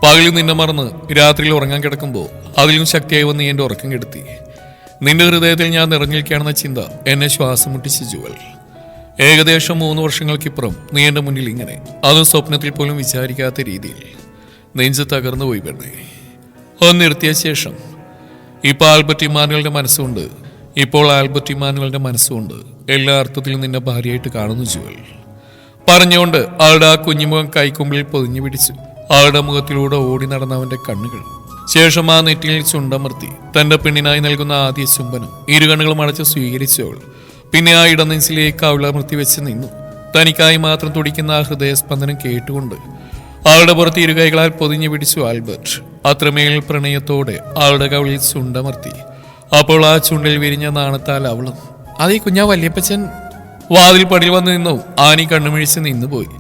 [SPEAKER 1] പകലിൽ നിന്നെ മറന്ന് രാത്രിയിൽ ഉറങ്ങാൻ കിടക്കുമ്പോൾ അതിലും ശക്തിയായി വന്ന് നീ എൻ്റെ ഉറക്കം കെടുത്തി. നിന്റെ ഹൃദയത്തിൽ ഞാൻ നിറഞ്ഞിരിക്കുകയാണെന്ന ചിന്ത എന്നെ ശ്വാസം മുട്ടിച്ച് ജുവൽ. ഏകദേശം 3 വർഷങ്ങൾക്കിപ്പുറം നീ എൻ്റെ മുന്നിൽ ഇങ്ങനെ, അതും സ്വപ്നത്തിൽ പോലും വിചാരിക്കാത്ത രീതിയിൽ. നെഞ്ച് തകർന്നു പോയി പെണ്ണേ. ഒന്ന് നിർത്തിയ ശേഷം ഇപ്പോൾ ആൽബർട്ട് ഇമാനുവലിന്റെ മനസ്സുകൊണ്ട് എല്ലാ അർത്ഥത്തിലും നിന്നെ ഭാര്യയായിട്ട് കാണുന്നു ജുവൽ. പറഞ്ഞുകൊണ്ട് അവളുടെ ആ കുഞ്ഞുമുഖം കൈക്കുമ്പിളിൽ പൊതിഞ്ഞു പിടിച്ചു. അവളുടെ മുഖത്തിലൂടെ ഓടി നടന്ന അവന്റെ കണ്ണുകൾ. ശേഷം ആ നെറ്റിയിൽ ചുണ്ടമർത്തി തന്റെ പെണ്ണിനായി നൽകുന്ന ആദ്യ ചുംബനം ഇരുകണ്ണുകളും അടച്ച് സ്വീകരിച്ചവൾ പിന്നെ ആ ഇടനെഞ്ചിലേക്ക് അവളമർത്തി വെച്ച് നിന്നു. തനിക്കായി മാത്രം തുടിക്കുന്ന ആ ഹൃദയസ്പന്ദനം കേട്ടുകൊണ്ട് അവളുടെ പുറത്ത് ഇരുകൈകളാൽ പൊതിഞ്ഞു പിടിച്ചു ആൽബർട്ട്. അത്രമേൽ പ്രണയത്തോടെ അവളുടെ കവിളിൽ ചുണ്ടമർത്തി. അപ്പോൾ ആ ചുണ്ടിൽ വിരിഞ്ഞ നാണത്താൽ അവളും അതേ കുഞ്ഞാ വല്യപ്പച്ചൻ വാതിൽ പടിയിൽ വന്ന് നിന്നു. ആനി കണ്ണുമിഴിച്ച് നിന്നുപോയി.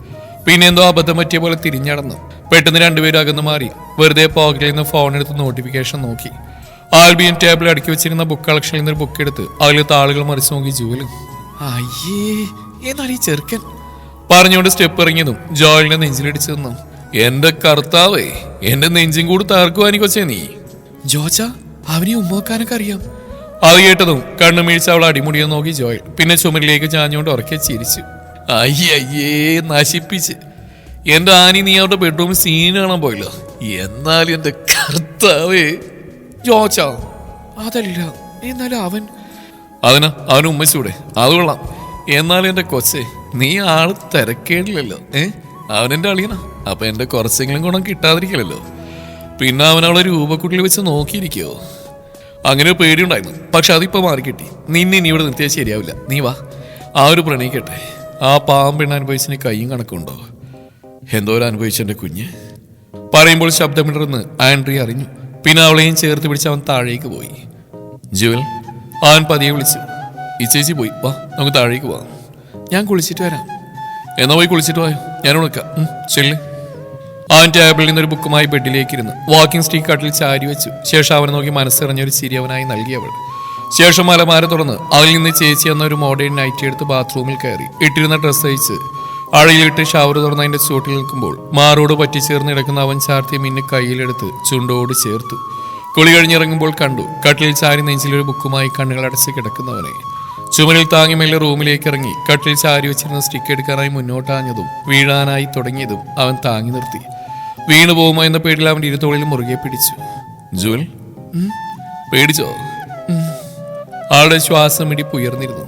[SPEAKER 1] പിന്നെ എന്തോ അബദ്ധം പറ്റിയ പോലെ തിരിഞ്ഞടന്നു. പെട്ടെന്ന് രണ്ടുപേരും അകന്നു മാറി. വെറുതെ പോക്കറ്റിൽ നിന്ന് ഫോൺ എടുത്ത് നോട്ടിഫിക്കേഷൻ നോക്കി. ആൽബിയൻ ടേബിൾ അടുക്കി വെച്ചിരുന്ന ബുക്ക് കളക്ഷനിൽ നിന്നൊരു ബുക്ക് എടുത്ത് അതിൽ താളുകൾ മറിച്ച് നോക്കി ജൂവലും. അയ്യേ എന്നാണ് ഈ ചെറുക്കൻ പറഞ്ഞുകൊണ്ട് സ്റ്റെപ്പ് ഇറങ്ങിയതും ജോയലിന്റെ നെഞ്ചിലിടിച്ചു നിന്നു. എന്റെ കർത്താവേ, എന്റെ നെഞ്ചും കൂടി തകർക്കുവാനി കൊച്ചേ നീ. ജോച്ച അവനെ ഉമ്മക്കാനൊക്കെ അറിയാം. അത് കേട്ടതും കണ്ണുമീഴ്ച അവൾ അടിമുടിയെ നോക്കി ജോയൽ. പിന്നെ ചുമരിലേക്ക് ചാഞ്ഞുകൊണ്ട് ഉറക്കെ ചിരിച്ചു. അയ്യേ നശിപ്പിച്ച് എന്റെ ആനി, നീ അവരുടെ ബെഡ്റൂമിൽ സീൻ കാണാൻ പോയില്ല. എന്നാലും എന്റെ കർത്താവേ. ജോച്ച അതല്ല, എന്നാലും അവന് ഉമ്മച്ചൂടെ, അത് കൊള്ളാം. എന്നാലും എന്റെ കൊച്ചേ, നീ ആള് തിരക്കേണ്ടില്ലല്ലോ. അവനെന്റെ അളിയനാ. അപ്പൊ എന്റെ കുറച്ചെങ്കിലും ഗുണം കിട്ടാതിരിക്കില്ലല്ലോ. പിന്നെ അവനവളെ രൂപക്കുട്ടിൽ വെച്ച് നോക്കിയിരിക്കോ? അങ്ങനെ പേടിയുണ്ടായിരുന്നു. പക്ഷെ അതിപ്പോ മാറിക്കിട്ടി. നിന്നെ ഇനി ഇവിടെ നിർത്തിയാൽ ശരിയാവില്ല. നീ വാ, ആ ഒരു പ്രണയിക്കട്ടെ. ആ പാമ്പിണ്ണ അനുഭവിച്ചതിന് കയ്യും കണക്കുണ്ടോ? എന്തോരം അനുഭവിച്ചെന്റെ കുഞ്ഞ്. പറയുമ്പോൾ ശബ്ദമിടർന്ന് ആൻഡ്രി അറിഞ്ഞു. പിന്നെ അവളെയും ചേർത്ത് പിടിച്ച് അവൻ താഴേക്ക് പോയി. ജുവൽ അവൻ പതിയെ വിളിച്ചു. ഈ ചേച്ചി പോയി, വാ നമുക്ക് താഴേക്ക് പോവാം. ഞാൻ കുളിച്ചിട്ട് വരാം. എന്നാ പോയി കുളിച്ചിട്ട് പോയോ, ഞാൻ ഉണക്കാം. ചെല്ല്. അവൻ ടേബിളിൽ നിന്നൊരു ബുക്കുമായി ബെഡിലേക്ക് ഇരുന്ന് വാക്കിംഗ് സ്റ്റിക്ക് കട്ടിൽ ചാരി വെച്ചു. ശേഷം അവനെ നോക്കി മനസ്സറിഞ്ഞൊരു ചിരി അവനായി നൽകിയവൾ. ശേഷം മലമാര തുറന്ന് അതിൽ നിന്ന് ചേച്ചി എന്ന ഒരു മോഡേൺ നൈറ്റി എടുത്ത് ബാത്റൂമിൽ കയറി ഇട്ടിരുന്ന ഡ്രസ്സ് അയച്ച് അഴയിലിട്ട് ഷവർ തുറന്ന് അതിന്റെ ചുവട്ടിൽ നിൽക്കുമ്പോൾ മാറോട് പറ്റിച്ചേർന്ന് കിടക്കുന്ന അവൻ ചാർത്തിയ മിന്നെ കയ്യിലെടുത്ത് ചുണ്ടോട് ചേർത്തു. കുളി കഴിഞ്ഞിറങ്ങുമ്പോൾ കണ്ടു കട്ടിൽ ചാരി നെഞ്ചിലൊരു ബുക്കുമായി കണ്ണുകൾ അടച്ച് കിടക്കുന്നവനെ. ചുമരിൽ താങ്ങി മെല്ലെ റൂമിലേക്ക് ഇറങ്ങി കട്ടിൽ ചാരി വെച്ചിരുന്ന സ്റ്റിക്ക് എടുക്കാനായി മുന്നോട്ടാഞ്ഞതും വീഴാനായി തുടങ്ങിയതും അവൻ താങ്ങി നിർത്തി. വീണു പോകുമോ എന്ന പേടിൽ അവൻ്റെ ഇരുത്തോളിൽ മുറുകെ പിടിച്ചു. ജുവൽ പേടിച്ചോ? ആളുടെ ശ്വാസമിടിപ്പ് ഉയർന്നിരുന്നു.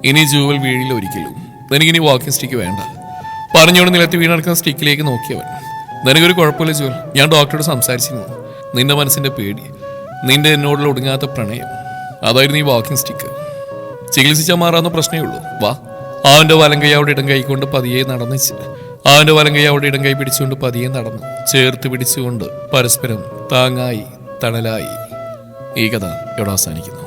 [SPEAKER 1] ഇനി ജുവൽ വീഴിൽ ഒരിക്കലും. നിനക്കിനി വാക്കിംഗ് സ്റ്റിക്ക് വേണ്ട. പറഞ്ഞുകൊണ്ട് നിലത്ത് വീണടക്കുന്ന സ്റ്റിക്കിലേക്ക് നോക്കിയവൻ. നിനക്കൊരു കുഴപ്പമില്ല ജുവൽ, ഞാൻ ഡോക്ടറോട് സംസാരിച്ചിരുന്നു. നിന്റെ മനസ്സിന്റെ പേടി, നിന്റെ എന്നോടുള്ള ഒടുങ്ങാത്ത പ്രണയം, അതായിരുന്നു ഈ വാക്കിംഗ് സ്റ്റിക്ക്. ചികിത്സിച്ചാൽ മാറാവുന്ന പ്രശ്നമേ ഉള്ളൂ. വാ. അവന്റെ വലങ്കൈ അവിടെ ഇടം കൈകൊണ്ട് പതിയെ പിടിച്ചുകൊണ്ട് പതിയെ നടന്നു. ചേർത്ത് പിടിച്ചുകൊണ്ട് പരസ്പരം താങ്ങായി തണലായി. ഈ കഥ ഇവിടെ അവസാനിക്കുന്നു.